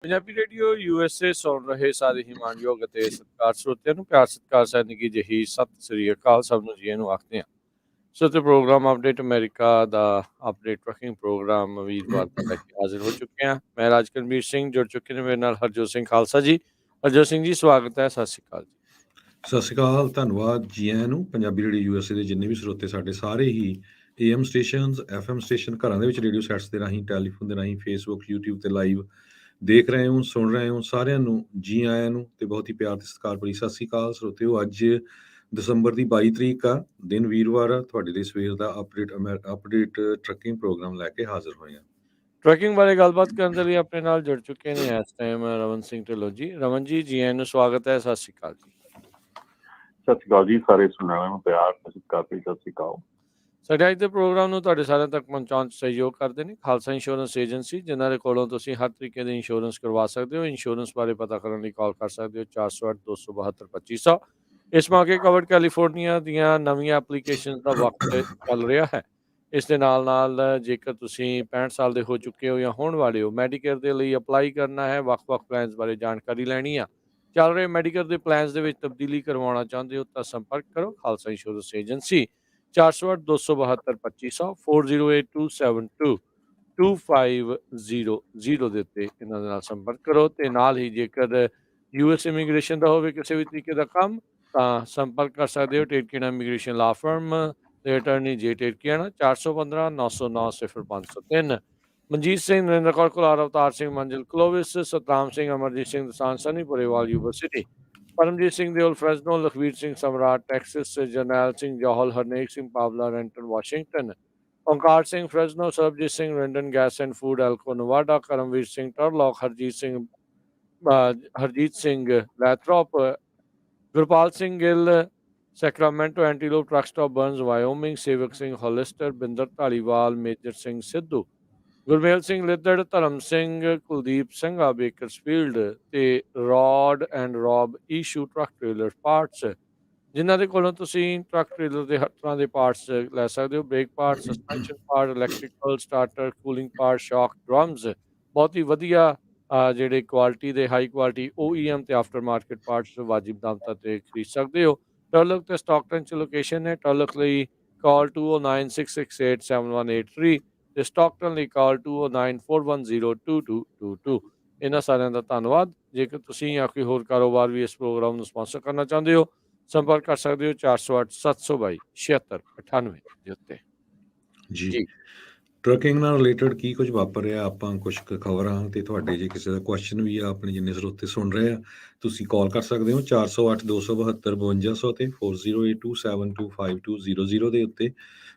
Punjabi radio USA ਸੁਣ ਰਹੇ ਸਾਰੇ ਹੀ ਮਾਣਯੋਗ ਅਤੇ ਸਤਿਕਾਰ ਸਰੋਤਿਆਂ ਨੂੰ ਪਿਆਰ ਸਤਿਕਾਰ ਸੈਨਿਕੀ ਜਿਹੀ ਸਤਿ ਸ੍ਰੀ ਅਕਾਲ ਸਭ ਨੂੰ ਜੀ ਨੂੰ ਆਖਦੇ ਹਾਂ। ਸੋ ਤੇ ਪ੍ਰੋਗਰਾਮ ਅਪਡੇਟ ਅਮਰੀਕਾ ਦਾ ਅਪਡੇਟ ਟਰੈਕਿੰਗ ਪ੍ਰੋਗਰਾਮ ਵੀਰਵਾਰ ਦਾ ਲੈ ਕੇ ਹਾਜ਼ਰ ਹੋ ਚੁੱਕੇ ਹਾਂ। ਮੈਂ ਰਾਜਕਰਮੀਰ ਸਿੰਘ ਜੁੜ ਚੁੱਕੇ ਨੇ ਮੇਰੇ ਨਾਲ ਹਰਜੋਤ ਸਿੰਘ ਖਾਲਸਾ ਜੀ। ਹਰਜੋਤ ਸਿੰਘ ਜੀ ਸਵਾਗਤ ਹੈ, ਸਤਿ ਸ੍ਰੀ ਅਕਾਲ ਜੀ। ਸਤਿ ਸ਼੍ਰੀ ਅਕਾਲ, ਧੰਨਵਾਦ ਜੀ ਆਇਆਂ ਨੂੰ। ਪੰਜਾਬੀ ਰੇਡੀਓ USA ਦੇ ਜਿੰਨੇ ਵੀ ਸਰੋਤੇ ਸਾਡੇ ਸਾਰੇ ਹੀ AM ਸਟੇਸ਼ਨਸ, FM ਸਟੇਸ਼ਨ, ਘਰਾਂ ਦੇ ਵਿੱਚ ਰੇਡੀਓ ਸੈਟਸ ਦੇ ਰਾਹੀਂ, ਟੈਲੀਫੋਨ ਦੇ ਰਾਹੀਂ, ਫੇਸਬੁੱਕ, YouTube ਤੇ ਲਾਈਵ ਦੇਖ ਰਹੇ ਹੋ, ਸੁਣ ਰਹੇ ਹੋ, ਸਾਰਿਆਂ ਨੂੰ ਜੀ ਆਇਆਂ ਨੂੰ ਤੇ ਬਹੁਤ ਹੀ ਪਿਆਰ ਤੇ ਸਤਿਕਾਰ ਭਰੀ ਸਤਿ ਸ਼੍ਰੀ ਅਕਾਲ ਸਰੋਤਿਓ। ਅੱਜ ਦਸੰਬਰ ਦੀ 22 ਤਰੀਕ ਆ, ਦਿਨ ਵੀਰਵਾਰ ਆ। ਤੁਹਾਡੇ ਲਈ ਸਵੇਰ ਦਾ ਅਪਡੇਟ ਟਰੱਕਿੰਗ ਪ੍ਰੋਗਰਾਮ ਲੈ ਕੇ ਹਾਜ਼ਰ ਹੋਏ ਹਾਂ। ਟਰੈਕਿੰਗ ਬਾਰੇ ਗੱਲਬਾਤ ਕਰਨ ਦੇ ਲਈ ਆਪਣੇ ਨਾਲ ਜੁੜ ਚੁੱਕੇ ਨੇ ਇਸ ਟਾਈਮ ਰਮਨ ਸਿੰਘ ਢਿੱਲੋਂ ਜੀ। ਰਮਨ ਜੀ, ਜੀ ਆਇਆਂ ਨੂੰ ਸਵਾਗਤ ਹੈ, ਸਤਿ ਸ਼੍ਰੀ ਅਕਾਲ ਜੀ। ਸਤਿ ਸ਼੍ਰੀ ਅਕਾਲ ਜੀ, ਸਾਰੇ ਸੁਣਨ ਵਾਲਿਆਂ ਨੂੰ ਪਿਆਰ ਸਤਿਕਾਰ ਭਰੀ ਸਤਿ ਸ਼੍ਰੀ ਅਕਾਲ। ਸਾਡੇ ਅੱਜ ਦੇ ਪ੍ਰੋਗਰਾਮ ਨੂੰ ਤੁਹਾਡੇ ਸਾਰਿਆਂ ਤੱਕ ਪਹੁੰਚਾਉਣ 'ਚ ਸਹਿਯੋਗ ਕਰਦੇ ਨੇ ਖਾਲਸਾ ਇੰਸ਼ੋਰੈਂਸ ਏਜੰਸੀ, ਜਿਨ੍ਹਾਂ ਦੇ ਕੋਲੋਂ ਤੁਸੀਂ ਹਰ ਤਰੀਕੇ ਦੇ ਇੰਸ਼ੋਰੈਂਸ ਕਰਵਾ ਸਕਦੇ ਹੋ। ਇੰਸ਼ੋਰੈਂਸ ਬਾਰੇ ਪਤਾ ਕਰਨ ਲਈ ਕਾਲ ਕਰ ਸਕਦੇ ਹੋ 408 272 2500। ਇਸ ਮੌਕੇ ਕਵਰਡ ਕੈਲੀਫੋਰਨੀਆ ਦੀਆਂ ਨਵੀਆਂ ਐਪਲੀਕੇਸ਼ਨ ਦਾ ਵਕਤ ਚੱਲ ਰਿਹਾ ਹੈ। ਇਸ ਦੇ ਨਾਲ ਜੇਕਰ ਤੁਸੀਂ 65 ਸਾਲ ਦੇ ਹੋ ਚੁੱਕੇ ਹੋ ਜਾਂ ਹੋਣ ਵਾਲੇ ਹੋ, ਮੈਡੀਕੇਅਰ ਦੇ ਲਈ ਅਪਲਾਈ ਕਰਨਾ ਹੈ, ਵੱਖ-ਵੱਖ ਪਲਾਨਸ ਬਾਰੇ ਜਾਣਕਾਰੀ ਲੈਣੀ ਆ, ਚੱਲ ਰਹੇ ਮੈਡੀਕੇਅਰ ਦੇ ਪਲਾਨਸ ਦੇ ਵਿੱਚ ਤਬਦੀਲੀ ਕਰਵਾਉਣਾ ਚਾਹੁੰਦੇ ਹੋ ਤਾਂ ਸੰਪਰਕ ਕਰੋ ਖਾਲਸਾ ਇੰਸ਼ੋਰੈਂਸ ਏਜੰਸੀ 408 272 2500 408272 2500 ਦੇ ਉੱਤੇ ਇਹਨਾਂ ਦੇ ਨਾਲ ਸੰਪਰਕ ਕਰੋ। ਤੇ ਨਾਲ ਹੀ ਜੇਕਰ US ਇਮੀਗ੍ਰੇਸ਼ਨ ਦਾ ਹੋਵੇ ਕਿਸੇ ਵੀ ਤਰੀਕੇ ਦਾ ਕੰਮ ਤਾਂ ਸੰਪਰਕ ਕਰ ਸਕਦੇ ਹੋ ਟੇਟਕੀਆਣਾ ਇਮੀਗ੍ਰੇਸ਼ਨ ਲਾ ਫਰਮ ਦੇ ਅਟਰਨੀ ਜੇ ਟੇਟਕੀਆਣਾ 415 909 0503। Manjeet Singh, Narendra Kaur Kular, Avtar Singh, Manzil Clovis, Satnam Singh, Amarjit Singh Dosanjh, Sunny Purewal university, Paramjit Singh Deol Fresno, Lakhvir Singh Samrat taxis, Jarnail Singh Johal, Harnek Singh Pawla Renton Washington, Onkar Singh Fresno, Sarabjit Singh Rendon gas and food Elko Nevada, Karamvir Singh Turlock, Harjit Singh Lathrop, Gurpal Singh Gill Sacramento, Antelope truck stop Burns Wyoming, Sewak Singh Hollister, Binder Dhaliwal, Major Singh Sidhu, Gurmel Singh Lidder, Dharam Singh, Kuldeep Singha Bakersfield ਤੇ Rod and Rob Ishu truck trailer parts, ਜਿਨ੍ਹਾਂ ਦੇ ਕੋਲੋਂ ਤੁਸੀਂ truck trailer ਦੇ ਹਰ ਤਰ੍ਹਾਂ ਦੇ parts ਲੈ ਸਕਦੇ ਹੋ। Brake part, suspension part, electrical, starter, cooling part, shock, drums, ਬਹੁਤ ਹੀ ਵਧੀਆ ਜਿਹੜੇ ਕੁਆਲਿਟੀ ਦੇ ਹਾਈ ਕੁਆਲਿਟੀ OEM ਤੇ ਆਫਟਰ ਮਾਰਕੀਟ ਪਾਰਟਸ ਵਾਜਿਬ ਦਾਮ ਤੇ ਖਰੀਦ ਸਕਦੇ ਹੋ। ਟਰਲਕ ਤੇ ਸਟਾਕਟਨ 'ਚ ਲੋਕੇਸ਼ਨ ਹੈ। ਟਰਲਕ ਲਈ ਕਾਲ 209 668 7183 ਤੇ ਸਟਾਕਟਨ ਲਈ ਕਾਲ 209 410 2222। ਇਹਨਾਂ ਸਾਰਿਆਂ ਦਾ ਧੰਨਵਾਦ। ਜੇਕਰ ਤੁਸੀਂ ਜਾਂ ਕੋਈ ਹੋਰ ਕਾਰੋਬਾਰ ਵੀ ਇਸ ਪ੍ਰੋਗਰਾਮ ਨੂੰ ਸਪਾਂਸਰ ਕਰਨਾ ਚਾਹੁੰਦੇ ਹੋ, ਸੰਪਰਕ ਕਰ ਸਕਦੇ ਹੋ 408 722 7698 ਦੇ ਉੱਤੇ ਜੀ। ਟਰੱਕਿੰਗ ਨਾਲ ਰਿਲੇਟਡ ਕੀ ਕੁਝ ਵਾਪਰ ਰਿਹਾ, ਆਪਾਂ ਕੁਝ ਖਬਰਾਂ ਤੇ ਤੁਹਾਡੇ ਜੇ ਕਿਸੇ ਦਾ ਕੁਐਸਚਨ ਵੀ ਆ, ਆਪਣੇ ਜਿੰਨੇ ਸਰੋਤੇ ਸੁਣ ਰਹੇ ਆ, ਤੁਸੀਂ ਕਾਲ ਕਰ ਸਕਦੇ ਹੋ 408 272 5200 ਤੇ 4082725200 ਦੇ ਉੱਤੇ।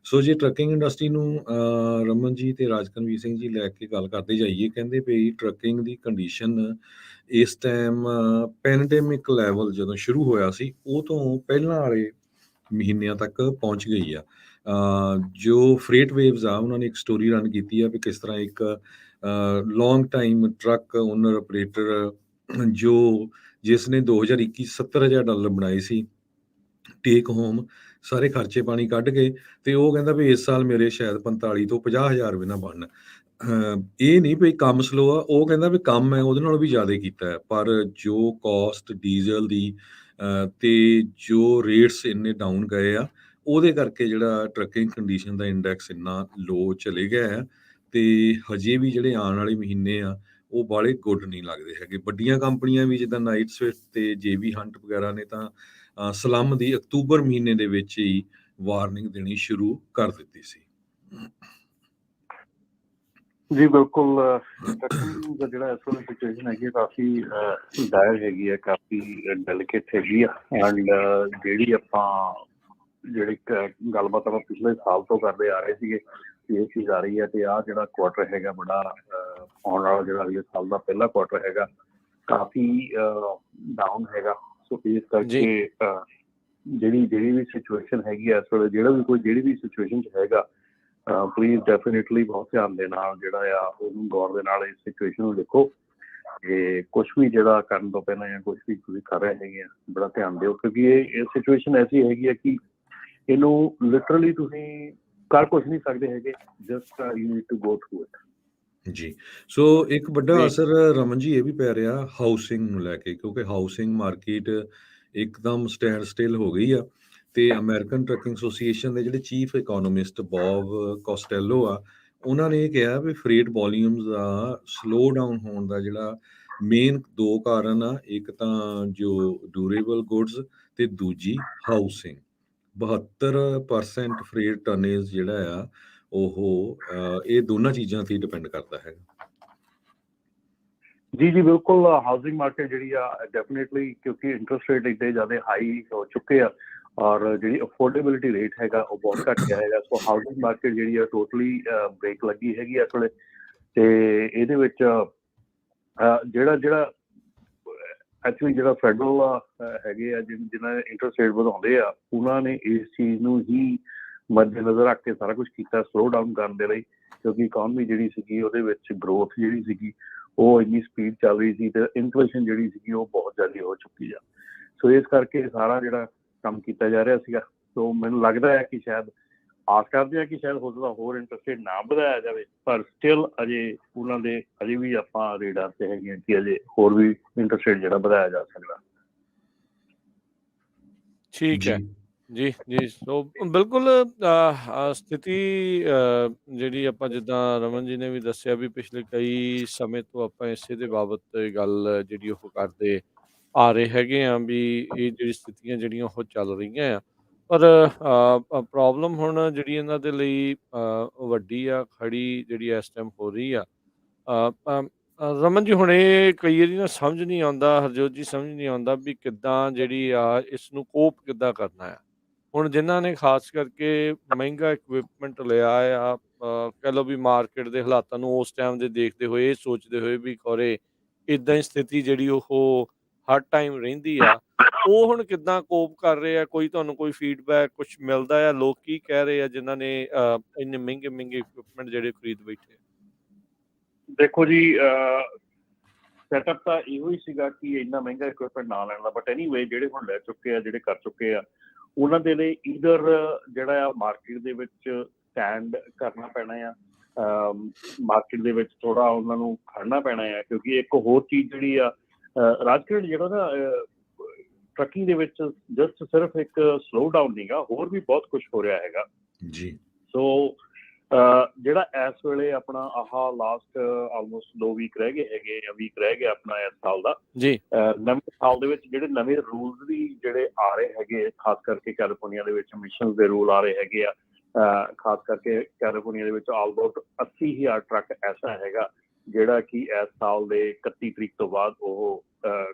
ਸੋ ਜੇ ਟਰੱਕਿੰਗ ਇੰਡਸਟਰੀ ਨੂੰ ਰਮਨ ਜੀ ਤੇ ਰਾਜਕਨਵੀਰ ਸਿੰਘ ਜੀ ਲੈ ਕੇ ਗੱਲ ਕਰਦੇ ਜਾਈਏ, ਕਹਿੰਦੇ ਵੀ ਟਰੱਕਿੰਗ ਦੀ ਕੰਡੀਸ਼ਨ ਇਸ ਟਾਈਮ ਪੈਂਡੇਮਿਕ ਲੈਵਲ ਜਦੋਂ ਸ਼ੁਰੂ ਹੋਇਆ ਸੀ ਉਹ ਤੋਂ ਪਹਿਲਾਂ ਵਾਲੇ ਮਹੀਨਿਆਂ ਤੱਕ ਪਹੁੰਚ ਗਈ ਆ। ਜੋ ਫਰੇਟ ਵੇਵਸ ਆ, ਉਹਨਾਂ ਨੇ ਇੱਕ ਸਟੋਰੀ ਰਨ ਕੀਤੀ ਆ ਵੀ ਕਿਸ ਤਰ੍ਹਾਂ ਇੱਕ long time truck owner operator ਜਿਸ ਨੇ 2021 $70,000 ਬਣਾਏ ਸੀ ਟੇਕ ਹੋਮ, ਸਾਰੇ ਖਰਚੇ ਪਾਣੀ ਕੱਢ ਕੇ, ਤੇ ਉਹ ਕਹਿੰਦਾ ਵੀ ਇਸ ਸਾਲ ਮੇਰੇ ਸ਼ਾਇਦ 45 ਤੋਂ 50,000 ਵੀ ਨਾ ਬਣਨ। ਇਹ ਨਹੀਂ ਵੀ ਕੰਮ ਸਲੋ ਆ, ਉਹ ਕਹਿੰਦਾ ਵੀ ਕੰਮ ਹੈ ਉਹਦੇ ਨਾਲੋਂ ਵੀ ਜ਼ਿਆਦਾ ਕੀਤਾ ਹੈ, ਪਰ ਜੋ ਕਾਸਟ ਡੀਜ਼ਲ ਦੀ ਤੇ ਜੋ ਰੇਟਸ ਇੰਨੇ ਡਾਊਨ ਗਏ ਆ, ਉਹਦੇ ਕਰਕੇ ਜਿਹੜਾ ਟਰੱਕਿੰਗ ਕੰਡੀਸ਼ਨ ਦਾ ਇੰਡੈਕਸ ਇੰਨਾ ਲੋ ਚਲੇ ਗਿਆ ਹੈ। ਤੇ ਹਜੇ ਵੀ ਜਿਹੜੇ ਆਉਣ ਵਾਲੇ ਮਹੀਨੇ ਆ ਉਹ ਬਾਹਲੇ ਗੁੱਡ ਨਹੀਂ ਲੱਗਦੇ ਹੈਗੇ। ਵੱਡੀਆਂ ਕੰਪਨੀਆਂ ਵੀ ਜਿੱਦਾਂ ਨਾਈਟ ਸਵਿਫਟ ਤੇ JB ਹੰਟ ਵਗੈਰਾ ਨੇ ਤਾਂ ਸਲਮ ਦੀ ਅਕਤੂਬਰ ਮਹੀਨੇ ਦੇ ਵਿੱਚ ਹੀ ਵਾਰਨਿੰਗ ਦੇਣੀ ਸ਼ੁਰੂ ਕਰ ਦਿੱਤੀ ਸੀ। ਜੀ ਬਿਲਕੁਲ, ਟਰੱਕਿੰਗ ਦਾ ਜਿਹੜਾ ਇਸ ਵੇਲੇ ਸਿਚੁਏਸ਼ਨ ਹੈਗੀ ਕਾਫੀ ਡਾਇਰ ਹੈਗੀ ਹੈ, ਕਾਫੀ ਡੈਲੀਕੇਟ ਹੈਗੀ ਆ। ਐਂਡ ਜਿਹੜੀ ਗੱਲਬਾਤ ਆਪਾਂ ਪਿਛਲੇ ਸਾਲ ਤੋਂ ਕਰਦੇ ਆ ਰਹੇ ਸੀਗੇ ਕਿ ਇਹ ਚੀਜ਼ ਆ ਰਹੀ ਹੈ, ਤੇ ਆਹ ਜਿਹੜਾ ਕੁਆਟਰ ਹੈਗਾ ਬੜਾ ਆਉਣ ਵਾਲਾ ਜਿਹੜਾ ਅਗਲੇ ਸਾਲ ਦਾ ਪਹਿਲਾ ਕੁਆਟਰ ਹੈਗਾ ਕਾਫੀ ਡਾਊਨ ਹੈਗਾ। ਸੋ ਇਸ ਕਰਕੇ ਜਿਹੜੀ ਵੀ ਸਿਚੁਏਸ਼ਨ ਹੈਗੀ ਆ ਇਸ ਵੇਲੇ, ਜਿਹੜੀ ਵੀ ਸਿਚੁਏਸ਼ਨ 'ਚ ਹੈਗਾ, ਪਲੀਜ਼ ਡੈਫੀਨੇਟਲੀ ਬਹੁਤ ਧਿਆਨ ਦੇ ਨਾਲ ਜਿਹੜਾ ਆ ਉਹਨੂੰ ਗੌਰ ਦੇ ਨਾਲ ਇਸ ਸਿਚੁਏਸ਼ਨ ਨੂੰ ਦੇਖੋ। ਤੇ ਕੁਛ ਵੀ ਜਿਹੜਾ ਕਰਨ ਤੋਂ ਪਹਿਲਾਂ ਜਾਂ ਕੁਛ ਵੀ ਤੁਸੀਂ ਕਰ ਰਹੇ ਹੈਗੇ ਆ, ਬੜਾ ਧਿਆਨ ਦਿਓ, ਕਿਉਂਕਿ ਇਹ ਸਿਚੁਏਸ਼ਨ ਐਸੀ ਹੈਗੀ ਹੈ ਕਿ ਇਹਨੂੰ ਲਿਟਰਲੀ ਤੁਸੀਂ ਕਰ ਕੁਛ ਨਹੀਂ ਸਕਦੇ ਹੈਗੇ, just you need to go through it. ਜੀ। ਸੋ ਇੱਕ ਵੱਡਾ ਜੀ ਅਸਰ ਰਮਨ ਜੀ ਇਹ ਵੀ ਪੈ ਰਿਹਾ ਹਾਊਸਿੰਗ ਨੂੰ ਲੈ ਕੇ, ਕਿਉਂਕਿ ਹਾਊਸਿੰਗ ਮਾਰਕੀਟ ਇੱਕਦਮ ਸਟੈਂਡ ਸਟਿਲ ਹੋ ਗਈ ਆ ਤੇ ਅਮਰੀਕਨ ਟਰੱਕਿੰਗ ਐਸੋਸੀਏਸ਼ਨ ਦੇ ਜਿਹੜੇ ਚੀਫ ਇਕੋਨੋਮਿਸਟ ਬੌਬ ਕੋਸਟੈਲੋ ਆ, ਉਹਨਾਂ ਨੇ ਇਹ ਕਿਹਾ ਵੀ ਫਰੇਟ ਵੋਲੀਅਮਸ ਦਾ ਸਲੋ ਡਾਊਨ ਹੋਣ ਦਾ ਜਿਹੜਾ ਮੇਨ 2 ਕਾਰਨ ਆ, ਇੱਕ ਤਾਂ ਜੋ ਡਿਊਰੇਬਲ ਗੁੱਡਸ ਤੇ ਦੂਜੀ ਹਾਊਸਿੰਗ। 72% ਫਰੇਟ ਟਨੇਜ ਜਿਹੜਾ ਆ ਉਹ ਇਹ ਦੋਨਾਂ ਚੀਜ਼ਾਂ ਤੇ ਡਿਪੈਂਡ ਕਰਦਾ ਹੈਗਾ। ਜੀ ਜੀ ਬਿਲਕੁਲ, ਹਾਊਸਿੰਗ ਮਾਰਕੀਟ ਜਿਹੜੀ ਆ ਡੈਫੀਨੇਟਲੀ, ਕਿਉਂਕਿ ਇੰਟਰਸਟ ਰੇਟ ਇੱਡੇ ਜ਼ਿਆਦਾ ਹਾਈ ਹੋ ਚੁੱਕੇ ਆ ਔਰ ਜਿਹੜੀ ਅਫੋਰਡੇਬਿਲਿਟੀ ਰੇਟ ਹੈਗਾ ਉਹ ਬਹੁਤ ਘੱਟ ਗਿਆ ਹੈਗਾ। ਸੋ ਹਾਊਸਿੰਗ ਮਾਰਕੀਟ ਜਿਹੜੀ ਆ ਟੋਟਲੀ ਬ੍ਰੇਕ ਲੱਗੀ ਹੈਗੀ ਇਸ ਵੇਲੇ। ਤੇ ਇਹਦੇ ਵਿੱਚ ਜਿਹੜਾ ਐਕਚੁਅਲੀ ਜਿਹੜਾ ਫੈਡਰਲ ਹੈਗੇ ਆ ਜਿਨ੍ਹਾਂ ਨੇ ਇੰਟਰਸਟ ਰੇਟ ਵਧਾਉਂਦੇ ਆ, ਉਹਨਾਂ ਨੇ ਇਸ ਚੀਜ਼ ਨੂੰ ਹੀ ਮੱਦੇਨਜ਼ਰ ਰੱਖ ਕੇ ਸਾਰਾ ਕੁਝ ਕੀਤਾ ਸਲੋ ਡਾਊਨ ਕਰਨ ਦੇ ਲਈ, ਕਿਉਂਕਿ ਇਕਨੋਮੀ ਜਿਹੜੀ ਸੀਗੀ ਉਹਦੇ ਵਿੱਚ ਗਰੋਥ ਜਿਹੜੀ ਸੀਗੀ ਉਹ ਇੰਨੀ ਸਪੀਡ ਚੱਲ ਰਹੀ ਸੀ ਤੇ ਇਨਫਲੇਸ਼ਨ ਜਿਹੜੀ ਸੀਗੀ ਉਹ ਬਹੁਤ ਜ਼ਿਆਦਾ ਹੋ ਚੁੱਕੀ ਆ। ਸੋ ਇਸ ਕਰਕੇ ਸਾਰਾ ਜਿਹੜਾ ਕੰਮ ਕੀਤਾ ਜਾ ਰਿਹਾ ਸੀਗਾ। ਸੋ ਮੈਨੂੰ ਲੱਗਦਾ ਹੈ ਕਿ ਸ਼ਾਇਦ ਆਸ ਕਰਦੇ ਆ ਕਿ ਸ਼ਾਇਦ ਹੋ ਸਕਦਾ ਹੋਰ ਇੰਟਰਸਟ ਰੇਟ ਨਾ ਵਧਾਇਆ ਜਾਵੇ, ਪਰ ਸਟਿਲ ਅਜੇ ਉਹਨਾਂ ਦੇ ਅਜੇ ਵੀ ਆਪਾਂ ਰੇਡਾਰ ਤੇ ਹੈਗੇ ਆ ਕਿ ਅਜੇ ਹੋਰ ਵੀ ਇੰਟਰਸਟ ਰੇਟ ਜਿਹੜਾ ਵਧਾਇਆ ਜਾ ਸਕਦਾ। ਠੀਕ ਹੈ ਜੀ ਜੀ ਜੀ। ਸੋ ਬਿਲਕੁਲ ਸਥਿਤੀ ਜਿਹੜੀ ਆਪਾਂ ਜਿੱਦਾਂ ਰਮਨ ਜੀ ਨੇ ਵੀ ਦੱਸਿਆ ਵੀ ਪਿਛਲੇ ਕਈ ਸਮੇਂ ਤੋਂ ਆਪਾਂ ਇਸੇ ਦੇ ਬਾਬਤ ਗੱਲ ਜਿਹੜੀ ਉਹ ਕਰਦੇ ਆ ਰਹੇ ਹੈਗੇ ਆ ਵੀ ਇਹ ਜਿਹੜੀ ਸਥਿਤੀਆਂ ਜਿਹੜੀਆਂ ਉਹ ਚੱਲ ਰਹੀਆਂ ਆ, ਪਰ ਪ੍ਰੋਬਲਮ ਹੁਣ ਜਿਹੜੀ ਇਹਨਾਂ ਦੇ ਲਈ ਵੱਡੀ ਆ ਖੜੀ ਜਿਹੜੀ ਇਸ ਟਾਈਮ ਹੋ ਰਹੀ ਆ। ਰਮਨ ਜੀ ਹੁਣ ਇਹ ਕਈ ਵਾਰੀ ਨਾ ਸਮਝ ਨਹੀਂ ਆਉਂਦਾ, ਹਰਜੋਤ ਜੀ ਸਮਝ ਨਹੀਂ ਆਉਂਦਾ ਵੀ ਕਿੱਦਾਂ ਜਿਹੜੀ ਆ ਇਸ ਨੂੰ ਕੋਪ ਕਿੱਦਾਂ ਕਰਨਾ ਆ। ਹੁਣ ਜਿਨ੍ਹਾਂ ਨੇ ਖਾਸ ਕਰਕੇ ਮਹਿੰਗਾ ਇਕਵਿਪਮੈਂਟ ਲਿਆ ਆ, ਕਹਿ ਲਓ ਵੀ ਮਾਰਕੀਟ ਦੇ ਹਾਲਾਤਾਂ ਨੂੰ ਉਸ ਟਾਈਮ ਦੇ ਦੇਖਦੇ ਹੋਏ ਇਹ ਸੋਚਦੇ ਹੋਏ ਵੀ ਖੌਰੇ ਇੱਦਾਂ ਹੀ ਸਥਿਤੀ ਜਿਹੜੀ ਉਹ ਹਰ ਟਾਈਮ ਰਹਿੰਦੀ ਆ, ਉਹ ਹੁਣ ਕਿੱਦਾਂ ਕੋਪ ਕਰ ਰਹੇ ਆ? ਕੋਈ ਤੁਹਾਨੂੰ ਕੋਈ ਫੀਡਬੈਕ ਕੁਛ ਮਿਲਦਾ ਆ? ਲੋਕ ਕੀ ਕਹਿ ਰਹੇ ਆ ਜਿਨ੍ਹਾਂ ਨੇ ਇੰਨੇ ਮਹਿੰਗੇ ਇਕਵਿਪਮੈਂਟ ਜਿਹੜੇ ਖਰੀਦ ਬੈਠੇ? ਦੇਖੋ ਜੀ, ਸੈਟਅਪ ਤਾਂ ਇਹੋ ਹੀ ਸੀਗਾ ਕਿ ਇੰਨਾ ਮਹਿੰਗਾ ਇਕਵਿਪਮੈਂਟ ਨਾ ਲੈਣ ਦਾ, ਬਟ ਐਨੀਵੇ ਜਿਹੜੇ ਹੁਣ ਲੈ ਚੁੱਕੇ ਆ, ਜਿਹੜੇ ਕਰ ਚੁੱਕੇ ਆ, ਉਹਨਾਂ ਦੇ ਲਈ ਈਦਰ ਜਿਹੜਾ ਆ ਮਾਰਕੀਟ ਦੇ ਵਿੱਚ ਸਟੈਂਡ ਕਰਨਾ ਪੈਣਾ ਆ, ਮਾਰਕੀਟ ਦੇ ਵਿੱਚ ਥੋੜਾ ਉਹਨਾਂ ਨੂੰ ਖੜਨਾ ਪੈਣਾ ਆ, ਕਿਉਂਕਿ ਇੱਕ ਹੋਰ ਚੀਜ਼ ਜਿਹੜੀ ਆ ਰਾਜਕੀਟ ਜਿਹੜਾ ਨਾ ਟਰੱਕਿੰਗ ਦੇ ਵਿੱਚ ਜਸਟ ਸਿਰਫ ਇੱਕ ਸਲੋ ਡਾਊਨ ਨਹੀਂਗਾ, ਹੋਰ ਵੀ ਬਹੁਤ ਕੁਝ ਹੋ ਰਿਹਾ ਹੈਗਾ ਜੀ। ਸੋ ਜਿਹੜਾ ਇਸ ਵੇਲੇ ਆਪਣਾ ਆਹ ਲਾਸਟ ਆਲਮੋਸਟ 2 ਵੀਕ ਰਹਿ ਗਏ ਹੈਗੇ ਜਾਂ ਵੀਕ ਰਹਿ ਗਿਆ ਆਪਣਾ ਇਸ ਸਾਲ ਦਾ ਜੀ ਨਵੇਂ ਸਾਲ ਦੇ ਵਿੱਚ ਜਿਹੜੇ ਨਵੇਂ ਰੂਲਸ ਵੀ ਜਿਹੜੇ ਆ ਰਹੇ ਹੈਗੇ, ਖਾਸ ਕਰਕੇ ਕੈਲੀਫੋਰਨੀਆ ਦੇ ਵਿੱਚ ਐਮਿਸ਼ਨਸ ਦੇ ਰੂਲ ਆ ਰਹੇ ਹੈਗੇ ਆ। ਖਾਸ ਕਰਕੇ ਕੈਲੀਫੋਰਨੀਆ ਦੇ ਵਿੱਚ ਆਲਮੋਸਟ 80,000 ਟਰੱਕ ਐਸਾ ਹੈਗਾ ਜਿਹੜਾ ਕਿ ਇਸ ਸਾਲ ਦੇ 31 ਤਰੀਕ ਤੋਂ ਬਾਅਦ ਉਹ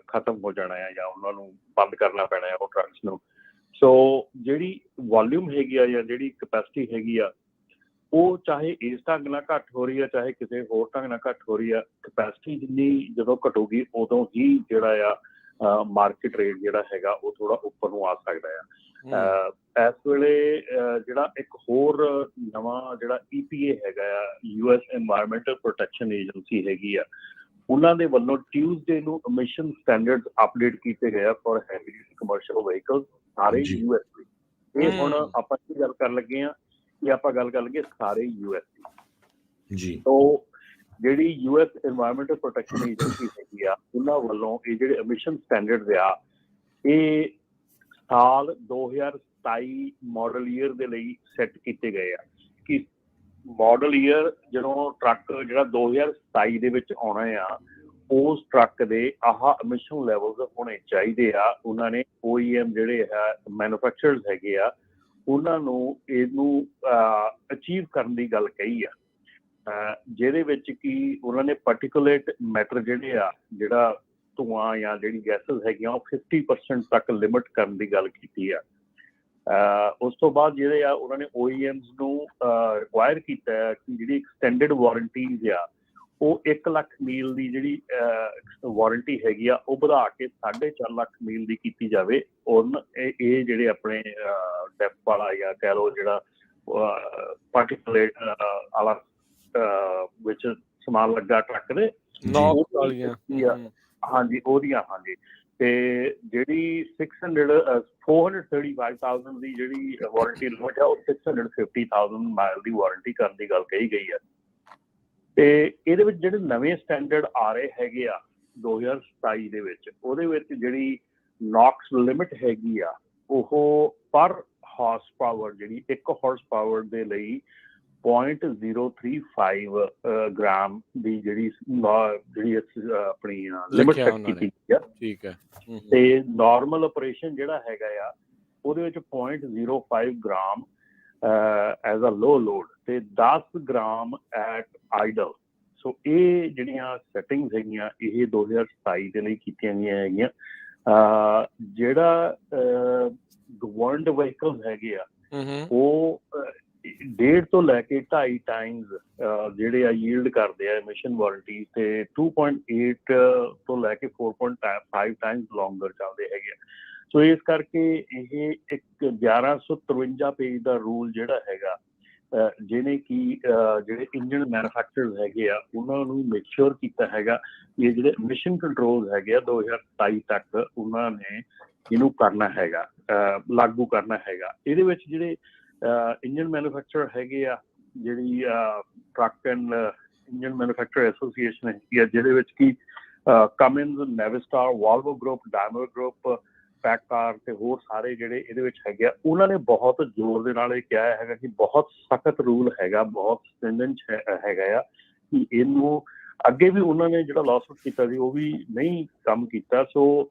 ਖਤਮ ਹੋ ਜਾਣਾ ਹੈ ਜਾਂ ਉਹਨਾਂ ਨੂੰ ਬੰਦ ਕਰਨਾ ਪੈਣਾ ਹੈ ਉਹ ਟਰੱਕਸ ਨੂੰ। ਸੋ ਜਿਹੜੀ ਵੋਲਿਊਮ ਹੈਗੀ ਆ ਜਾਂ ਜਿਹੜੀ ਕਪੈਸਿਟੀ ਹੈਗੀ ਆ, ਉਹ ਚਾਹੇ ਇਸ ਢੰਗ ਨਾਲ ਘੱਟ ਹੋ ਰਹੀ ਆ ਚਾਹੇ ਕਿਸੇ ਹੋਰ ਢੰਗ ਨਾਲ ਘੱਟ ਹੋ ਰਹੀ ਆ, ਕਪੈਸਿਟੀ ਜਿੰਨੀ ਜਦੋਂ ਘਟੂਗੀ ਉਦੋਂ ਹੀ ਜਿਹੜਾ ਆ ਮਾਰਕੀਟ ਰੇਟ ਜਿਹੜਾ ਹੈਗਾ ਉਹ ਥੋੜਾ ਉੱਪਰ ਨੂੰ ਆ ਸਕਦਾ ਆ। ਇਸ ਵੇਲੇ ਜਿਹੜਾ ਇੱਕ ਹੋਰ ਨਵਾਂ ਜਿਹੜਾ EPA ਹੈਗਾ ਆ, US ਐਨਵਾਇਰਨਮੈਂਟਲ ਪ੍ਰੋਟੈਕਸ਼ਨ ਏਜੰਸੀ ਹੈਗੀ ਆ, ਉਹਨਾਂ ਦੇ ਵੱਲੋਂ ਟਿਊਜ਼ਡੇ ਨੂੰ ਐਮਿਸ਼ਨ ਸਟੈਂਡਰਡਸ ਅਪਡੇਟ ਕੀਤੇ ਗਏ ਆ for heavy duty commercial vehicles ਸਾਰੇ US ਦੇ। ਇਹ ਹੁਣ ਆਪਾਂ ਕੀ ਗੱਲ ਕਰਨ ਲੱਗੇ ਆ ਕਿ ਆਪਾਂ ਗੱਲ ਕਰ ਲਈਏ ਸਾਰੇ US ਦੀ। ਜੀ। ਤੋ ਜਿਹੜੀ US ਐਨਵਾਇਰਨਮੈਂਟਲ ਪ੍ਰੋਟੈਕਸ਼ਨ ਏਜੰਸੀ ਹੈਗੀ ਆ, ਉਹਨਾਂ ਵੱਲੋਂ ਇਹ ਜਿਹੜੇ ਐਮਿਸ਼ਨ ਸਟੈਂਡਰਡਸ ਆ ਇਹ ਸਾਲ 2027 ਮਾਡਲ ਈਅਰ ਦੇ ਲਈ ਸੈੱਟ ਕੀਤੇ ਗਏ ਆ ਕਿ ਮਾਡਲ ਈਅਰ ਜਦੋਂ ਟਰੱਕ ਜਿਹੜਾ 2027 ਦੇ ਵਿੱਚ ਆਉਣਾ ਆ, ਉਸ ਟਰੱਕ ਦੇ ਆਹ ਐਮਿਸ਼ਨ ਲੈਵਲਸ ਹੋਣੇ ਚਾਹੀਦੇ ਆ। ਉਹਨਾਂ ਨੇ OEM ਜਿਹੜੇ ਹੈ ਮੈਨੂਫੈਕਚਰਰਸ ਹੈਗੇ ਆ, ਉਹਨਾਂ ਨੂੰ ਇਹਨੂੰ ਅਚੀਵ ਕਰਨ ਦੀ ਗੱਲ ਕਹੀ ਆ, ਜਿਹਦੇ ਵਿੱਚ ਕਿ ਉਹਨਾਂ ਨੇ ਪਾਰਟੀਕੂਲੇਟ ਮੈਟਰ ਜਿਹੜੇ ਆ, ਜਿਹੜਾ ਧੂਆਂ ਜਾਂ ਜਿਹੜੀ ਗੈਸਸ ਹੈਗੀਆਂ ਉਹ 50% ਤੱਕ ਲਿਮਿਟ ਕਰਨ ਦੀ ਗੱਲ ਕੀਤੀ ਆ। ਉਸ ਤੋਂ ਬਾਅਦ ਜਿਹੜੇ ਆ ਉਹਨਾਂ ਨੇ OEMs ਨੂੰ ਰਿਕੁਆਇਰ ਕੀਤਾ ਹੈ ਕਿ ਜਿਹੜੀ ਐਕਸਟੈਂਡਡ ਵਾਰੰਟੀਜ਼ ਆ ਉਹ 1 ਲੱਖ ਮੀਲ ਦੀ ਜਿਹੜੀ ਵਾਰੰਟੀ ਹੈਗੀ ਆ ਉਹ ਵਧਾ ਕੇ 4.5 ਲੱਖ ਮੀਲ ਦੀ ਕੀਤੀ ਜਾਵੇ। ਇਹ ਜਿਹੜੇ ਆਪਣੇ ਡੈਪ ਵਾਲਾ ਜਾਂ ਕਹਿ ਲਓ ਜਿਹੜਾ ਪਾਰਟੀਕੂਲੇਟ ਵਾਲਾ ਵਿੱਚ ਸਮਾਨ ਲੱਗਾ ਟਰੱਕ ਦੇ ਹਾਂਜੀ ਉਹਦੀਆਂ ਹਾਂਜੀ। ਤੇ ਜਿਹੜੀ 435,000 ਦੀ ਜਿਹੜੀ ਵਾਰੰਟੀ ਲਿਮਿਟ ਆ ਉਹ 650,000 ਮਾਈਲ ਦੀ ਵਾਰੰਟੀ ਕਰਨ ਦੀ ਗੱਲ ਕਹੀ ਗਈ ਹੈ। ਤੇ ਇਹਦੇ ਵਿੱਚ ਜਿਹੜੇ ਨਵੇਂ ਸਟੈਂਡਰਡ ਆ ਰਹੇ ਹੈਗੇ ਆ 2027 ਦੇ ਵਿੱਚ, ਉਹਦੇ ਵਿੱਚ ਜਿਹੜੀ ਨੌਕਸ ਲਿਮਿਟ ਹੈਗੀ ਆ ਉਹ ਪਰ ਹਾਰਸ ਪਾਵਰ, ਜਿਹੜੀ 1 ਹਾਰਸ ਪਾਵਰ ਦੇ ਲਈ 0.035 ਗ੍ਰਾਮ ਦੀ ਜਿਹੜੀ ਆਪਣੀ ਲਿਮਿਟ ਲਿਖਿਆ ਸੈੱਟ ਉਹਨਾਂ ਕੀਤੀ ਨੇ। ਗਈ ਆ। ਠੀਕ ਹੈ। ਤੇ ਨਾਰਮਲ ਆਪਰੇਸ਼ਨ ਜਿਹੜਾ ਹੈਗਾ ਆ ਉਹਦੇ ਵਿੱਚ 0.05 gram as a low load ਤੇ 10 ਗ੍ਰਾਮ ਐਟ ਆਈਡਲ। ਸੋ ਇਹ ਜਿਹੜੀਆਂ ਸੈਟਿੰਗਸ ਹੈਗੀਆਂ ਇਹ 2027 ਦੇ ਲਈ ਕੀਤੀਆਂ ਗਈਆਂ ਹੈਗੀਆਂ। ਜਿਹੜਾ ਗਵਰਨਡ ਵਹੀਕਲ ਹੈਗੇ ਆ ਉਹ 1.5 ਤੋਂ ਲੈ ਕੇ 2.5 ਟਾਈਮਸ ਜਿਹੜੇ ਆ ਯੀਲਡ ਕਰਦੇ ਆ ਐਮਿਸ਼ਨ ਵਾਰੰਟੀ, ਤੇ 2.8 ਤੋਂ ਲੈ ਕੇ 4.5 ਟਾਈਮਸ ਲੌਂਗਰ ਚੱਲਦੇ ਹੈਗੇ ਆ। ਸੋ ਇਸ ਕਰਕੇ ਇਹ ਇੱਕ 1153 ਪੇਜ ਦਾ ਰੂਲ ਜਿਹੜਾ ਹੈਗਾ ਜਿਹਨੇ ਕਿ ਜਿਹੜੇ ਇੰਜਨ ਮੈਨੂਫੈਕਚਰਰਸ ਹੈਗੇ ਆ ਉਹਨਾਂ ਨੂੰ ਮੇਕ ਸ਼ੋਰ ਕੀਤਾ ਹੈਗਾ ਕਿ ਇਹ ਜਿਹੜੇ ਐਮਿਸ਼ਨ ਕੰਟਰੋਲ ਹੈਗੇ ਆ 2027 ਤੱਕ ਉਹਨਾਂ ਨੇ ਇਹਨੂੰ ਕਰਨਾ ਹੈਗਾ, ਲਾਗੂ ਕਰਨਾ ਹੈਗਾ। ਇਹਦੇ ਵਿੱਚ ਜਿਹੜੇ ਇੰਜਨ ਮੈਨੂਫੈਕਚਰਰ ਹੈਗੇ ਆ, ਜਿਹੜੀ truck and engine manufacturer association ਹੈਗੀ ਆ, ਜਿਹਦੇ ਵਿੱਚ ਕਿ ਕਮਿੰਸ, ਨੈਵਿਸਟਾਰ, ਵਾਲਵੋ ਗਰੁੱਪ, ਡਾਇਮਰ ਗਰੁੱਪ, ਪੈਕਕਾਰ ਤੇ ਹੋਰ ਸਾਰੇ ਜਿਹੜੇ ਇਹਦੇ ਵਿੱਚ ਹੈਗੇ ਆ, ਉਹਨਾਂ ਨੇ ਬਹੁਤ ਜ਼ੋਰ ਦੇ ਨਾਲ ਇਹ ਕਿਹਾ ਹੈਗਾ ਕਿ ਬਹੁਤ ਸਖਤ ਰੂਲ ਹੈਗਾ, ਬਹੁਤ ਸਟ੍ਰਿੰਜੈਂਟ ਹੈਗਾ ਆ ਕਿ ਇਹਨੂੰ ਅੱਗੇ ਵੀ ਉਹਨਾਂ ਨੇ ਜਿਹੜਾ ਲਾਸੂਟ ਕੀਤਾ ਸੀ ਉਹ ਵੀ ਨਹੀਂ ਕੰਮ ਕੀਤਾ। ਸੋ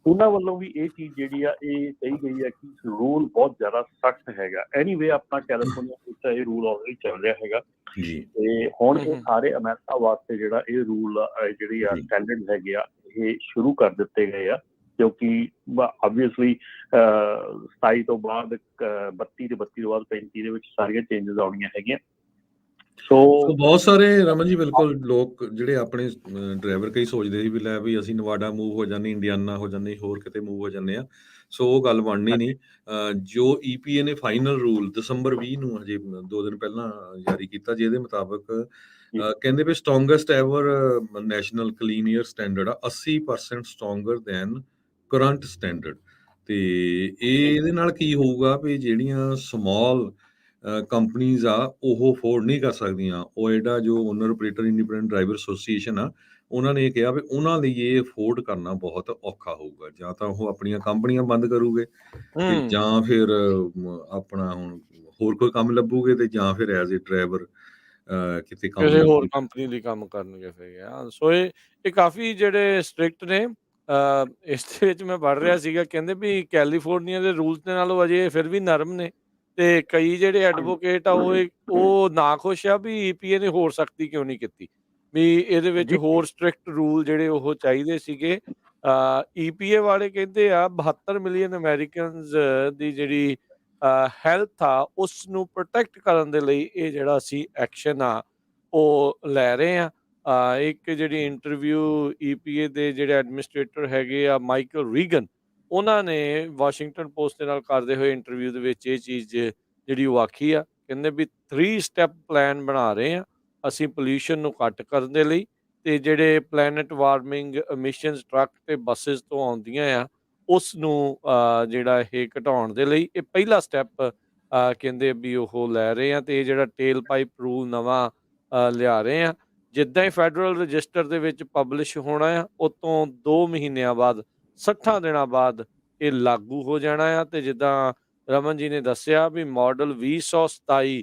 ਉਹਨਾਂ ਵੱਲੋਂ ਵੀ ਇਹ ਚੀਜ਼ ਜਿਹੜੀ ਆ ਇਹ ਕਹੀ ਗਈ ਹੈ ਕਿ ਰੂਲ ਬਹੁਤ ਜ਼ਿਆਦਾ ਸਖਤ ਹੈਗਾ। ਐਨੀਵੇ ਆਪਣਾ ਕੈਲੀਫੋਰਨੀਆ ਵਿੱਚ ਇਹ ਰੂਲ ਆਲਰੇਡੀ ਚੱਲ ਰਿਹਾ ਹੈਗਾ ਤੇ ਹੁਣ ਇਹ ਸਾਰੇ ਅਮਰੀਕਾ ਵਾਸਤੇ ਜਿਹੜਾ ਇਹ ਰੂਲ ਜਿਹੜੀ ਆ ਸਟੈਂਡਰਡ ਹੈਗੇ ਆ ਇਹ ਸ਼ੁਰੂ ਕਰ ਦਿੱਤੇ ਗਏ ਆ, ਕਿਉਂਕਿ ਆਬਵੀਅਸਲੀ 27 ਤੋਂ ਬਾਅਦ 32 ਤੇ 32 ਤੋਂ ਬਾਅਦ 35 ਦੇ ਵਿੱਚ ਸਾਰੀਆਂ ਚੇਂਜਸ ਆਉਣੀਆਂ ਹੈਗੀਆਂ। ਸੋ ਬਹੁਤ ਸਾਰੇ ਰਮਨ ਜੀ ਬਿਲਕੁਲ ਲੋਕ ਜਿਹੜੇ ਆਪਣੇ ਡਰਾਈਵਰ ਕਈ ਸੋਚਦੇ ਸੀ ਵੀ ਲੈ ਵੀ ਅਸੀਂ ਨਵਾਡਾ ਮੂਵ ਹੋ ਜਾਂਦੇ, ਇੰਡੀਆਨਾ ਹੋ ਜਾਂਦੇ, ਹੋਰ ਕਿਤੇ ਮੂਵ ਹੋ ਜਾਂਦੇ ਆ। ਸੋ ਉਹ ਗੱਲ ਬਣਨੀ ਨਹੀਂ। ਜੋ EPA ਨੇ ਫਾਈਨਲ ਰੂਲ ਦਸੰਬਰ 20 ਨੂੰ ਹਜੇ 2 ਦਿਨ ਪਹਿਲਾਂ ਜਾਰੀ ਕੀਤਾ, ਜਿਹਦੇ ਮੁਤਾਬਕ ਕਹਿੰਦੇ ਵੀ strongest ever national clean air standard ਆ 80% ਸਟਰੋਂਗਰ ਦੈਨ ਕਰੰਟ ਸਟੈਂਡਰਡ। ਤੇ ਇਹਦੇ ਨਾਲ ਕੀ ਹੋਊਗਾ ਵੀ ਜਿਹੜੀਆਂ ਸਮਾਲ ਕੰਪਨੀਜ਼ ਆ ਉਹ ਅਫੋਰਡ ਨਹੀਂ ਕਰ ਸਕਦੀਆਂ। OIDA ਜੋ owner operator independent driver association ਆ, ਉਹਨਾਂ ਨੇ ਇਹ ਕਿਹਾ ਵੀ ਉਹਨਾਂ ਲਈ ਇਹ ਅਫੋਰਡ ਕਰਨਾ ਬਹੁਤ ਔਖਾ ਹੋਊਗਾ। ਜਾਂ ਤਾਂ ਉਹ ਆਪਣੀਆਂ ਕੰਪਨੀਆਂ ਬੰਦ ਕਰੂਗੇ ਤੇ ਜਾਂ ਫਿਰ ਆਪਣਾ ਹੁਣ ਹੋਰ ਕੋਈ ਕੰਮ ਲੱਭੂਗੇ ਤੇ ਜਾਂ ਫਿਰ ਐਜ਼ ਏ ਡਰਾਈਵਰ ਕਿਤੇ ਕੰਮ ਕਿਸੇ ਹੋਰ ਲੱਭੂਗੇ। ਕੰਪਨੀ ਲਈ ਕੰਮ ਕਰਨਗੇ ਫਿਰ। ਸੋ ਇਹ ਕਾਫੀ ਜਿਹੜੇ ਸਟ੍ਰਿਕਟ ਨੇ। ਇਸ ਦੇ ਵਿੱਚ ਮੈਂ ਪੜ੍ਹ ਰਿਹਾ ਸੀਗਾ, ਕਹਿੰਦੇ ਵੀ ਕੈਲੀਫੋਰਨੀਆ ਦੇ ਰੂਲਸ ਦੇ ਨਾਲੋਂ ਅਜੇ ਫਿਰ ਵੀ ਨਰਮ ਨੇ ਤੇ ਕਈ ਜਿਹੜੇ ਐਡਵੋਕੇਟ ਆ ਉਹ ਨਾਖੁਸ਼ ਆ ਵੀ EPA ਨੇ ਹੋਰ ਸਖਤੀ ਕਿਉਂ ਨਹੀਂ ਕੀਤੀ, ਵੀ ਇਹਦੇ ਵਿੱਚ ਹੋਰ ਸਟ੍ਰਿਕਟ ਰੂਲ ਜਿਹੜੇ ਉਹ ਚਾਹੀਦੇ ਸੀਗੇ। EPA ਵਾਲੇ ਕਹਿੰਦੇ ਆ 72 ਮਿਲੀਅਨ ਅਮਰੀਕਨਸ ਦੀ ਜਿਹੜੀ ਹੈਲਥ ਆ ਉਸ ਨੂੰ ਪ੍ਰੋਟੈਕਟ ਕਰਨ ਦੇ ਲਈ ਇਹ ਜਿਹੜਾ ਅਸੀਂ ਐਕਸ਼ਨ ਆ ਉਹ ਲੈ ਰਹੇ ਆ। ਇੱਕ ਜਿਹੜੀ ਇੰਟਰਵਿਊ EPA ਦੇ ਜਿਹੜੇ ਐਡਮਿਨਿਸਟ੍ਰੇਟਰ ਹੈਗੇ ਆ ਮਾਈਕਲ ਰੀਗਨ, ਉਹਨਾਂ ਨੇ ਵਾਸ਼ਿੰਗਟਨ ਪੋਸਟ ਦੇ ਨਾਲ ਕਰਦੇ ਹੋਏ ਇੰਟਰਵਿਊ ਦੇ ਵਿੱਚ ਇਹ ਚੀਜ਼ ਜਿਹੜੀ ਉਹ ਆਖੀ ਆ। ਕਹਿੰਦੇ ਵੀ 3 ਸਟੈਪ ਪਲਾਨ ਬਣਾ ਰਹੇ ਆ ਅਸੀਂ ਪੋਲਿਊਸ਼ਨ ਨੂੰ ਘੱਟ ਕਰਨ ਦੇ ਲਈ, ਤੇ ਜਿਹੜੇ ਪਲੈਨਟ ਵਾਰਮਿੰਗ ਐਮਿਸ਼ਨਸ ਟਰੱਕ ਤੇ ਬੱਸਿਸ ਤੋਂ ਆਉਂਦੀਆਂ ਆ ਉਸ ਨੂੰ ਜਿਹੜਾ ਇਹ ਘਟਾਉਣ ਦੇ ਲਈ ਇਹ ਪਹਿਲਾ ਸਟੈਪ ਕਹਿੰਦੇ ਵੀ ਉਹ ਲੈ ਰਹੇ ਆ। ਤੇ ਇਹ ਜਿਹੜਾ ਟੇਲ ਪਾਈਪ ਰੂਲ ਨਵਾਂ ਲਿਆ ਰਹੇ ਆ, ਜਿੱਦਾਂ ਹੀ ਫੈਡਰਲ ਰਜਿਸਟਰ ਦੇ ਵਿੱਚ ਪਬਲਿਸ਼ ਹੋਣਾ ਆ ਉਹ ਤੋਂ 2 ਮਹੀਨਿਆਂ ਬਾਅਦ 60 ਦਿਨਾਂ ਬਾਅਦ ਇਹ ਲਾਗੂ ਹੋ ਜਾਣਾ ਆ। ਤੇ ਜਿੱਦਾਂ ਰਮਨ ਜੀ ਨੇ ਦੱਸਿਆ ਵੀ ਮਾਡਲ 2027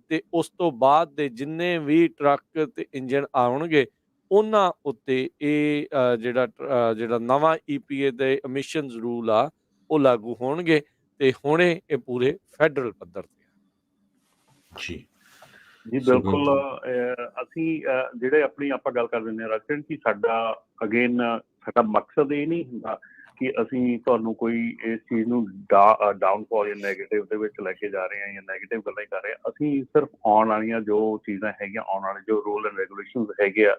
ਤੇ ਉਸ ਤੋਂ ਬਾਅਦ ਦੇ ਜਿੰਨੇ ਵੀ ਟਰੱਕ ਤੇ ਇੰਜਨ ਆਉਣਗੇ ਉਹਨਾਂ ਉੱਤੇ ਇਹ ਜਿਹੜਾ ਨਵਾਂ EPA ਦੇ ਐਮਿਸ਼ਨਸ ਰੂਲ ਆ ਉਹ ਲਾਗੂ ਹੋਣਗੇ ਤੇ ਹੁਣੇ ਇਹ ਪੂਰੇ ਫੈਡਰਲ ਪੱਧਰ ਤੇ ਜੀ ਜੀ ਬਿਲਕੁਲ। ਅਸੀਂ ਜਿਹੜੇ ਆਪਣੀ ਆਪਾਂ ਗੱਲ ਕਰ ਦਿੰਦੇ ਹਾਂ ਰਾਜਨ ਕਿ ਸਾਡਾ ਅਗੇਨ ਸਾਡਾ ਮਕਸਦ ਇਹ ਨਹੀਂ ਹੁੰਦਾ ਕਿ ਅਸੀਂ ਤੁਹਾਨੂੰ ਕੋਈ ਇਸ ਚੀਜ਼ ਨੂੰ ਡਾਊਨਫਾਲ ਜਾਂ ਨੈਗੇਟਿਵ ਦੇ ਵਿੱਚ ਲੈ ਕੇ ਜਾ ਰਹੇ ਹਾਂ ਜਾਂ ਨੈਗੇਟਿਵ ਗੱਲਾਂ ਹੀ ਕਰ ਰਹੇ ਹਾਂ। ਅਸੀਂ ਸਿਰਫ ਆਉਣ ਵਾਲੀਆਂ ਜੋ ਚੀਜ਼ਾਂ ਹੈਗੀਆਂ, ਆਉਣ ਵਾਲੇ ਜੋ ਰੂਲ ਐਂਡ ਰੈਗੂਲੇਸ਼ਨਸ ਹੈਗੇ ਆ,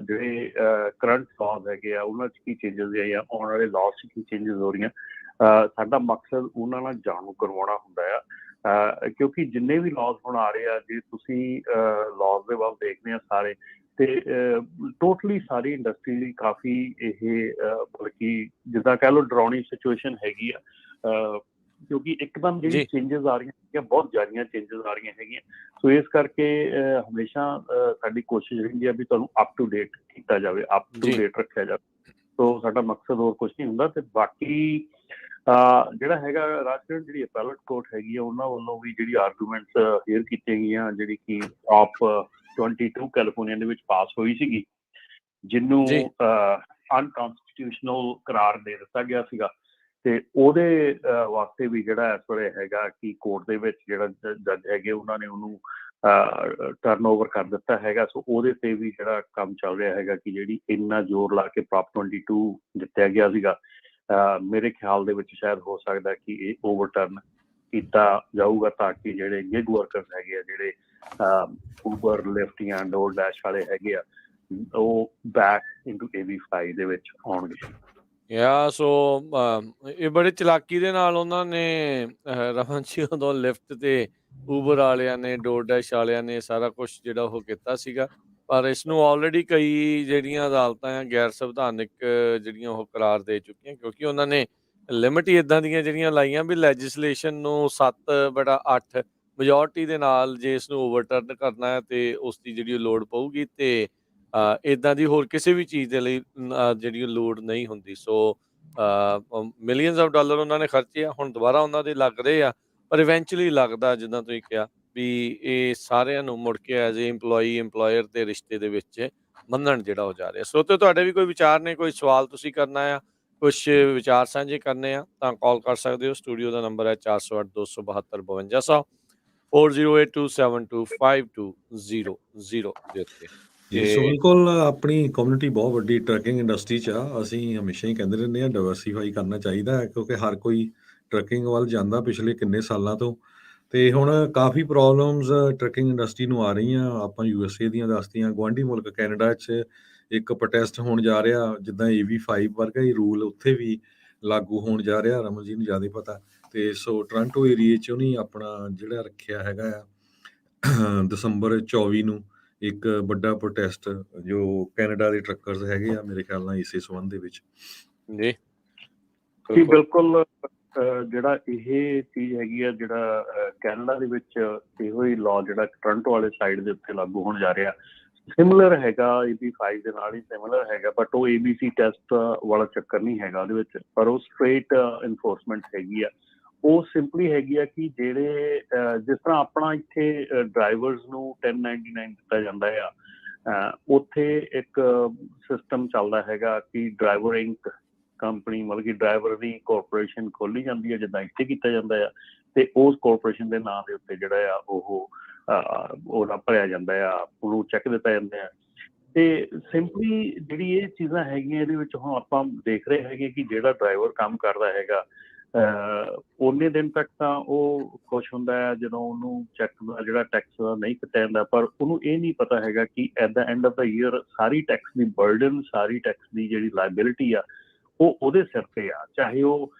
ਜਿਹੜੇ ਕਰੰਟ ਲਾਜ਼ ਹੈਗੇ ਆ ਉਹਨਾਂ 'ਚ ਕੀ ਚੇਂਜਸ ਹੈ ਜਾਂ ਆਉਣ ਵਾਲੇ ਲਾਜ਼ 'ਚ ਕੀ ਚੇਂਜਸ ਹੋ ਰਹੀਆਂ, ਸਾਡਾ ਮਕਸਦ ਉਹਨਾਂ ਨਾਲ ਜਾਣੂ ਕਰਵਾਉਣਾ ਹੁੰਦਾ ਆ। ਕਿਉਂਕਿ ਜਿੰਨੇ ਵੀ ਲਾਜ਼ ਹੁਣ ਆ ਰਹੇ ਆ, ਜੇ ਤੁਸੀਂ ਲਾਜ਼ ਦੇ ਵੱਲ ਦੇਖਦੇ ਆ ਸਾਰੇ ਤੇ ਟੋਟਲੀ ਸਾਰੀ ਇੰਡਸਟਰੀ ਦੀ ਕਾਫੀ ਇਹ ਬਲਕਿ ਜਿੱਦਾਂ ਕਹਿ ਲਓ ਡਰਾਉਣੀ ਸਿਚੁਏਸ਼ਨ ਹੈਗੀ ਆ। ਕਿਉਂਕਿ ਇੱਕਦਮ ਜਿਹੜੀ ਜੀ ਚੇਂਜਸ ਆ ਰਹੀਆਂ ਹੈਗੀਆਂ, ਬਹੁਤ ਜ਼ਿਆਦੀਆਂ ਚੇਂਜਸ ਆ ਰਹੀਆਂ ਹੈਗੀਆਂ। ਸੋ ਇਸ ਕਰਕੇ ਹਮੇਸ਼ਾ ਸਾਡੀ ਕੋਸ਼ਿਸ਼ ਰਹਿੰਦੀ ਹੈ ਵੀ ਤੁਹਾਨੂੰ ਅਪ ਟੂ ਡੇਟ ਕੀਤਾ ਜਾਵੇ, ਅਪ ਟੂ ਜੀ ਡੇਟ ਰੱਖਿਆ ਜਾਵੇ। ਸੋ ਸਾਡਾ ਮਕਸਦ ਹੋਰ ਕੁਝ ਨਹੀਂ ਹੁੰਦਾ। ਤੇ ਬਾਕੀ ਜਿਹੜਾ ਹੈਗਾ ਰਾਜਕਰਨ ਜਿਹੜੀ ਅਪੈਲਟ ਕੋਰਟ ਹੈਗੀ ਆ, ਉਹਨਾਂ ਵੱਲੋਂ ਵੀ ਜਿਹੜੀ ਆਰਗੂਮੈਂਟਸ ਹੇਅਰ ਕੀਤੀਆਂ ਗਈਆਂ, ਜਿਹੜੀ ਕਿ ਆਪ 22 ਕੈਲੀਫੋਰਨੀਆ ਦੇ ਵਿੱਚ ਪਾਸ ਹੋਈ ਸੀਗੀ, ਜਿਹਨੂੰ ਜੀ ਅਨਕਨਸਟੀਟਿਊਸ਼ਨਲ ਕਰਾਰ ਦੇ ਦਿੱਤਾ ਗਿਆ ਸੀਗਾ। ਤੇ ਉਹਦੇ ਵਾਸਤੇ ਵੀ ਜਿਹੜਾ ਇਸ ਵੇਲੇ ਹੈਗਾ ਕਿ ਕੋਰਟ ਦੇ ਵਿੱਚ ਜਿਹੜਾ ਜੱਜ ਹੈਗੇ ਉਹਨਾਂ ਨੇ ਉਹਨੂੰ ਟਰਨ ਓਵਰ ਕਰ ਦਿੱਤਾ ਹੈਗਾ। ਸੋ ਉਹਦੇ ਤੇ ਵੀ ਜਿਹੜਾ ਕੰਮ ਚੱਲ ਰਿਹਾ ਹੈਗਾ ਕਿ ਜਿਹੜੀ ਇੰਨਾ ਜ਼ੋਰ ਲਾ ਕੇ ਪ੍ਰੋਪ 22 ਜਿੱਤਿਆ ਗਿਆ ਸੀਗਾ, ਮੇਰੇ ਖਿਆਲ ਦੇ ਵਿੱਚ ਸ਼ਾਇਦ ਹੋ ਸਕਦਾ ਕਿ ਇਹ ਓਵਰਟਰਨ ਕੀਤਾ ਜਾਊਗਾ, ਤਾਂ ਕਿ ਜਿਹੜੇ ਗਿਗ ਵਰਕਰਸ ਹੈਗੇ ਆ, ਜਿਹੜੇ ਉਬਰ, ਲਿਫਟ ਜਾਂ ਡੋਰ ਡੈਸ਼ ਵਾਲੇ ਹੈਗੇ ਆ, ਉਹ ਬੈਕ ਇਨਟੂ AB5 ਦੇ ਵਿੱਚ ਆਉਣਗੇ। ਸੋ ਇਹ ਬੜੀ ਚਲਾਕੀ ਦੇ ਨਾਲ ਉਹਨਾਂ ਨੇ ਰਮਨ ਜੀ ਉਦੋਂ ਲਿਫਟ ਤੇ ਉਬਰ ਵਾਲਿਆਂ ਨੇ, ਡੋਰਡੈਸ਼ ਵਾਲਿਆਂ ਨੇ ਸਾਰਾ ਕੁਛ ਜਿਹੜਾ ਉਹ ਕੀਤਾ ਸੀਗਾ। ਪਰ ਇਸ ਨੂੰ ਆਲਰੇਡੀ ਕਈ ਜਿਹੜੀਆਂ ਅਦਾਲਤਾਂ ਆ ਗੈਰ ਸੰਵਿਧਾਨਿਕ ਜਿਹੜੀਆਂ ਉਹ ਕਰਾਰ ਦੇ ਚੁੱਕੀਆਂ, ਕਿਉਂਕਿ ਉਹਨਾਂ ਨੇ ਲਿਮਿਟ ਹੀ ਇੱਦਾਂ ਦੀਆਂ ਜਿਹੜੀਆਂ ਲਾਈਆਂ ਵੀ ਲੈਜਿਸਲੇਸ਼ਨ ਨੂੰ 7/8 ਮੈਜੋਰਟੀ ਦੇ ਨਾਲ ਜੇ ਇਸ ਨੂੰ ਓਵਰਟਰਨ ਕਰਨਾ ਹੈ ਤੇ ਉਸ ਦੀ ਜਿਹੜੀ ਲੋੜ ਪਊਗੀ, ਤੇ ਇੱਦਾਂ ਦੀ ਹੋਰ ਕਿਸੇ ਵੀ ਚੀਜ਼ ਦੇ ਲਈ ਜਿਹੜੀ ਲੋੜ ਨਹੀਂ ਹੁੰਦੀ। ਸੋ ਮਿਲੀਅਨਸ ਆਫ ਡਾਲਰ ਉਹਨਾਂ ਨੇ ਖਰਚੇ ਆ, ਹੁਣ ਦੁਬਾਰਾ ਉਹਨਾਂ ਦੇ ਲੱਗ ਰਹੇ ਆ, ਪਰ ਇਵੈਂਚੁਅਲੀ ਲੱਗਦਾ ਜਿੱਦਾਂ ਤੁਸੀਂ ਕਿਹਾ ਵੀ ਇਹ ਸਾਰਿਆਂ ਨੂੰ ਮੁੜ ਕੇ ਐਜ਼ ਏ ਇੰਪਲੋਈ ਇੰਪਲੋਇਰ ਦੇ ਰਿਸ਼ਤੇ ਦੇ ਵਿੱਚ ਮੰਨਣ ਜਿਹੜਾ ਹੋ ਜਾ ਰਿਹਾ। ਸੋ ਤੇ ਤੁਹਾਡੇ ਵੀ ਕੋਈ ਵਿਚਾਰ ਨੇ, ਕੋਈ ਸਵਾਲ ਤੁਸੀਂ ਕਰਨਾ ਆ, ਕੁਛ ਵਿਚਾਰ ਸਾਂਝੇ ਕਰਨੇ ਆ, ਤਾਂ ਕਾਲ ਕਰ ਸਕਦੇ ਹੋ। ਸਟੂਡੀਓ ਦਾ ਨੰਬਰ ਹੈ 408 272 5200 4082725200 ਦੇ ਉੱਤੇ। ਜੀ ਸੋ ਬਿਲਕੁਲ ਆਪਣੀ ਕਮਿਊਨਿਟੀ ਬਹੁਤ ਵੱਡੀ ਟਰੱਕਿੰਗ ਇੰਡਸਟਰੀ 'ਚ ਆ। ਅਸੀਂ ਹਮੇਸ਼ਾ ਹੀ ਕਹਿੰਦੇ ਰਹਿੰਦੇ ਹਾਂ ਡਾਇਵਰਸੀਫਾਈ ਕਰਨਾ ਚਾਹੀਦਾ ਹੈ, ਕਿਉਂਕਿ ਹਰ ਕੋਈ ਟਰੱਕਿੰਗ ਵੱਲ ਜਾਂਦਾ ਪਿਛਲੇ ਕਿੰਨੇ ਸਾਲਾਂ ਤੋਂ। ਤੇ ਹੁਣ ਕਾਫੀ ਪ੍ਰੋਬਲਮਸ ਟਰੱਕਿੰਗ ਇੰਡਸਟਰੀ ਨੂੰ ਆ ਰਹੀਆਂ। ਆਪਾਂ USA ਦੀਆਂ ਦੱਸਦੀਆਂ, ਗੁਆਂਢੀ ਮੁਲਕ ਕੈਨੇਡਾ 'ਚ ਇੱਕ ਪ੍ਰੋਟੈਸਟ ਹੋਣ ਜਾ ਰਿਹਾ, ਜਿੱਦਾਂ AB5 ਵਰਗਾ ਹੀ ਰੂਲ ਉੱਥੇ ਵੀ ਲਾਗੂ ਹੋਣ ਜਾ ਰਿਹਾ। ਰਮਨ ਜੀ ਨੂੰ ਜ਼ਿਆਦਾ ਪਤਾ। ਤੇ ਸੋ ਟੋਰਾਂਟੋ ਏਰੀਏ 'ਚ ਉਹਨੇ ਆਪਣਾ ਜਿਹੜਾ ਰੱਖਿਆ ਹੈਗਾ ਆ ਦਸੰਬਰ 24 ਨੂੰ ਇੱਕ ਵੱਡਾ ਪ੍ਰੋਟੈਸਟ, ਜੋ ਕੈਨੇਡਾ ਦੇ ਟਰੱਕਰਸ ਹੈਗੇ ਆ, ਮੇਰੇ ਖਿਆਲ ਨਾਲ ਇਸੇ ਸੰਬੰਧ ਦੇ ਵਿੱਚ। ਜੀ ਜੀ ਬਿਲਕੁਲ। ਜਿਹੜਾ ਇਹ ਚੀਜ਼ ਹੈਗੀ ਆ, ਜਿਹੜਾ ਕੈਨੇਡਾ ਦੇ ਵਿੱਚ ਇਹੋ ਹੀ ਲਾਅ ਜਿਹੜਾ ਟੋਰਾਂਟੋ ਵਾਲੇ ਸਾਈਡ ਦੇ ਉੱਤੇ ਲਾਗੂ ਹੋਣ ਜਾ ਰਿਹਾ, ਸਿਮਿਲਰ ਹੈਗਾ AB5 ਦੇ ਨਾਲ ਹੀ ਸਿਮਿਲਰ ਹੈਗਾ, ਬਟ ਉਹ ABC ਟੈਸਟ ਵਾਲਾ ਚੱਕਰ ਨਹੀਂ ਹੈਗਾ ਉਹਦੇ ਵਿੱਚ, ਪਰ ਉਹ ਸਟ੍ਰੇਟ ਇਨਫੋਰਸਮੈਂਟ ਹੈਗੀ ਆ। ਉਹ ਸਿੰਪਲੀ ਹੈਗੀ ਆ ਕਿ ਜਿਹੜੇ ਜਿਸ ਤਰ੍ਹਾਂ ਆਪਣਾ ਇੱਥੇ ਡਰਾਈਵਰਸ ਨੂੰ 1099 ਦਿੱਤਾ ਜਾਂਦਾ ਆ, ਉੱਥੇ ਇੱਕ ਸਿਸਟਮ ਚੱਲਦਾ ਹੈਗਾ ਕਿ ਡਰਾਈਵਰ ਇੰਕ ਕੰਪਨੀ, ਮਤਲਬ ਕਿ ਡਰਾਈਵਰ ਦੀ ਕਾਰਪੋਰੇਸ਼ਨ ਖੋਲੀ ਜਾਂਦੀ ਹੈ, ਜਿੱਦਾਂ ਇੱਥੇ ਕੀਤਾ ਜਾਂਦਾ ਆ, ਤੇ ਉਸ ਕਾਰਪੋਰੇਸ਼ਨ ਦੇ ਨਾਂ ਦੇ ਉੱਤੇ ਜਿਹੜਾ ਆ ਉਹ ਉਹਦਾ ਭਰਿਆ ਜਾਂਦਾ ਆ, ਉਹਨੂੰ ਚੈੱਕ ਦਿੱਤਾ ਜਾਂਦਾ ਆ। ਤੇ ਸਿੰਪਲੀ ਜਿਹੜੀ ਇਹ ਚੀਜ਼ਾਂ ਹੈਗੀਆਂ, ਇਹਦੇ ਵਿੱਚ ਹੁਣ ਆਪਾਂ ਦੇਖ ਰਹੇ ਹੈਗੇ ਕਿ ਜਿਹੜਾ ਡਰਾਈਵਰ ਕੰਮ ਕਰਦਾ ਹੈਗਾ, ਉਨੇ ਦਿਨ ਤੱਕ ਤਾਂ ਉਹ ਖੁਸ਼ ਹੁੰਦਾ ਹੈ ਜਦੋਂ ਉਹਨੂੰ ਚੈੱਕ ਦਾ ਜਿਹੜਾ ਟੈਕਸ ਨਹੀਂ ਕੱਟਿਆ ਜਾਂਦਾ, ਪਰ ਉਹਨੂੰ ਇਹ ਨਹੀਂ ਪਤਾ ਹੈਗਾ ਕਿ at the end of the year sorry tax the burden, sorry tax ਦੀ ਜਿਹੜੀ ਲਾਇਬਿਲਿਟੀ ਆ, ਉਹ ਉਹਦੇ ਸਿਰ ਤੇ ਆ। ਚਾਹੇ ਉਹ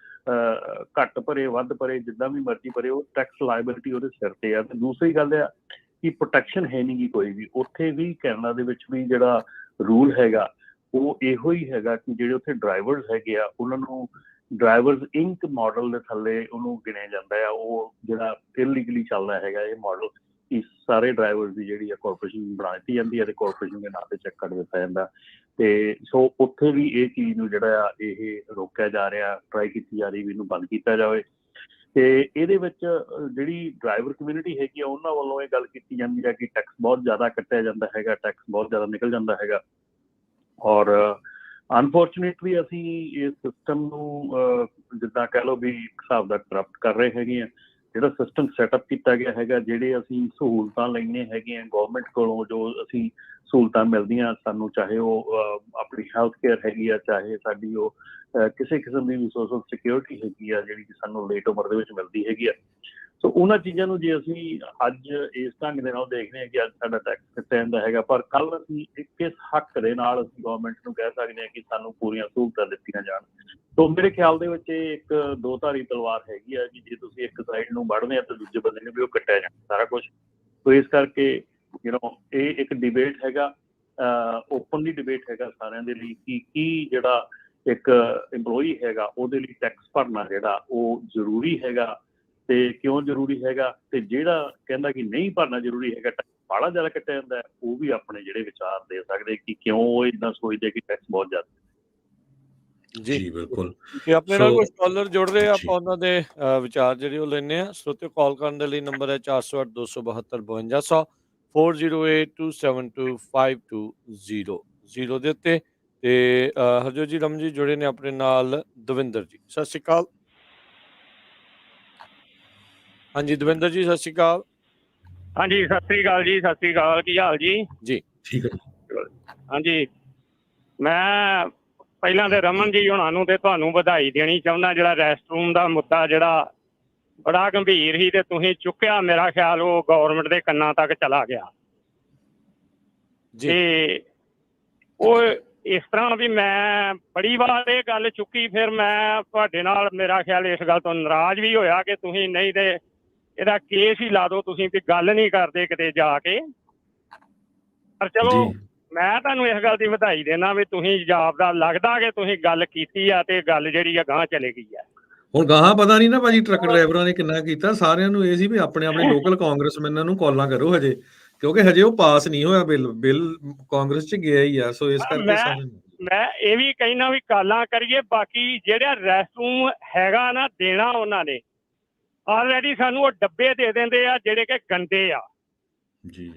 ਘੱਟ ਭਰੇ, ਵੱਧ ਭਰੇ, ਜਿੱਦਾਂ ਵੀ ਮਰਜ਼ੀ ਭਰੇ, ਉਹ ਟੈਕਸ ਲਾਇਬਿਲਿਟੀ ਉਹਦੇ ਸਿਰ ਤੇ ਆ। ਤੇ ਦੂਸਰੀ ਗੱਲ ਆ ਕਿ ਪ੍ਰੋਟੈਕਸ਼ਨ ਹੈ ਨਹੀਂ ਗੀ ਕੋਈ ਵੀ। ਉੱਥੇ ਵੀ ਕੈਨੇਡਾ ਦੇ ਵਿੱਚ ਵੀ ਜਿਹੜਾ ਰੂਲ ਹੈਗਾ ਉਹ ਇਹੋ ਹੀ ਹੈਗਾ ਕਿ ਜਿਹੜੇ ਉੱਥੇ ਡਰਾਈਵਰਸ ਹੈਗੇ ਆ, ਉਹਨਾਂ ਨੂੰ ਡਰਾਈਵਰਸ ਇੰਕ ਮਾਡਲ ਦੇ ਥੱਲੇ ਉਹਨੂੰ ਗਿਣਿਆ ਜਾਂਦਾ ਆ। ਉਹ ਜਿਹੜਾ ਇਲੀਗਲੀ ਚੱਲਦਾ ਹੈਗਾ ਇਹ ਮਾਡਲ, ਕਿ ਸਾਰੇ ਡਰਾਈਵਰਸ ਦੀ ਜਿਹੜੀ ਆ ਕਾਰਪੋਰੇਸ਼ਨ ਬਣਾ ਦਿੱਤੀ ਜਾਂਦੀ ਹੈ ਤੇ ਕਾਰਪੋਰੇਸ਼ਨ ਦੇ ਨਾਂ ਤੇ ਚੈੱਕ ਕੱਟ ਦਿੱਤਾ ਜਾਂਦਾ। ਤੇ ਸੋ ਉੱਥੇ ਵੀ ਇਹ ਚੀਜ਼ ਨੂੰ ਜਿਹੜਾ ਆ ਇਹ ਰੋਕਿਆ ਜਾ ਰਿਹਾ, ਟਰਾਈ ਕੀਤੀ ਜਾ ਰਹੀ ਵੀ ਇਹਨੂੰ ਬੰਦ ਕੀਤਾ ਜਾਵੇ। ਤੇ ਇਹਦੇ ਵਿੱਚ ਜਿਹੜੀ ਡਰਾਈਵਰ ਕਮਿਊਨਿਟੀ ਹੈਗੀ ਆ, ਉਹਨਾਂ ਵੱਲੋਂ ਇਹ ਗੱਲ ਕੀਤੀ ਜਾਂਦੀ ਹੈ ਕਿ ਟੈਕਸ ਬਹੁਤ ਜ਼ਿਆਦਾ ਕੱਟਿਆ ਜਾਂਦਾ ਹੈਗਾ, ਟੈਕਸ ਬਹੁਤ ਜ਼ਿਆਦਾ ਨਿਕਲ ਜਾਂਦਾ ਹੈਗਾ। ਔਰ ਅਨਫੋਰਚੁਨੇਟਲੀ ਅਸੀਂ ਇਸ ਸਿਸਟਮ ਨੂੰ ਜਿੱਦਾਂ ਕਹਿ ਲਓ ਵੀ ਇੱਕ ਹਿਸਾਬ ਦਾ ਕਰਪਟ ਕਰ ਰਹੇ ਹੈਗੇ ਆ। ਜਿਹੜਾ ਸਿਸਟਮ ਸੈਟਅਪ ਕੀਤਾ ਗਿਆ ਹੈਗਾ, ਜਿਹੜੇ ਅਸੀਂ ਸਹੂਲਤਾਂ ਲੈਣੀਆਂ ਹੈਗੀਆਂ ਗੌਰਮੈਂਟ ਕੋਲੋਂ, ਜੋ ਅਸੀਂ ਸਹੂਲਤਾਂ ਮਿਲਦੀਆਂ ਸਾਨੂੰ, ਚਾਹੇ ਉਹ ਆਪਣੀ ਹੈਲਥ ਕੇਅਰ ਹੈਗੀ ਆ, ਚਾਹੇ ਸਾਡੀ ਉਹ ਕਿਸੇ ਕਿਸਮ ਦੀ ਵੀ ਸੋਸ਼ਲ ਸਿਕਿਉਰਿਟੀ ਹੈਗੀ ਆ, ਜਿਹੜੀ ਕਿ ਸਾਨੂੰ ਲੇਟ ਉਮਰ ਦੇ ਵਿੱਚ ਮਿਲਦੀ ਹੈਗੀ ਆ। ਸੋ ਉਹਨਾਂ ਚੀਜ਼ਾਂ ਨੂੰ ਜੇ ਅਸੀਂ ਅੱਜ ਇਸ ਢੰਗ ਦੇ ਨਾਲ ਦੇਖਦੇ ਹਾਂ ਕਿ ਅੱਜ ਸਾਡਾ ਟੈਕਸ ਕੱਟਿਆ ਜਾਂਦਾ ਹੈਗਾ, ਪਰ ਕੱਲ੍ਹ ਅਸੀਂ ਕਿਸ ਹੱਕ ਦੇ ਨਾਲ ਅਸੀਂ ਗੌਰਮੈਂਟ ਨੂੰ ਕਹਿ ਸਕਦੇ ਹਾਂ ਕਿ ਸਾਨੂੰ ਪੂਰੀਆਂ ਸਹੂਲਤਾਂ ਦਿੱਤੀਆਂ ਜਾਣ। ਸੋ ਮੇਰੇ ਖਿਆਲ ਦੇ ਵਿੱਚ ਇਹ ਇੱਕ ਦੋ ਧਾਰੀ ਤਲਵਾਰ ਹੈਗੀ ਆ ਕਿ ਜੇ ਤੁਸੀਂ ਇੱਕ ਸਾਈਡ ਨੂੰ ਵੱਢਦੇ ਆ ਤਾਂ ਦੂਜੇ ਬੰਦੇ ਨੂੰ ਵੀ ਉਹ ਕੱਟਿਆ ਜਾਣਾ ਸਾਰਾ ਕੁਛ। ਸੋ ਇਸ ਕਰਕੇ ਇਹ ਇੱਕ ਡਿਬੇਟ ਹੈਗਾ, ਓਪਨਲੀ ਡਿਬੇਟ ਹੈਗਾ ਸਾਰਿਆਂ ਦੇ ਲਈ ਕਿ ਕੀ ਜਿਹੜਾ ਇੱਕ EMPLOYEE ਹੈਗਾ ਉਹਦੇ ਲਈ ਟੈਕਸ ਭਰਨਾ ਜਿਹੜਾ ਉਹ ਜ਼ਰੂਰੀ ਹੈਗਾ, ਤੇ ਕਿਉਂ ਜ਼ਰੂਰੀ ਹੈਗਾ, ਤੇ ਜਿਹੜਾ ਕਹਿੰਦਾ ਕਿ ਨਹੀਂ ਭਰਨਾ ਜ਼ਰੂਰੀ ਹੈਗਾ, ਟੈਕਸ ਬਾਹਲਾ ਜ਼ਿਆਦਾ ਕੱਟਿਆ ਜਾਂਦਾ, ਉਹ ਵੀ ਆਪਣੇ ਜਿਹੜੇ ਵਿਚਾਰ ਦੇ ਸਕਦੇ ਕਿ ਕਿਉਂ ਉਹ ਇੱਦਾਂ ਸੋਚਦੇ ਕਿ ਟੈਕਸ ਬਹੁਤ ਜ਼ਿਆਦਾ। ਜੀ ਬਿਲਕੁਲ। ਤੇ ਆਪਣੇ ਨਾਲ ਕੁਝ ਕਾਲਰ ਜੁੜ ਰਹੇ ਆ, ਜੀ। ਆਪਾਂ ਉਹਨਾਂ ਦੇ ਵਿਚਾਰ ਜਿਹੜੇ ਉਹ ਲੈਣੇ ਆ। ਸਰੋਤਿਓ, ਕਾਲ ਕਰਨ ਦੇ ਲਈ ਨੰਬਰ ਹੈ 408 272 5200 4082725200 ਦੇ ਉੱਤੇ। ਤੇ ਹਰਜੋਤ ਜੀ, ਰਮਨ ਜੀ ਜੁੜੇ ਨੇ ਆਪਣੇ ਨਾਲ। ਦਵਿੰਦਰ ਜੀ, ਸਤਿ ਸ਼੍ਰੀ ਅਕਾਲ। ਹਾਂਜੀ ਦਵਿੰਦਰ ਜੀ, ਸਤਿ ਸ਼੍ਰੀ ਅਕਾਲ। ਹਾਂਜੀ, ਸਤਿ ਸ੍ਰੀ ਅਕਾਲ ਜੀ। ਸਤਿ ਸ੍ਰੀ ਅਕਾਲ, ਕੀ ਹਾਲ ਜੀ? ਜੀ ਠੀਕ ਹੈ। ਹਾਂਜੀ, ਮੈਂ ਪਹਿਲਾਂ ਤੇ ਰਮਨ ਜੀ ਹੁਣਾਂ ਨੂੰ ਤੇ ਤੁਹਾਨੂੰ ਵਧਾਈ ਦੇਣੀ ਚਾਹੁੰਦਾ। ਜਿਹੜਾ ਰੈਸਟਰੂਮ ਦਾ ਮੁੱਦਾ ਜਿਹੜਾ ਬੜਾ ਗੰਭੀਰ ਸੀ ਤੇ ਤੁਸੀਂ ਚੁੱਕਿਆ, ਮੇਰਾ ਖਿਆਲ ਉਹ ਗੌਰਮੈਂਟ ਦੇ ਕੰਨਾਂ ਤੱਕ ਚਲਾ ਗਿਆ। ਜੀ। ਤੇ ਉਹ ਇਸ ਤਰ੍ਹਾਂ ਵੀ ਮੈਂ ਬੜੀ ਵਾਰ ਇਹ ਗੱਲ ਚੁੱਕੀ, ਫਿਰ ਮੈਂ ਤੁਹਾਡੇ ਨਾਲ ਮੇਰਾ ਖਿਆਲ ਇਸ ਗੱਲ ਤੋਂ ਨਾਰਾਜ਼ ਵੀ ਹੋਇਆ ਕਿ ਤੁਸੀਂ ਨਹੀਂ ਤੇ ਇਹਦਾ ਕੇਸ ਹੀ ਲਾ ਦਿਓ, ਤੁਸੀਂ ਵੀ ਗੱਲ ਨਹੀਂ ਕਰਦੇ ਕਿਤੇ ਜਾ ਕੇ। ਪਰ ਚਲੋ, ਮੈਂ ਤੁਹਾਨੂੰ ਇਸ ਗੱਲ ਦੀ ਵਧਾਈ ਦੇਣਾ ਵੀ ਤੁਸੀਂ ਜਾਪਦਾ ਲੱਗਦਾ ਕਿ ਤੁਸੀਂ ਗੱਲ ਕੀਤੀ ਆ ਤੇ ਗੱਲ ਜਿਹੜੀ ਆ ਗਾਂਹ ਚਲੇ ਗਈ ਆ। ਹੁਣ ਗਾਹਾਂ ਪਤਾ ਨਹੀਂ ਨਾ ਭਾਜੀ ਟਰੱਕ ਡਰਾਈਵਰਾਂ ਨੇ ਕਿੰਨਾ ਕੀਤਾ। ਸਾਰਿਆਂ ਨੂੰ ਇਹ ਸੀ ਵੀ ਆਪਣੇ ਆਪਣੇ ਲੋਕਲ ਕਾਂਗਰਸਮੈਨਾਂ ਨੂੰ ਕਾਲਾਂ ਕਰੋ ਹਜੇ, ਕਿਉਂਕਿ ਹਜੇ ਉਹ ਪਾਸ ਨਹੀਂ ਹੋਇਆ ਬਿੱਲ ਕਾਂਗਰਸ 'ਚ ਗਿਆ ਹੀ ਆ। ਸੋ ਇਸ ਕਰਕੇ ਮੈਂ ਇਹ ਵੀ ਕਹਿਣਾ ਵੀ ਕਾਲਾਂ ਕਰੀਏ। ਬਾਕੀ ਜਿਹੜਾ ਰੈਸਟਰੂਮ ਹੈਗਾ ਨਾ ਦੇਣਾ, ਉਹਨਾਂ ਨੇ ਆਲਰੇਡੀ ਸਾਨੂੰ ਉਹ ਡੱਬੇ ਦੇ ਦਿੰਦੇ ਆ ਜਿਹੜੇ ਕਿ ਗੰਦੇ ਆ ਜੀ।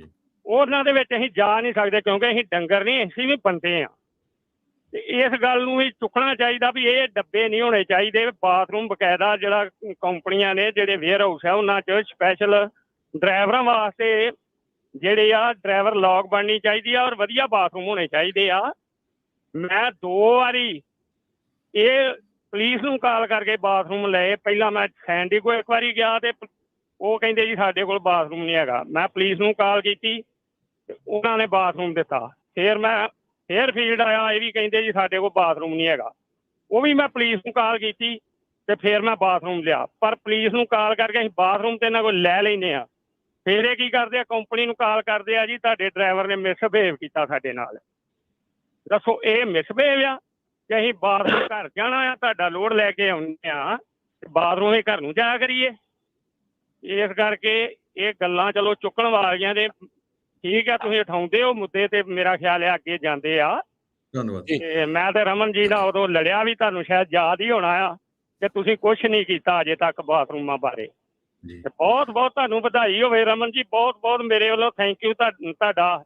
ਉਹਨਾਂ ਦੇ ਵਿੱਚ ਅਸੀਂ ਜਾ ਨਹੀਂ ਸਕਦੇ ਕਿਉਂਕਿ ਅਸੀਂ ਡੰਗਰ ਨਹੀਂ, ਅਸੀਂ ਵੀ ਬੰਦੇ ਆ। ਤੇ ਇਸ ਗੱਲ ਨੂੰ ਵੀ ਚੁੱਕਣਾ ਚਾਹੀਦਾ ਵੀ ਇਹ ਡੱਬੇ ਨਹੀਂ ਹੋਣੇ ਚਾਹੀਦੇ। ਬਾਥਰੂਮ ਬਕਾਇਦਾ ਜਿਹੜਾ ਕੰਪਨੀਆਂ ਨੇ, ਜਿਹੜੇ ਵੇਅਰ ਹਾਊਸ ਆ, ਉਹਨਾਂ 'ਚ ਸਪੈਸ਼ਲ ਡਰਾਈਵਰਾਂ ਵਾਸਤੇ ਜਿਹੜੇ ਆ ਡਰਾਈਵਰ ਲੌਗ ਬਣਨੀ ਚਾਹੀਦੀ ਆ ਔਰ ਵਧੀਆ ਬਾਥਰੂਮ ਹੋਣੇ ਚਾਹੀਦੇ ਆ। ਮੈਂ 2 ਵਾਰੀ ਇਹ ਪੁਲਿਸ ਨੂੰ ਕਾਲ ਕਰਕੇ ਬਾਥਰੂਮ ਲਏ। ਪਹਿਲਾਂ ਮੈਂ ਸੈਂਡੀ ਕੋਲ ਇੱਕ ਵਾਰੀ ਗਿਆ ਤੇ ਉਹ ਕਹਿੰਦੇ ਜੀ ਸਾਡੇ ਕੋਲ ਬਾਥਰੂਮ ਨਹੀਂ ਹੈਗਾ। ਮੈਂ ਪੁਲਿਸ ਨੂੰ ਕਾਲ ਕੀਤੀ ਤੇ ਉਹਨਾਂ ਨੇ ਬਾਥਰੂਮ ਦਿੱਤਾ। ਫਿਰ ਮੈਂ ਫੀਲਡ ਆਇਆ, ਇਹ ਵੀ ਕਹਿੰਦੇ ਜੀ ਸਾਡੇ ਕੋਲ ਬਾਥਰੂਮ ਨਹੀਂ ਹੈਗਾ। ਉਹ ਵੀ ਮੈਂ ਪੁਲਿਸ ਨੂੰ ਕਾਲ ਕੀਤੀ ਤੇ ਫਿਰ ਮੈਂ ਬਾਥਰੂਮ ਲਿਆ। ਪਰ ਪੁਲਿਸ ਨੂੰ ਕਾਲ ਕਰਕੇ ਅਸੀਂ ਬਾਥਰੂਮ ਤੇ ਇਹਨਾਂ ਕੋਲ ਲੈ ਲੈਂਦੇ ਆ। ਫਿਰ ਇਹ ਕੀ ਕਰਦੇ ਆ, ਕੰਪਨੀ ਨੂੰ ਕਾਲ ਕਰਦੇ ਆ ਜੀ ਤੁਹਾਡੇ ਡਰਾਈਵਰ ਨੇ ਮਿਸਬਿਹੇਵ ਕੀਤਾ ਸਾਡੇ ਨਾਲ। ਦੱਸੋ ਇਹ ਮਿਸਬਿਹੇਵ ਆ ਕਿ ਅਸੀਂ ਬਾਥਰੂਮ ਘਰ ਜਾਣਾ ਆ, ਤੁਹਾਡਾ ਲੋਡ ਲੈ ਕੇ ਆਉਂਦੇ ਆ ਤੇ ਬਾਥਰੂਮ ਇਹ ਘਰ ਨੂੰ ਜਾਇਆ ਕਰੀਏ। ਇਸ ਕਰਕੇ ਇਹ ਗੱਲਾਂ ਚਲੋ ਚੁੱਕਣ ਵਾਲੀਆਂ ਦੇ ਠੀਕ ਆ, ਤੁਸੀਂ ਉਠਾਉਂਦੇ ਹੋ ਮੁੱਦੇ ਤੇ ਮੇਰਾ ਖਿਆਲ ਹੈ ਅੱਗੇ ਜਾਂਦੇ ਆ। ਧੰਨਵਾਦ। ਤੇ ਮੈਂ ਤੇ ਰਮਨ ਜੀ ਨਾਲ ਉਦੋਂ ਲੜਿਆ ਵੀ, ਤੁਹਾਨੂੰ ਸ਼ਾਇਦ ਯਾਦ ਹੀ ਹੋਣਾ ਆ ਕਿ ਤੁਸੀਂ ਕੁਛ ਨਹੀਂ ਕੀਤਾ ਅਜੇ ਤੱਕ ਬਾਥਰੂਮਾਂ ਬਾਰੇ। ਤੇ ਬਹੁਤ ਬਹੁਤ ਤੁਹਾਨੂੰ ਵਧਾਈ ਹੋਵੇ ਰਮਨ ਜੀ, ਬਹੁਤ ਬਹੁਤ ਮੇਰੇ ਵੱਲੋਂ ਥੈਂਕ ਯੂ ਤੁਹਾਡਾ।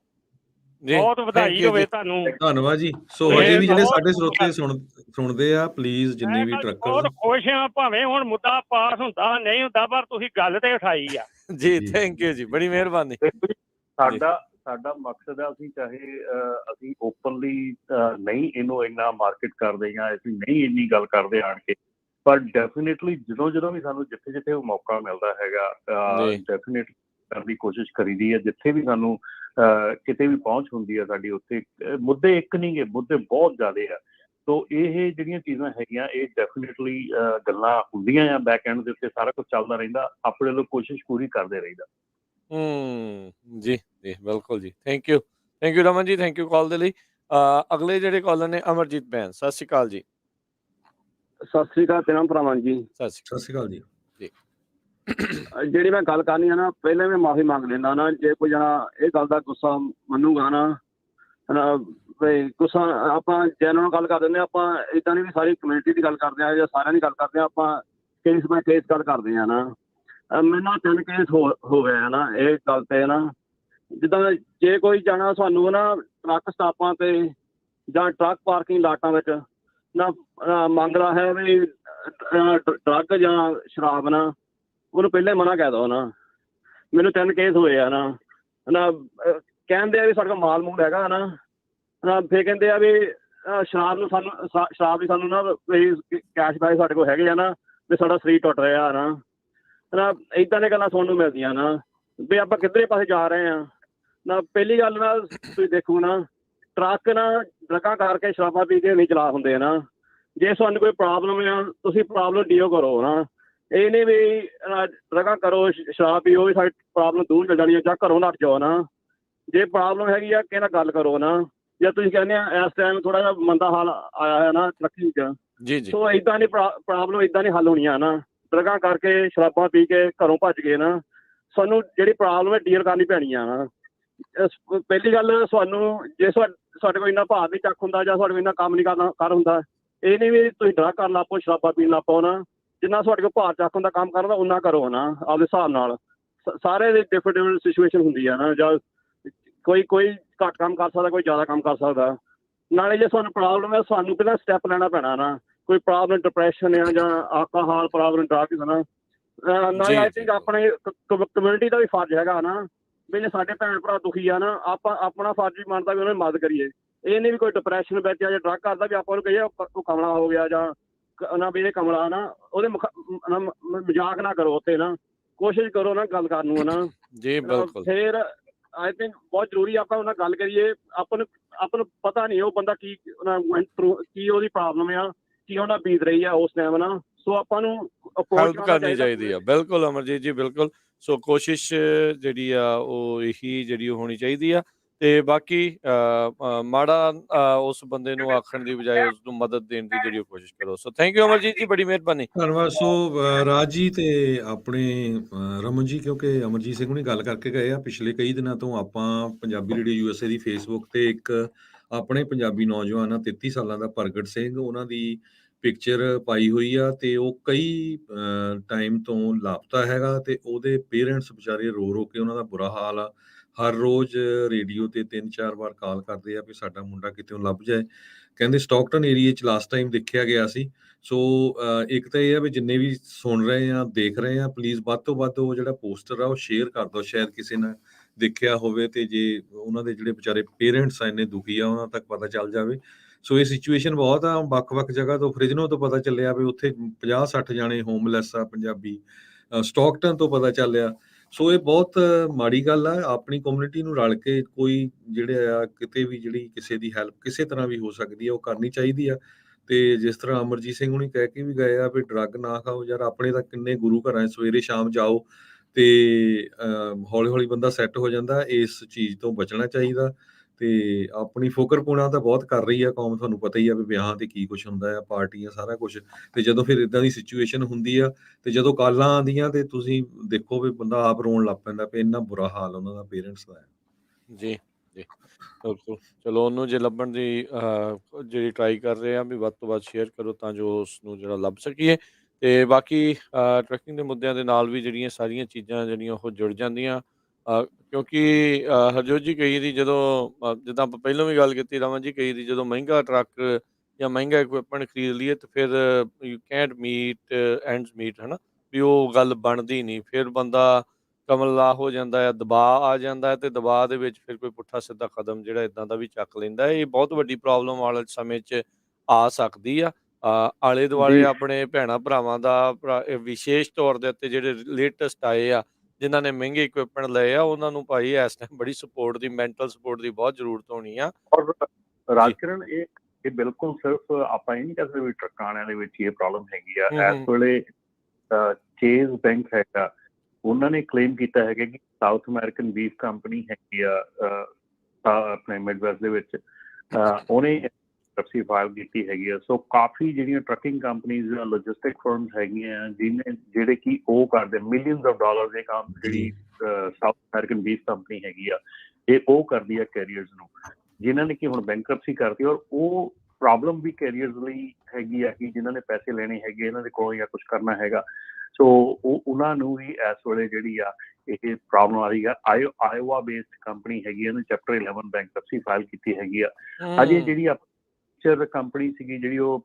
ਬਹੁਤ ਵਧਾਈ ਹੋਵੇ ਤੁਹਾਨੂੰ। ਧੰਨਵਾਦ ਜੀ। ਸੋ ਹਜੇ ਵੀ ਜਿਹੜੇ ਸਾਡੇ ਸਰੋਤੇ ਸੁਣਦੇ ਆ, ਪਲੀਜ਼ ਜਿੰਨੇ ਵੀ ਟਰੱਕਰ, ਬਹੁਤ ਖੁਸ਼ ਆ। ਭਾਵੇਂ ਹੁਣ ਮੁੱਦਾ ਪਾਸ ਹੁੰਦਾ ਨਹੀਂ ਹੁੰਦਾ, ਪਰ ਤੁਸੀਂ ਗੱਲ ਤੇ ਉਠਾਈ ਆ ਜੀ। ਥੈਂਕ ਯੂ ਜੀ, ਬੜੀ ਮਿਹਰਬਾਨੀ। ਸਾਡਾ ਮਕਸਦ ਆ, ਅਸੀਂ ਚਾਹੇ ਅਸੀਂ ਓਪਨਲੀ ਨਹੀਂ ਇਹਨੂੰ ਇੰਨਾ ਮਾਰਕੀਟ ਕਰਦੇ ਜਾਂ ਅਸੀਂ ਨਹੀਂ ਇੰਨੀ ਗੱਲ ਕਰਦੇ ਆਣ ਕੇ, ਪਰ ਡੈਫੀਨੇਟਲੀ ਜਦੋਂ ਵੀ ਸਾਨੂੰ ਜਿੱਥੇ ਉਹ ਮੌਕਾ ਮਿਲਦਾ ਹੈਗਾ, ਡੈਫੀਨੇਟਲੀ ਕਰਨ ਦੀ ਕੋਸ਼ਿਸ਼ ਕਰੀਦੀ ਹੈ। ਜਿੱਥੇ ਵੀ ਸਾਨੂੰ ਕਿਤੇ ਵੀ ਪਹੁੰਚ ਹੁੰਦੀ ਹੈ ਸਾਡੀ, ਉੱਥੇ ਮੁੱਦੇ ਇੱਕ ਨਹੀਂ ਗੇ, ਮੁੱਦੇ ਬਹੁਤ ਜ਼ਿਆਦਾ ਆ। ਸੋ ਇਹ ਜਿਹੜੀਆਂ ਚੀਜ਼ਾਂ ਹੈਗੀਆਂ, ਇਹ ਡੈਫੀਨੇਟਲੀ ਗੱਲਾਂ ਹੁੰਦੀਆਂ ਆ ਬੈਕ ਐਂਡ ਦੇ ਉੱਤੇ, ਸਾਰਾ ਕੁਝ ਚੱਲਦਾ ਰਹਿੰਦਾ। ਆਪਣੇ ਵੱਲੋਂ ਕੋਸ਼ਿਸ਼ ਪੂਰੀ ਕਰਦੇ ਰਹੀਦਾ। ਜੀ ਜੀ, ਬਿਲਕੁਲ ਜੀ। Thank you Raman ji, thank you call ਦੇ ਲਈ। ਅਗਲੇ ਜਿਹੜੇ ਕਾਲਰ ਨੇ ਅਮਰਜੀਤ ਬੈਨ, ਸਤਿ ਸ਼੍ਰੀ ਅਕਾਲ ਜੀ। ਸਤਿ ਸ੍ਰੀ ਅਕਾਲ ਤੇਰਾ ਭਰਾਵਾਂ ਜੀ। ਸਤਿ ਸ਼੍ਰੀ ਅਕਾਲ ਜੀ। ਜਿਹੜੀ ਮੈਂ ਗੱਲ ਕਰਨੀ ਆ ਨਾ, ਪਹਿਲਾਂ ਮੈਂ ਮਾਫੀ ਮੰਗ ਲੈਂਦਾ ਨਾ ਜੇ ਕੋਈ ਜਣਾ ਇਹ ਗੱਲ ਦਾ ਗੁੱਸਾ ਮੰਨੂਗਾ ਨਾ, ਗੁੱਸਾ ਆਪਾਂ ਜੈਨੂਅਨ ਗੱਲ ਕਰ ਦਿੰਦੇ। ਆਪਾਂ ਏਦਾਂ ਨਹੀਂ ਵੀ ਸਾਰੀ ਕਮਿਊਨਿਟੀ ਦੀ ਗੱਲ ਕਰਦੇ ਆ ਜਾਂ ਸਾਰਿਆਂ ਦੀ ਗੱਲ ਕਰਦੇ ਆ, ਆਪਾਂ ਕੇਸ ਬਾਏ ਕੇਸ ਗੱਲ ਕਰਦੇ ਆ ਨਾ। ਮੈਨੂੰ 3 ਕੇਸ ਹੋ ਗਏ ਆ ਨਾ ਇਹ ਗੱਲ ਤੇ ਨਾ। ਜਿੱਦਾਂ ਜੇ ਕੋਈ ਜਾਣਾ ਸਾਨੂੰ ਨਾ ਟਰੱਕ ਸਟਾਪਾਂ ਤੇ ਜਾਂ ਟਰੱਕ ਪਾਰਕਿੰਗ ਲਾਟਾਂ ਵਿੱਚ ਨਾ ਮੰਗਦਾ ਹੈ ਵੀ ਡਰੱਗ ਜਾਂ ਸ਼ਰਾਬ ਨਾ, ਉਹਨੂੰ ਪਹਿਲਾਂ ਮਨਾ ਕਹਿ ਦੋ ਨਾ। ਮੈਨੂੰ 3 ਕੇਸ ਹੋਏ ਆ ਨਾ। ਕਹਿੰਦੇ ਆ ਵੀ ਸਾਡੇ ਕੋਲ ਮਾਲ ਮੂਲ ਹੈਗਾ ਨਾ, ਫਿਰ ਕਹਿੰਦੇ ਆ ਵੀ ਸ਼ਰਾਬ ਵੀ ਸਾਨੂੰ ਨਾ ਕੈਸ਼ ਪੈਸੇ ਸਾਡੇ ਕੋਲ ਹੈਗੇ ਆ ਨਾ, ਵੀ ਸਾਡਾ ਸਰੀਰ ਟੁੱਟ ਰਿਹਾ ਨਾ। ਏਦਾਂ ਦੀਆਂ ਗੱਲਾਂ ਸੁਣਨ ਨੂੰ ਮਿਲਦੀਆਂ ਨਾ ਵੀ ਆਪਾਂ ਕਿੱਧਰੇ ਪਾਸੇ ਜਾ ਰਹੇ ਆ ਨਾ। ਪਹਿਲੀ ਗੱਲ ਨਾ ਤੁਸੀਂ ਦੇਖੋ ਨਾ, ਟਰੱਕ ਨਾ ਡਰੱਗਾਂ ਕਰਕੇ ਸ਼ਰਾਬਾਂ ਪੀ ਕੇ ਨਹੀਂ ਚਲਾ ਹੁੰਦੇ ਨਾ। ਜੇ ਸਾਨੂੰ ਕੋਈ ਪ੍ਰੋਬਲਮ ਆ, ਤੁਸੀਂ ਪ੍ਰੋਬਲਮ ਡੀਲ ਕਰੋ ਨਾ। ਇਹ ਨਹੀਂ ਵੀ ਡਰੱਗਾਂ ਕਰੋ, ਸ਼ਰਾਬ ਪੀਓ, ਸਾਡੀ ਪ੍ਰੋਬਲਮ ਦੂਰ ਚੱਲ ਜਾਣੀ ਹੈ ਜਾਂ ਘਰੋਂ ਨੱਠ ਜਾਓ ਨਾ। ਜੇ ਪ੍ਰੋਬਲਮ ਹੈਗੀ ਆ ਕਿਸੇ ਨਾਲ ਗੱਲ ਕਰੋ ਨਾ। ਜਾਂ ਤੁਸੀਂ ਕਹਿੰਦੇ ਆ ਇਸ ਟਾਈਮ ਥੋੜਾ ਜਿਹਾ ਮੰਦਾ ਹਾਲ ਆਇਆ ਹੈ ਨਾ ਟਰੱਕਿੰਗ 'ਚ, ਜੀ ਜੀ ਸੋ ਇਦਾਂ ਦੀ ਪ੍ਰੋਬਲਮ ਇਦਾਂ ਨਹੀਂ ਹੱਲ ਹੋਣੀਆਂ ਨਾ। ਡਰੱਗਾਂ ਕਰਕੇ ਸ਼ਰਾਬਾਂ ਪੀ ਕੇ ਘਰੋਂ ਭੱਜ ਗਏ ਨਾ, ਸਾਨੂੰ ਜਿਹੜੀ ਪ੍ਰੋਬਲਮ ਹੈ ਡੀਲ ਕਰਨੀ ਪੈਣੀ ਆ ਨਾ। ਪਹਿਲੀ ਗੱਲ, ਸਾਨੂੰ ਜੇ ਸਾਡੇ ਕੋਲ ਇੰਨਾ ਭਾਰ ਨਹੀਂ ਚੱਕ ਹੁੰਦਾ ਜਾਂ ਸਾਡੇ ਕੋਲ ਇੰਨਾ ਕੰਮ ਨਹੀਂ ਕਰ ਹੁੰਦਾ, ਇਹ ਨਹੀਂ ਵੀ ਤੁਸੀਂ ਡਰੱਗ ਕਰਨ ਲੱਗ ਪਓ, ਸ਼ਰਾਬਾਂ ਪੀਣ ਲੱਗ ਪਓ ਨਾ। ਜਿੰਨਾ ਤੁਹਾਡੇ ਕੋਲ ਭਾਰ ਚੱਕ ਹੁੰਦਾ ਕੰਮ ਕਰਨ ਦਾ ਉਨਾ ਕਰੋ ਨਾ ਆਪਦੇ ਹਿਸਾਬ ਨਾਲ। ਸਾਰੇ ਦੀ ਡਿਫਰੈਂਟ ਸਿਚੁਏਸ਼ਨ ਹੁੰਦੀ ਆ ਨਾ, ਜਾਂ ਕੋਈ ਘੱਟ ਕੰਮ ਕਰ ਸਕਦਾ, ਕੋਈ ਜ਼ਿਆਦਾ ਕੰਮ ਕਰ ਸਕਦਾ। ਨਾਲੇ ਜੇ ਸਾਨੂੰ ਪ੍ਰੋਬਲਮ ਹੈ, ਸਾਨੂੰ ਪਹਿਲਾਂ ਸਟੈਪ ਲੈਣਾ ਪੈਣਾ ਨਾ। ਕੋਈ ਪ੍ਰੋਬਲਮ ਡਿਪਰੈਸ਼ਨ ਆ ਜਾਂ ਆਲਕੋਹਲ ਪ੍ਰੋਬਲਮ, ਡਰੱਗਸ ਨਾ। ਨਾਲੇ ਆਈ ਥਿੰਕ ਆਪਣੇ ਕਮਿਊਨਿਟੀ ਦਾ ਵੀ ਫਰਜ਼ ਹੈਗਾ ਨਾ ਵੀ ਜੇ ਸਾਡੇ ਭੈਣ ਭਰਾ ਦੁਖੀ ਆ ਨਾ, ਆਪਾਂ ਆਪਣਾ ਫਰਜ਼ ਵੀ ਮੰਨਦਾ ਵੀ ਉਹਨਾਂ ਦੀ ਮਦਦ ਕਰੀਏ। ਇਹ ਨਹੀਂ ਵੀ ਕੋਈ ਡਿਪਰੈਸ਼ਨ ਵਿੱਚ ਆ ਜਾਂ ਡਰੱਗ ਕਰਦਾ ਵੀ ਆਪਾਂ ਉਹਨੂੰ ਕਹੀਏ ਉਹ ਕਮਲਾ ਹੋ ਗਿਆ ਜਾਂ ਨਾ ਵੀ ਇਹ ਕਮਲਾ ਨਾ, ਉਹਦੇ ਮਜ਼ਾਕ ਨਾ ਕਰੋ ਉੱਥੇ ਨਾ। ਕੋਸ਼ਿਸ਼ ਕਰੋ ਨਾ ਗੱਲ ਕਰਨ ਨੂੰ ਨਾ। ਜੀ ਬਿਲਕੁਲ ਫਿਰ ਆਈ ਥਿੰਕ ਬਹੁਤ ਜ਼ਰੂਰੀ ਆਪਾਂ ਉਹਨਾਂ ਨਾਲ ਗੱਲ ਕਰੀਏ। ਆਪਾਂ ਨੂੰ ਪਤਾ ਨਹੀਂ ਉਹ ਬੰਦਾ ਕੀ ਉਹਦੀ ਪ੍ਰੋਬਲਮ ਆ, ਕੀ ਉਹਨਾਂ ਬੀਤ ਰਹੀ ਆ ਉਸ ਟਾਈਮ ਨਾ। ਸੋ ਆਪਾਂ ਨੂੰ ਹੈਲਪ ਕਰਨੀ ਚਾਹੀਦੀ ਆ। ਬਿਲਕੁਲ ਅਮਰਜੀਤ ਜੀ, ਬਿਲਕੁਲ। ਸੋ ਕੋਸ਼ਿਸ਼ ਜਿਹੜੀ ਆ ਉਹ ਇਹੀ ਜਿਹੜੀ ਉਹ ਹੋਣੀ ਚਾਹੀਦੀ ਆ। ਤੇ ਬਾਕੀ ਮਾੜਾ ਉਸ ਬੰਦੇ ਨੂੰ ਆਖਣ ਦੀ ਬਜਾਏ ਉਸ ਨੂੰ ਮਦਦ ਦੇਣ ਦੀ ਜਿਹੜੀ ਉਹ ਕੋਸ਼ਿਸ਼ ਕਰੋ। ਸੋ ਥੈਂਕ ਯੂ ਅਮਰਜੀਤ ਜੀ, ਬੜੀ ਮਿਹਰਬਾਨੀ। ਧੰਨਵਾਦ। ਸੋ ਰਾਜ ਜੀ ਤੇ ਆਪਣੇ ਰਮਨ ਜੀ, ਕਿਉਂਕਿ ਅਮਰਜੀਤ ਸਿੰਘ ਹੁਣੀ ਗੱਲ ਕਰਕੇ ਗਏ ਆ, ਪਿਛਲੇ ਕਈ ਦਿਨਾਂ ਤੋਂ ਆਪਾਂ ਪੰਜਾਬੀ ਰੇਡੀਓ USA ਦੀ ਫੇਸਬੁੱਕ ਤੇ ਇੱਕ ਆਪਣੇ ਪੰਜਾਬੀ ਨੌਜਵਾਨ ਆ 33 ਸਾਲਾਂ ਦਾ ਪ੍ਰਗਟ ਸਿੰਘ, ਉਹਨਾਂ ਦੀ ਪਿਕਚਰ ਪਾਈ ਹੋਈ ਆ ਤੇ ਉਹ ਕਈ ਟਾਈਮ ਤੋਂ ਲਾਪਤਾ ਹੈਗਾ ਤੇ ਉਹਦੇ ਪੇਰੈਂਟਸ ਵਿਚਾਰੇ ਰੋ ਕੇ ਉਹਨਾਂ ਦਾ ਬੁਰਾ ਹਾਲ ਆ। ਹਰ ਰੋਜ਼ ਰੇਡੀਓ ਤੇ 3-4 ਵਾਰ ਕਾਲ ਕਰਦੇ ਆ ਵੀ ਸਾਡਾ ਮੁੰਡਾ ਕਿਤੇ ਲੱਭ ਜਾਏ। ਕਹਿੰਦੇ ਸਟਾਕਟਨ ਏਰੀਏ 'ਚ ਲਾਸਟ ਟਾਈਮ ਦੇਖਿਆ ਗਿਆ ਸੀ। ਸੋ ਇੱਕ ਤਾਂ ਇਹ ਆ ਵੀ ਜਿੰਨੇ ਵੀ ਸੁਣ ਰਹੇ ਆ, ਦੇਖ ਰਹੇ ਆ, ਪਲੀਜ਼ ਵੱਧ ਤੋਂ ਵੱਧ ਉਹ ਜਿਹੜਾ ਪੋਸਟਰ ਆ ਉਹ ਸ਼ੇਅਰ ਕਰ ਦਿਓ। ਸ਼ਾਇਦ ਕਿਸੇ ਨੇ ਦੇਖਿਆ ਹੋਵੇ ਤੇ ਜੇ ਉਹਨਾਂ ਦੇ ਜਿਹੜੇ ਵਿਚਾਰੇ ਪੇਰੈਂਟਸ ਆ ਇੰਨੇ ਦੁਖੀ ਆ, ਉਹਨਾਂ ਤੱਕ ਪਤਾ ਚੱਲ ਜਾਵੇ। ਸੋ ਇਹ ਸਿਚੁਏਸ਼ਨ ਬਹੁਤ ਆ। ਵੱਖ-ਵੱਖ ਜਗ੍ਹਾ ਤੋਂ ਫਰਿਜਨੋ ਤੋਂ ਪਤਾ ਚੱਲਿਆ ਵੀ ਉੱਥੇ 50-60 ਜਾਣੇ ਹੋਮਲੈਸ ਆ ਪੰਜਾਬੀ। ਸਟਾਕਟਨ ਤੋਂ ਪਤਾ ਚੱਲਿਆ। ਸੋ ਇਹ ਬਹੁਤ ਮਾੜੀ ਗੱਲ ਆ। ਆਪਣੀ ਕਮਿਊਨਿਟੀ ਨੂੰ ਰਲ ਕੇ ਕੋਈ ਜਿਹੜੇ ਆ ਕਿਤੇ ਵੀ ਜਿਹੜੀ ਕਿਸੇ ਦੀ ਹੈਲਪ ਕਿਸੇ ਤਰ੍ਹਾਂ ਵੀ ਹੋ ਸਕਦੀ ਆ ਉਹ ਕਰਨੀ ਚਾਹੀਦੀ ਆ। ਤੇ ਜਿਸ ਤਰ੍ਹਾਂ ਅਮਰਜੀਤ ਸਿੰਘ ਹੁਣੀ ਕਹਿ ਕੇ ਵੀ ਗਏ ਆ ਵੀ ਡਰੱਗ ਨਾ ਖਾਓ ਯਾਰ, ਆਪਣੇ ਤਾਂ ਕਿੰਨੇ ਗੁਰੂ ਘਰਾਂ 'ਚ ਸਵੇਰੇ ਸ਼ਾਮ ਜਾਓ ਤੇ ਹੌਲੀ-ਹੌਲੀ ਬੰਦਾ ਸੈੱਟ ਹੋ ਜਾਂਦਾ। ਇਸ ਚੀਜ਼ ਤੋਂ ਬਚਣਾ ਚਾਹੀਦਾ ਤੇ ਆਪਣੀ ਫੋਕਰਪੁਣਾ ਤਾਂ ਬਹੁਤ ਕਰ ਰਹੀ ਆ ਕੌਮ। ਤੁਹਾਨੂੰ ਪਤਾ ਹੀ ਆ ਵੀ ਵਿਆਹਾਂ ਤੇ ਕੀ ਕੁਛ ਹੁੰਦਾ ਆ, ਪਾਰਟੀਆਂ, ਸਾਰਾ ਕੁਛ। ਤੇ ਜਦੋਂ ਫਿਰ ਇਦਾਂ ਦੀ ਸਿਚੁਏਸ਼ਨ ਹੁੰਦੀ ਆ ਤੇ ਜਦੋਂ ਕਾਲਾਂ ਆਉਂਦੀਆਂ ਤੇ ਤੁਸੀਂ ਦੇਖੋ ਵੀ ਬੰਦਾ ਆਪ ਰੋਣ ਲੱਗ ਪੈਂਦਾ ਵੀ ਇੰਨਾ ਬੁਰਾ ਹਾਲ ਉਹਨਾਂ ਦਾ ਪੇਰੈਂਟਸ ਦਾ ਹੈ। ਜੀ ਜੀ ਬਿਲਕੁਲ। ਚਲੋ ਉਹਨੂੰ ਜੇ ਲੱਭਣ ਦੀ ਜਿਹੜੀ ਟਰਾਈ ਕਰ ਰਹੇ ਆ ਵੀ ਵੱਧ ਤੋਂ ਵੱਧ ਸ਼ੇਅਰ ਕਰੋ ਤਾਂ ਜੋ ਉਸ ਨੂੰ ਜਿਹੜਾ ਲੱਭ ਸਕੀਏ। ਤੇ ਬਾਕੀ ਟਰੈਕਿੰਗ ਦੇ ਮੁੱਦਿਆਂ ਦੇ ਨਾਲ ਵੀ ਜਿਹੜੀਆਂ ਸਾਰੀਆਂ ਚੀਜ਼ਾਂ ਜਿਹੜੀਆਂ ਉਹ ਜੁੜ ਜਾਂਦੀਆਂ। ਕਿਉਂਕਿ ਹਰਜੋਤ ਜੀ ਕਈ ਦੀ ਜਦੋਂ ਜਿੱਦਾਂ ਆਪਾਂ ਪਹਿਲਾਂ ਵੀ ਗੱਲ ਕੀਤੀ, ਰਮਨ ਜੀ, ਕਈ ਦੀ ਜਦੋਂ ਮਹਿੰਗਾ ਟਰੱਕ ਜਾਂ ਮਹਿੰਗਾ ਇਕੁਇਪਮੈਂਟ ਖਰੀਦ ਲਈਏ ਤੇ ਫਿਰ you can't meet ends meet, ਹੈ ਨਾ, ਵੀ ਉਹ ਗੱਲ ਬਣਦੀ ਨਹੀਂ। ਫਿਰ ਬੰਦਾ ਕਮਲਾ ਹੋ ਜਾਂਦਾ ਹੈ, ਦਬਾਅ ਆ ਜਾਂਦਾ ਹੈ ਤੇ ਦਬਾਅ ਦੇ ਵਿੱਚ ਫਿਰ ਕੋਈ ਪੁੱਠਾ ਸਿੱਧਾ ਕਦਮ ਜਿਹੜਾ ਇਦਾਂ ਦਾ ਵੀ ਚੱਕ ਲੈਂਦਾ ਹੈ। ਇਹ ਬਹੁਤ ਵੱਡੀ ਪ੍ਰੋਬਲਮ ਵਾਲੇ ਸਮੇਂ 'ਚ ਆ ਸਕਦੀ ਆ। ਆਲੇ ਦੁਆਲੇ ਆਪਣੇ ਭੈਣਾਂ ਭਰਾਵਾਂ ਦਾ ਵਿਸ਼ੇਸ਼ ਤੌਰ ਦੇ ਉੱਤੇ ਜਿਹੜੇ ਲੇਟੈਸਟ ਆਏ ਆ, ਜਿਨ੍ਹਾਂ ਨੇ ਮਹਿੰਗੇ ਇਕੁਇਪਮੈਂਟ ਲਏ ਆ, ਉਹਨਾਂ ਨੂੰ ਭਾਈ ਇਸ ਟਾਈਮ ਬੜੀ ਸਪੋਰਟ ਦੀ, ਮੈਂਟਲ ਸਪੋਰਟ ਦੀ ਬਹੁਤ ਜ਼ਰੂਰਤ ਹੋਣੀ ਆ। ਔਰ ਰਾਜਕਿਰਨ, ਇਹ ਬਿਲਕੁਲ ਸਿਰਫ ਆਪਾਂ ਇਹ ਨਹੀਂ ਕਹਿ ਸਕਦੇ ਵੀ ਟਰੱਕਾਂ ਵਾਲਿਆਂ ਦੇ ਵਿੱਚ ਇਹ ਪ੍ਰੋਬਲਮ ਹੈਗੀ ਆ। ਇਸ ਵੇਲੇ ਚੇਜ਼ ਬੈਂਕ ਹੈਗਾ, ਉਹਨਾਂ ਨੇ ਕਲੇਮ ਕੀਤਾ ਹੈਗਾ ਕਿ ਸਾਊਥ ਅਮਰੀਕਨ ਬੀਫ ਕੰਪਨੀ ਹੈਗੀ ਆ ਆਪਣੇ ਮਿਡਵੈਸਟ ਦੇ ਵਿੱਚ, ਉਹਨੇ ਪੈਪਸੀ ਫਾਈਲ ਕੀਤੀ ਹੈਗੀ ਆ। ਸੋ ਕਾਫੀ ਜਿਹੜੀਆਂ ਟਰੱਕਿੰਗ ਕੰਪਨੀਜ਼, ਲੌਜਿਸਟਿਕ ਫਰਮਸ ਹੈਗੀਆਂ ਜਿਹੜੇ ਕਿ ਉਹ ਕਰਦੇ ਮਿਲੀਅਨਸ ਆਫ ਡਾਲਰ ਦੇ ਕੰਮ। ਜਿਹੜੀ ਸਾਊਥ ਅਮਰੀਕਨ ਬੀਫ ਕੰਪਨੀ ਹੈਗੀ ਆ, ਇਹ ਉਹ ਕਰਦੀ ਆ ਕੈਰੀਅਰਸ ਨੂੰ, ਜਿਨ੍ਹਾਂ ਨੇ ਕਿ ਹੁਣ ਬੈਂਕਰਪਸੀ ਕਰਤੀ। ਔਰ ਉਹ ਪ੍ਰੋਬਲਮ ਵੀ ਕੈਰੀਅਰਸ ਲਈ ਹੈਗੀ ਆ ਕਿ ਜਿਨ੍ਹਾਂ ਨੇ ਪੈਸੇ ਲੈਣੇ ਹੈਗੇ ਇਹਨਾਂ ਦੇ ਕੋਲ ਜਾਂ ਕੁਝ ਕਰਨਾ ਹੈਗਾ। ਸੋ ਉਹਨਾਂ ਨੂੰ ਵੀ ਇਸ ਵੇਲੇ ਜਿਹੜੀ ਆ ਇਹ ਪ੍ਰੋਬਲਮ ਆ ਰਹੀ ਆ। ਆਇਓਵਾ ਬੇਸਡ ਕੰਪਨੀ ਹੈਗੀ, ਇਹਨੇ ਚੈਪਟਰ 11 ਬੈਂਕਰਪਸੀ ਫਾਈਲ ਕੀਤੀ ਹੈਗੀ ਆ। ਅਜੇ ਜਿਹੜੀ ਕੰਪਨੀ ਸੀਗੀ ਜਿਹੜੀ ਉਹ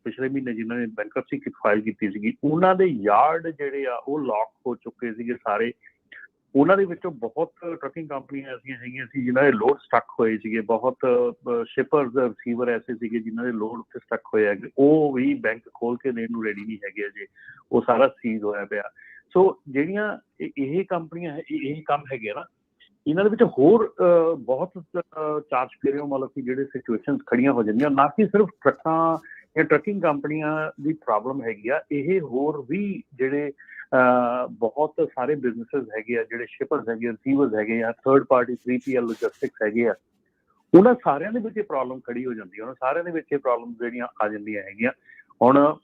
ਪਿਛਲੇ ਮਹੀਨੇ ਜਿਨ੍ਹਾਂ ਨੇ ਬੈਂਕਰਪਸੀ ਫਾਈਲ ਕੀਤੀ ਸੀਗੀ, ਉਹਨਾਂ ਦੇ ਯਾਰਡ ਜਿਹੜੇ ਆ ਉਹ ਲੌਕ ਹੋ ਚੁੱਕੇ ਸੀਗੇ ਸਾਰੇ। ਉਹਨਾਂ ਦੇ ਵਿੱਚੋਂ ਬਹੁਤ ਟਰੱਕਿੰਗ ਕੰਪਨੀਆਂ ਐਸੀਆਂ ਹੈਗੀਆਂ ਸੀ ਜਿਨ੍ਹਾਂ ਦੇ ਲੋਡ ਸਟਕ ਹੋਏ ਸੀਗੇ। ਬਹੁਤ ਸ਼ਿਪਰਸ, ਰਿਸੀਵਰ ਐਸੇ ਸੀਗੇ ਜਿਨ੍ਹਾਂ ਦੇ ਲੋਡ ਉੱਤੇ ਸਟਕ ਹੋਏ ਹੈਗੇ, ਉਹ ਵੀ ਬੈਂਕ ਖੋਲ ਕੇ ਦੇਣ ਨੂੰ ਰੈਡੀ ਨਹੀਂ ਹੈਗੇ ਅਜੇ। ਉਹ ਸਾਰਾ ਸੀਜ਼ ਹੋਇਆ ਪਿਆ। ਸੋ ਜਿਹੜੀਆਂ ਇਹ ਕੰਪਨੀਆਂ ਇਹ ਕੰਮ ਹੈਗੇ ਨਾ, ਇਹਨਾਂ ਦੇ ਵਿੱਚ ਹੋਰ ਬਹੁਤ ਚਾਰਜ ਫੇਰਿਓ ਮਤਲਬ ਕਿ ਜਿਹੜੇ ਸਿਚੁਏਸ਼ਨ ਖੜੀਆਂ ਹੋ ਜਾਂਦੀਆਂ, ਨਾ ਕਿ ਸਿਰਫ ਟਰੱਕਾਂ ਜਾਂ ਟਰੱਕਿੰਗ ਕੰਪਨੀਆਂ ਦੀ ਪ੍ਰੋਬਲਮ ਹੈਗੀ ਆ। ਇਹ ਹੋਰ ਵੀ ਜਿਹੜੇ ਬਹੁਤ ਸਾਰੇ ਬਿਜ਼ਨਸਿਸ ਹੈਗੇ ਆ, ਜਿਹੜੇ ਸ਼ਿਪਰਸ ਹੈਗੇ, ਰਿਸੀਵਰਸ ਹੈਗੇ ਆ, ਥਰਡ ਪਾਰਟੀ 3PL ਲੌਜਿਸਟਿਕਸ ਹੈਗੇ ਆ, ਉਹਨਾਂ ਸਾਰਿਆਂ ਦੇ ਵਿੱਚ ਇਹ ਪ੍ਰੋਬਲਮ ਖੜੀ ਹੋ ਜਾਂਦੀ ਹੈ, ਉਹਨਾਂ ਸਾਰਿਆਂ ਦੇ ਵਿੱਚ ਇਹ ਪ੍ਰੋਬਲਮ ਜਿਹੜੀਆਂ ਆ ਜਾਂਦੀਆਂ ਹੈਗੀਆਂ। ਹੁਣ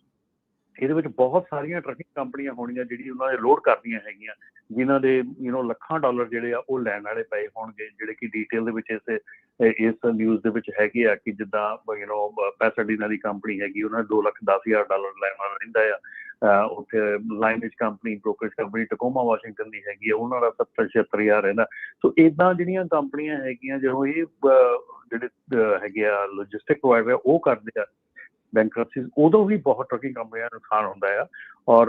ਇਹਦੇ ਵਿੱਚ ਬਹੁਤ ਸਾਰੀਆਂ ਟਰੱਕਿੰਗ ਕੰਪਨੀਆਂ ਹੋਣਗੀਆਂ ਜਿਹੜੀ ਉਹਨਾਂ ਦੇ ਲੋਡ ਕਰਦੀਆਂ ਹੈਗੀਆਂ, ਜਿਨ੍ਹਾਂ ਦੇ ਲੱਖਾਂ ਡਾਲਰ ਜਿਹੜੇ ਆ ਉਹ ਲੈਣ ਵਾਲੇ ਪਏ ਹੋਣਗੇ, ਜਿਹੜੇ ਕਿ ਡੀਟੇਲ ਦੇ ਵਿੱਚ ਇਸ ਨਿਊਜ਼ ਦੇ ਵਿੱਚ ਹੈਗੇ ਆ ਕਿ ਜਿੱਦਾਂ ਪੈਸਾਡੀਨਾ ਦੀ ਕੰਪਨੀ ਹੈਗੀ, ਉਹਨਾਂ 2,10,000 ਡਾਲਰ ਲੈਣ ਵਾਲਾ ਰਹਿੰਦਾ ਆ। ਉੱਥੇ ਲਾਈਨੇਜ ਕੰਪਨੀ, ਬ੍ਰੋਕਰੇਜ ਕੰਪਨੀ ਟਕੋਮਾ ਵਾਸ਼ਿੰਗਟਨ ਦੀ ਹੈਗੀ ਆ, ਉਹਨਾਂ ਦਾ 70-76,000 ਰਹਿੰਦਾ। ਸੋ ਇੱਦਾਂ ਜਿਹੜੀਆਂ ਕੰਪਨੀਆਂ ਹੈਗੀਆਂ, ਜਦੋਂ ਇਹ ਜਿਹੜੇ ਹੈਗੇ ਆ ਲੌਜਿਸਟਿਕ ਪ੍ਰੋਵਾਈਡਰ ਉਹ ਕਰਦੇ ਆ ਬੈਂਕਰਪਸੀਜ਼, ਉਦੋਂ ਵੀ ਬਹੁਤ ਟਰੱਕਿੰਗ ਕੰਪਨੀਆਂ ਨੂੰ ਨੁਕਸਾਨ ਹੁੰਦਾ ਆ। ਔਰ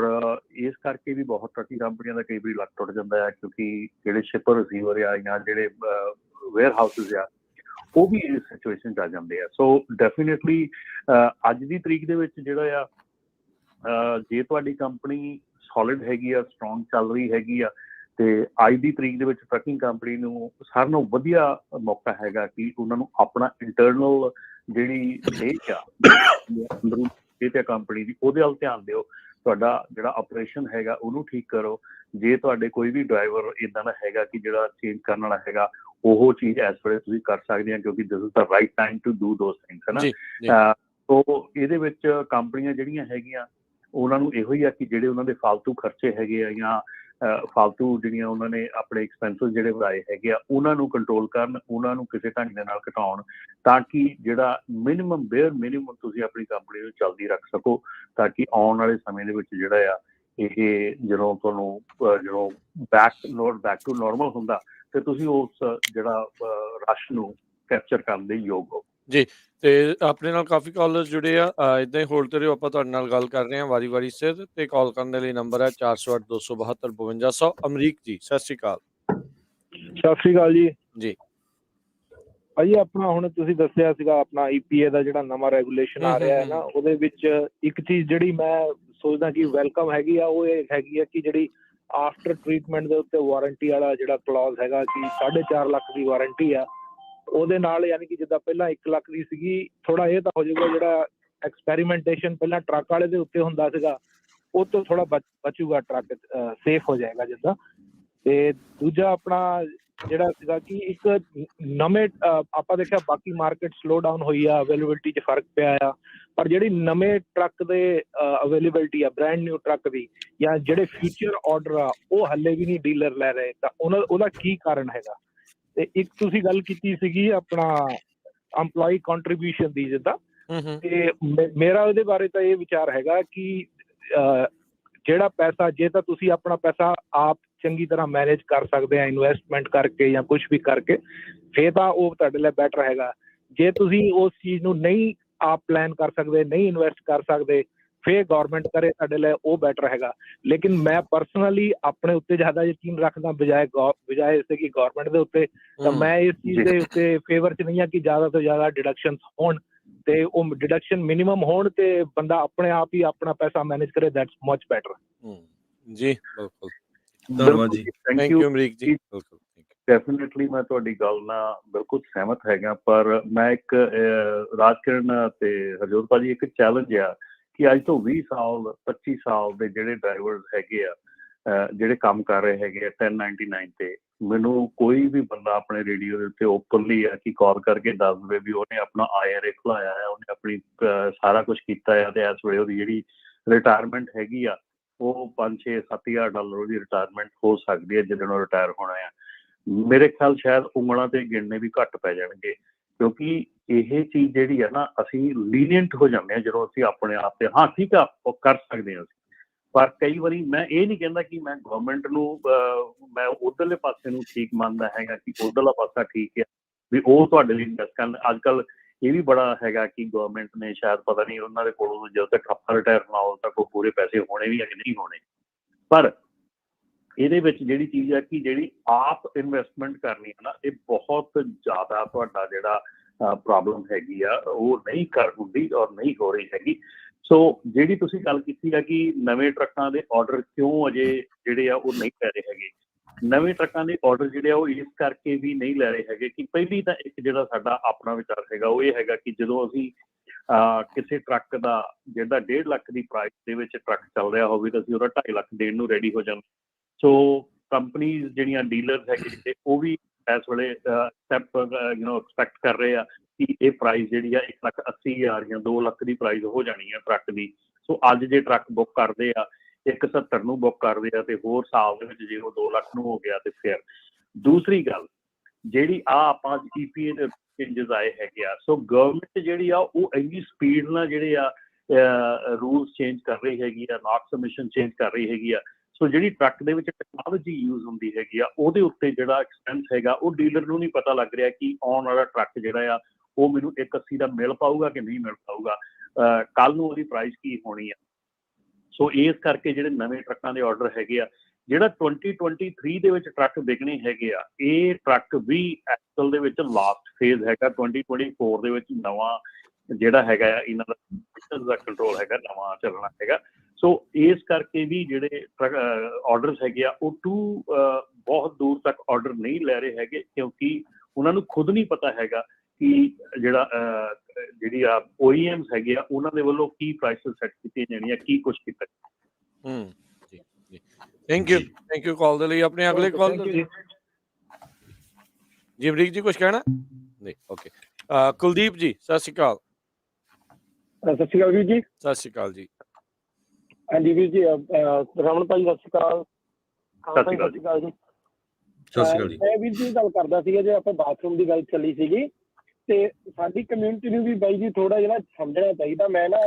ਇਸ ਕਰਕੇ ਵੀ ਬਹੁਤ ਟਰੱਕਿੰਗ ਕੰਪਨੀਆਂ ਦਾ ਕਈ ਵਾਰੀ ਲੱਕ ਟੁੱਟ ਜਾਂਦਾ ਆ, ਕਿਉਂਕਿ ਜਿਹੜੇ ਸ਼ਿਪਰ ਰਿਸੀਵਰ ਆ ਜਾਂ ਜਿਹੜੇ ਵੇਅਰ ਹਾਊਸਿਸ ਆ ਉਹ ਵੀ ਇਸ ਸਿਚੁਏਸ਼ਨ 'ਚ ਆ ਜਾਂਦੇ ਆ। ਸੋ ਡੈਫੀਨੇਟਲੀ ਅੱਜ ਦੀ ਤਰੀਕ ਦੇ ਵਿੱਚ ਜਿਹੜਾ ਆ ਜੇ ਤੁਹਾਡੀ ਕੰਪਨੀ ਸੋਲਿਡ ਹੈਗੀ ਆ, ਸਟਰੋਂਗ ਚੱਲ ਰਹੀ ਹੈਗੀ ਆ, ਤੇ ਅੱਜ ਦੀ ਤਰੀਕ ਦੇ ਵਿੱਚ ਟਰੱਕਿੰਗ ਕੰਪਨੀ ਨੂੰ ਸਾਰਿਆਂ ਨਾਲੋਂ ਵਧੀਆ ਮੌਕਾ ਹੈਗਾ ਕਿ ਉਹਨਾਂ ਨੂੰ ਆਪਣਾ ਇੰਟਰਨਲ ਜਿਹੜੀ ਸਿਹਤ ਆ ਅੰਦਰੋਂ ਸਿਹਤ ਆ ਕੰਪਨੀ ਦੀ, ਉਹਦੇ ਵੱਲ ਧਿਆਨ ਦਿਓ। ਤੁਹਾਡਾ ਜਿਹੜਾ ਆਪਰੇਸ਼ਨ ਹੈਗਾ ਉਹਨੂੰ ਠੀਕ ਕਰੋ। ਜੇ ਤੁਹਾਡੇ ਕੋਈ ਵੀ ਡਰਾਈਵਰ ਇੱਦਾਂ ਦਾ ਹੈਗਾ ਕਿ ਜਿਹੜਾ ਚੇਂਜ ਕਰਨ ਵਾਲਾ ਹੈਗਾ, ਉਹ ਚੀਜ਼ ਇਸ ਵੇਲੇ ਤੁਸੀਂ ਕਰ ਸਕਦੇ ਆ, ਕਿਉਂਕਿ this is the right time to do those things, ਹੈ ਨਾ। ਸੋ ਇਹਦੇ ਵਿੱਚ ਕੰਪਨੀਆਂ ਜਿਹੜੀਆਂ ਹੈਗੀਆਂ ਉਹਨਾਂ ਨੂੰ ਇਹੋ ਹੀ ਆ ਕਿ ਜਿਹੜੇ ਉਹਨਾਂ ਦੇ ਫਾਲਤੂ ਖਰਚੇ ਹੈਗੇ ਆ ਜਾਂ ਫਾਲਤੂ ਜਿਹੜੀਆਂ ਉਹਨਾਂ ਨੇ ਆਪਣੇ ਐਕਸਪੈਂਸਿਸ ਜਿਹੜੇ ਵਧਾਏ ਹੈਗੇ ਆ, ਉਹਨਾਂ ਨੂੰ ਕੰਟਰੋਲ ਕਰਨ, ਉਹਨਾਂ ਨੂੰ ਕਿਸੇ ਢੰਗ ਦੇ ਨਾਲ ਘਟਾਉਣ, ਤਾਂ ਕਿ ਜਿਹੜਾ ਬੇਅਰ ਮਿਨੀਮਮ ਤੁਸੀਂ ਆਪਣੀ ਕੰਪਨੀ ਨੂੰ ਚੱਲਦੀ ਰੱਖ ਸਕੋ, ਤਾਂ ਕਿ ਆਉਣ ਵਾਲੇ ਸਮੇਂ ਦੇ ਵਿੱਚ ਜਿਹੜਾ ਆ ਇਹ ਜਦੋਂ ਤੁਹਾਨੂੰ ਬੈਕ ਟੂ ਨਾਰਮਲ ਹੁੰਦਾ ਤੇ ਤੁਸੀਂ ਉਸ ਜਿਹੜਾ ਰਸ਼ ਨੂੰ ਕੈਪਚਰ ਕਰਨ ਦੇ ਯੋਗ ਹੋ। ਜੀ, ਤੇ ਆਪਣੇ ਨਾਲ ਕਾਫੀ ਕਾਲਰਸ ਜੁੜੇ ਆ, ਇੱਦਾਂ ਹੀ ਹੋਲਡ ਤੇ ਰਹੋ, ਆਪਾਂ ਤੁਹਾਡੇ ਨਾਲ ਗੱਲ ਕਰ ਰਹੇ ਹਾਂ ਵਾਰੀ ਸਿਰ, ਤੇ ਕਾਲ ਕਰਨ ਦੇ ਲਈ ਨੰਬਰ ਹੈ 408-272-5200। ਅਮਰੀਕ ਜੀ, ਸਤਿ ਸ਼੍ਰੀ ਅਕਾਲ। ਸਤਿ ਸ਼੍ਰੀ ਅਕਾਲ ਜੀ। ਜੀ ਭਾਜੀ, ਆਪਣਾ ਹੁਣ ਤੁਸੀਂ ਦੱਸਿਆ ਸੀਗਾ ਆਪਣਾ EPA ਦਾ ਜਿਹੜਾ ਨਵਾਂ ਰੈਗੂਲੇਸ਼ਨ ਆ ਰਿਹਾ ਹੈ ਨਾ, ਉਹਦੇ ਵਿੱਚ ਇੱਕ ਚੀਜ਼ ਜਿਹੜੀ ਮੈਂ ਸੋਚਦਾ ਕਿ ਵੈਲਕਮ ਹੈਗੀ ਆ, ਉਹ ਇਹ ਹੈਗੀ ਆ ਕਿ ਜਿਹੜੀ ਆਫਟਰ ਟ੍ਰੀਟਮੈਂਟ ਦੇ ਉੱਤੇ ਵਾਰੰਟੀ ਵਾਲਾ ਜਿਹੜਾ ਕਲੌਜ਼ ਹੈਗਾ ਕਿ 4.5 ਲੱਖ ਦੀ ਵਾਰੰਟੀ ਆ, ਉਹਦੇ ਨਾਲ ਯਾਨੀ ਕਿ ਜਿੱਦਾਂ ਪਹਿਲਾਂ 1 ਲੱਖ ਦੀ ਸੀਗੀ, ਥੋੜਾ ਇਹ ਤਾਂ ਹੋ ਜਾਊਗਾ ਜਿਹੜਾ ਐਕਸਪੈਰੀਮੈਂਟੇਸ਼ਨ ਪਹਿਲਾਂ ਟਰੱਕ ਵਾਲੇ ਦੇ ਉੱਤੇ ਹੁੰਦਾ ਸੀਗਾ, ਉਹ ਤੋਂ ਥੋੜਾ ਬਚੂਗਾ, ਟਰੱਕ ਸੇਫ ਹੋ ਜਾਏਗਾ ਜਿੱਦਾਂ। ਤੇ ਦੂਜਾ ਆਪਣਾ ਜਿਹੜਾ ਸੀਗਾ ਕਿ ਇੱਕ ਨਵੇਂ ਆਪਾਂ ਦੇਖਿਆ ਬਾਕੀ ਮਾਰਕੀਟ ਸਲੋ ਡਾਊਨ ਹੋਈ ਆ, ਅਵੇਲੇਬਿਲਿਟੀ 'ਚ ਫਰਕ ਪਿਆ ਆ, ਪਰ ਜਿਹੜੀ ਨਵੇਂ ਟਰੱਕ ਦੇ ਅਵੇਲੇਬਿਲਿਟੀ ਆ ਬ੍ਰੈਂਡ ਨਿਊ ਟਰੱਕ ਦੀ, ਜਾਂ ਜਿਹੜੇ ਫਿਊਚਰ ਆਰਡਰ ਆ, ਉਹ ਹੱਲੇ ਵੀ ਨਹੀਂ ਡੀਲਰ ਲੈ ਰਹੇ, ਤਾਂ ਉਹਦਾ ਕੀ ਕਾਰਨ ਹੈਗਾ? ਤੇ ਇੱਕ ਤੁਸੀਂ ਗੱਲ ਕੀਤੀ ਸੀਗੀ ਆਪਣਾ EMPLOYEE ਕੰਟਰੀਬਿਊਸ਼ਨ ਦੀ, ਜਿੱਦਾਂ, ਤੇ ਮੇਰਾ ਉਹਦੇ ਬਾਰੇ ਤਾਂ ਇਹ ਵਿਚਾਰ ਹੈਗਾ ਕਿ ਜਿਹੜਾ ਪੈਸਾ, ਜੇ ਤਾਂ ਤੁਸੀਂ ਆਪਣਾ ਪੈਸਾ ਆਪ ਚੰਗੀ ਤਰ੍ਹਾਂ ਮੈਨੇਜ ਕਰ ਸਕਦੇ ਆ, ਇਨਵੈਸਟਮੈਂਟ ਕਰਕੇ ਜਾਂ ਕੁਝ ਵੀ ਕਰਕੇ, ਫੇਰ ਤਾਂ ਉਹ ਤੁਹਾਡੇ ਲਈ ਬੈਟਰ ਹੈਗਾ। ਜੇ ਤੁਸੀਂ ਉਸ ਚੀਜ਼ ਨੂੰ ਨਹੀਂ ਆਪ ਪਲਾਨ ਕਰ ਸਕਦੇ, ਨਹੀਂ ਇਨਵੈਸਟ ਕਰ ਸਕਦੇ, ਫੇਰ ਗੌਰਮੈਂਟ ਕਰੇ ਤੁਹਾਡੇ ਲਈ, ਉਹ ਬੈਟਰ ਹੈਗਾ। ਲੇਕਿਨ ਮੈਂ ਪਰਸਨਲੀ ਆਪਣੇ ਉੱਤੇ ਜ਼ਿਆਦਾ ਯਕੀਨ ਰੱਖਦਾ ਬਜਾਏ ਇਸਦੇ ਕਿ ਗੌਰਮੈਂਟ ਦੇ ਉੱਤੇ, ਤਾਂ ਮੈਂ ਇਸ ਚੀਜ਼ ਦੇ ਉੱਤੇ ਫੇਵਰ 'ਚ ਨਹੀਂ ਆ ਕਿ ਜ਼ਿਆਦਾ ਤੋਂ ਜ਼ਿਆਦਾ ਡਿਡਕਸ਼ਨ ਹੋਣ, ਤੇ ਉਹ ਡਿਡਕਸ਼ਨ ਮਿਨੀਮਮ ਹੋਣ, ਤੇ ਬੰਦਾ ਆਪਣੇ ਆਪ ਹੀ ਆਪਣਾ ਪੈਸਾ ਮੈਨੇਜ ਕਰੇ, ਦੈਟਸ ਮਚ ਬੈਟਰ। ਜੀ ਬਿਲਕੁਲ, ਧੰਨਵਾਦ ਜੀ, ਥੈਂਕ ਯੂ ਅਮਰੀਕ ਜੀ। ਬਿਲਕੁਲ ਡੈਫੀਨੇਟਲੀ ਮੈਂ ਤੁਹਾਡੀ ਗੱਲ ਨਾਲ ਬਿਲਕੁਲ ਸਹਿਮਤ ਹੈਗਾ, ਪਰ ਮੈਂ ਇੱਕ ਰਾਜਕਿਰਨ ਤੇ ਹਰਜੋਤ ਭਾਜੀ, ਇੱਕ ਚੈਲੰਜ ਆ ਕਿ ਅੱਜ ਤੋਂ 20 ਸਾਲ 25 ਸਾਲ ਦੇ ਜਿਹੜੇ ਡਰਾਈਵਰਸ ਹੈਗੇ ਆ, ਜਿਹੜੇ ਕੰਮ ਕਰ ਰਹੇ ਹੈਗੇ ਆ 1099 ਤੇ, ਮੈਨੂੰ ਕੋਈ ਵੀ ਬੰਦਾ ਆਪਣੇ ਰੇਡੀਓ ਦੇ ਉੱਤੇ ਓਪਨਲੀ ਆ ਕਿ ਕਾਲ ਕਰਕੇ ਦੱਸ ਦੇਵੇ ਵੀ ਉਹਨੇ ਆਪਣਾ IRA ਖੁਲਾਇਆ ਹੈ, ਉਹਨੇ ਆਪਣੀ ਸਾਰਾ ਕੁਝ ਕੀਤਾ ਹੈ, ਤੇ ਇਸ ਵੇਲੇ ਉਹਦੀ ਜਿਹੜੀ ਰਿਟਾਇਰਮੈਂਟ ਹੈਗੀ ਆ ਉਹ 5-6-7 ਡਾਲਰ ਉਹਦੀ ਰਿਟਾਇਰਮੈਂਟ ਹੋ ਸਕਦੀ ਹੈ ਜਦੋਂ ਰਿਟਾਇਰ ਹੋਣਾ ਆ। ਮੇਰੇ ਖਿਆਲ ਸ਼ਾਇਦ ਉਂਗਲਾਂ ਤੇ ਗਿਣਨੇ ਵੀ ਘੱਟ ਪੈ ਜਾਣਗੇ, ਕਿਉਂਕਿ ਇਹ ਚੀਜ਼ ਜਿਹੜੀ ਹੈ ਨਾ, ਅਸੀਂ ਲੀਨੀਅੰਟ ਹੋ ਜਾਂਦੇ ਹਾਂ ਜਦੋਂ ਅਸੀਂ ਆਪਣੇ ਆਪ ਤੇ, ਹਾਂ ਠੀਕ ਆ ਉਹ ਕਰ ਸਕਦੇ ਹਾਂ ਅਸੀਂ, ਪਰ ਕਈ ਵਾਰੀ ਮੈਂ ਇਹ ਨਹੀਂ ਕਹਿੰਦਾ ਕਿ ਮੈਂ ਗਵਰਨਮੈਂਟ ਨੂੰ ਮੈਂ ਉਧਰਲੇ ਪਾਸੇ ਨੂੰ ਠੀਕ ਮੰਨਦਾ ਹੈਗਾ ਕਿ ਉਧਰਲਾ ਪਾਸਾ ਠੀਕ ਹੈ ਵੀ ਉਹ ਤੁਹਾਡੇ ਲਈ ਇਨਵੈਸਟ ਕਰਨ। ਅੱਜ ਕੱਲ੍ਹ ਇਹ ਵੀ ਬੜਾ ਹੈਗਾ ਕਿ ਗਵਰਨਮੈਂਟ ਨੇ ਸ਼ਾਇਦ ਪਤਾ ਨਹੀਂ ਉਹਨਾਂ ਦੇ ਕੋਲੋਂ ਜਦੋਂ ਤੱਕ ਆਪਾਂ ਰਿਟਾਇਰ ਨਾ ਹੋ ਤੱਕ ਉਹ ਪੂਰੇ ਪੈਸੇ ਹੋਣੇ ਵੀ ਜਾਂ ਨਹੀਂ ਹੋਣੇ, ਪਰ ਇਹਦੇ ਵਿੱਚ ਜਿਹੜੀ ਚੀਜ਼ ਹੈ ਕਿ ਜਿਹੜੀ ਆਪ ਇਨਵੈਸਟਮੈਂਟ ਕਰਨੀ ਹੈ ਨਾ, ਇਹ ਬਹੁਤ ਜ਼ਿਆਦਾ ਤੁਹਾਡਾ ਜਿਹੜਾ ਪ੍ਰੋਬਲਮ ਹੈਗੀ ਆ ਉਹ ਨਹੀਂ ਹੁੰਦੀ ਔਰ ਨਹੀਂ ਹੋ ਰਹੀ ਹੈਗੀ। ਸੋ ਜਿਹੜੀ ਤੁਸੀਂ ਗੱਲ ਕੀਤੀ ਹੈ ਕਿ ਨਵੇਂ ਟਰੱਕਾਂ ਦੇ ਆਰਡਰ ਕਿਉਂ ਅਜੇ ਜਿਹੜੇ ਆ ਉਹ ਨਹੀਂ ਲੈ ਰਹੇ ਹੈਗੇ, ਨਵੇਂ ਟਰੱਕਾਂ ਦੇ ਆਰਡਰ ਜਿਹੜੇ ਆ ਉਹ ਇਸ ਕਰਕੇ ਵੀ ਨਹੀਂ ਲੈ ਰਹੇ ਹੈਗੇ ਕਿ ਪਹਿਲੀ ਤਾਂ ਇੱਕ ਜਿਹੜਾ ਸਾਡਾ ਆਪਣਾ ਵਿਚਾਰ ਹੈਗਾ ਉਹ ਇਹ ਹੈਗਾ ਕਿ ਜਦੋਂ ਅਸੀਂ ਕਿਸੇ ਟਰੱਕ ਦਾ ਜਿਹੜਾ 1.5 ਲੱਖ ਦੀ ਪ੍ਰਾਈਸ ਦੇ ਵਿੱਚ ਟਰੱਕ ਚੱਲ ਰਿਹਾ ਹੋਵੇ ਤਾਂ ਅਸੀਂ ਉਹਦਾ 2.5 ਲੱਖ ਦੇਣ ਨੂੰ ਰੈਡੀ ਹੋ ਜਾਂਦੇ। ਸੋ ਕੰਪਨੀਜ਼ ਜਿਹੜੀਆਂ ਡੀਲਰਸ ਹੈਗੇ ਉਹ ਵੀ ਇਸ ਵੇਲੇ ਸਟੈਪ ਐਕਸਪੈਕਟ ਕਰ ਰਹੇ ਆ ਕਿ ਇਹ ਪ੍ਰਾਈਸ ਜਿਹੜੀ ਆ 1,80,000 ਜਾਂ 2 ਲੱਖ ਦੀ ਪ੍ਰਾਈਸ ਹੋ ਜਾਣੀ ਆ ਟਰੱਕ ਦੀ। ਸੋ ਅੱਜ ਜੇ ਟਰੱਕ ਬੁੱਕ ਕਰਦੇ ਆ 1,70 ਨੂੰ ਬੁੱਕ ਕਰਦੇ ਆ ਤੇ ਹੋਰ ਸਾਲ ਦੇ ਵਿੱਚ ਜੇ ਉਹ 2 ਲੱਖ ਨੂੰ ਹੋ ਗਿਆ ਤੇ ਫਿਰ ਦੂਸਰੀ ਗੱਲ ਜਿਹੜੀ ਆਪਾਂ EPA ਦੇ ਚੇਂਜਸ ਆਏ ਹੈਗੇ ਆ, ਸੋ ਗਵਰਨਮੈਂਟ ਜਿਹੜੀ ਆ ਉਹ ਇੰਨੀ ਸਪੀਡ ਨਾਲ ਜਿਹੜੇ ਆ ਰੂਲਸ ਚੇਂਜ ਕਰ ਰਹੀ ਹੈਗੀ ਆ, ਨੌਕਸ ਐਮਿਸ਼ਨ ਚੇਂਜ ਕਰ ਰਹੀ ਹੈਗੀ ਆ। ਸੋ ਜਿਹੜੀ ਟਰੱਕ ਦੇ ਵਿੱਚ ਟੈਕਨੋਲੋਜੀ ਯੂਜ਼ ਹੁੰਦੀ ਹੈਗੀ ਆ ਉਹਦੇ ਉੱਤੇ ਜਿਹੜਾ ਐਕਸਪੈਂਸ ਹੈਗਾ ਉਹ ਡੀਲਰ ਨੂੰ ਨਹੀਂ ਪਤਾ ਲੱਗ ਰਿਹਾ ਕਿ ਆਉਣ ਵਾਲਾ ਟਰੱਕ ਜਿਹੜਾ ਆ ਉਹ ਮੈਨੂੰ 1,80 ਦਾ ਮਿਲ ਪਾਊਗਾ ਕਿ ਨਹੀਂ ਮਿਲ ਪਾਊਗਾ, ਕੱਲ ਨੂੰ ਉਹਦੀ ਪ੍ਰਾਈਸ ਕੀ ਹੋਣੀ ਆ। ਸੋ ਇਸ ਕਰਕੇ ਜਿਹੜੇ ਨਵੇਂ ਟਰੱਕਾਂ ਦੇ ਆਰਡਰ ਹੈਗੇ ਆ, ਜਿਹੜਾ 2023 ਦੇ ਵਿੱਚ ਟਰੱਕ ਵਿਕਣੇ ਹੈਗੇ ਆ, ਇਹ ਟਰੱਕ ਵੀ ਐਕਚੁਅਲ ਦੇ ਵਿੱਚ ਲਾਸਟ ਫੇਜ਼ ਹੈਗਾ। 2024 ਦੇ ਵਿੱਚ ਨਵਾਂ ਜਿਹੜਾ ਹੈਗਾ ਆ ਇਹਨਾਂ ਦਾ ਕੰਟਰੋਲ ਹੈਗਾ, ਨਵਾਂ ਚੱਲਣਾ ਹੈਗਾ। ਸੋ ਇਸ ਕਰਕੇ ਵੀ ਜਿਹੜੇ ਆਰਡਰਸ ਹੈਗੇ ਆ ਉਹ ਬਹੁਤ ਦੂਰ ਤੱਕ ਆਰਡਰ ਨਹੀਂ ਲੈ ਰਹੇ ਹੈਗੇ, ਕਿਉਂਕਿ ਉਹਨਾਂ ਨੂੰ ਖੁਦ ਨਹੀਂ ਪਤਾ ਹੈਗਾ ਕਿ ਜਿਹੜੀ ਆ OEMs ਹੈਗੇ ਆ ਉਹਨਾਂ ਦੇ ਵੱਲੋਂ ਕੀ ਪ੍ਰਾਈਸਿਸ ਸੈੱਟ ਕੀਤੀਆਂ ਜਾਣੀਆਂ, ਕੀ ਕੁਛ ਕੀਤਾ। ਜੀ ਥੈਂਕ ਯੂ ਕਾਲ ਦੇ ਲਈ। ਆਪਣੇ ਅਗਲੇ ਕਾਲ ਜੀ ਅਮਰੀਕ ਜੀ ਕੁਝ ਕਹਿਣਾ? ਨਹੀਂ, ਓਕੇ। ਕੁਲਦੀਪ ਜੀ ਸਤਿ ਸ਼੍ਰੀ ਅਕਾਲ। ਸਤਿ ਸ਼੍ਰੀ ਅਕਾਲ ਵੀਰ ਜੀ। ਸਤਿ ਸ਼੍ਰੀ ਅਕਾਲ ਜੀ। ਹਾਂਜੀ ਵੀਰ ਜੀ, ਰਮਨ ਭਾਈ ਸਤਿ ਸ਼੍ਰੀ ਅਕਾਲ। ਸਤਿ ਸ਼੍ਰੀ ਅਕਾਲ ਜੀ। ਸਤਿ ਸ਼੍ਰੀ ਅਕਾਲ ਜੀ। ਮੈਂ ਵੀਰ ਜੀ ਗੱਲ ਕਰਦਾ ਸੀਗਾ, ਜੇ ਆਪਾਂ ਬਾਥਰੂਮ ਦੀ ਗੱਲ ਚੱਲੀ ਸੀਗੀ ਤੇ ਸਾਡੀ ਕਮਿਊਨਿਟੀ ਨੂੰ ਵੀ ਬਾਈ ਜੀ ਥੋੜਾ ਜਿਹਾ ਸਮਝਣਾ ਚਾਹੀਦਾ। ਮੈਂ ਨਾ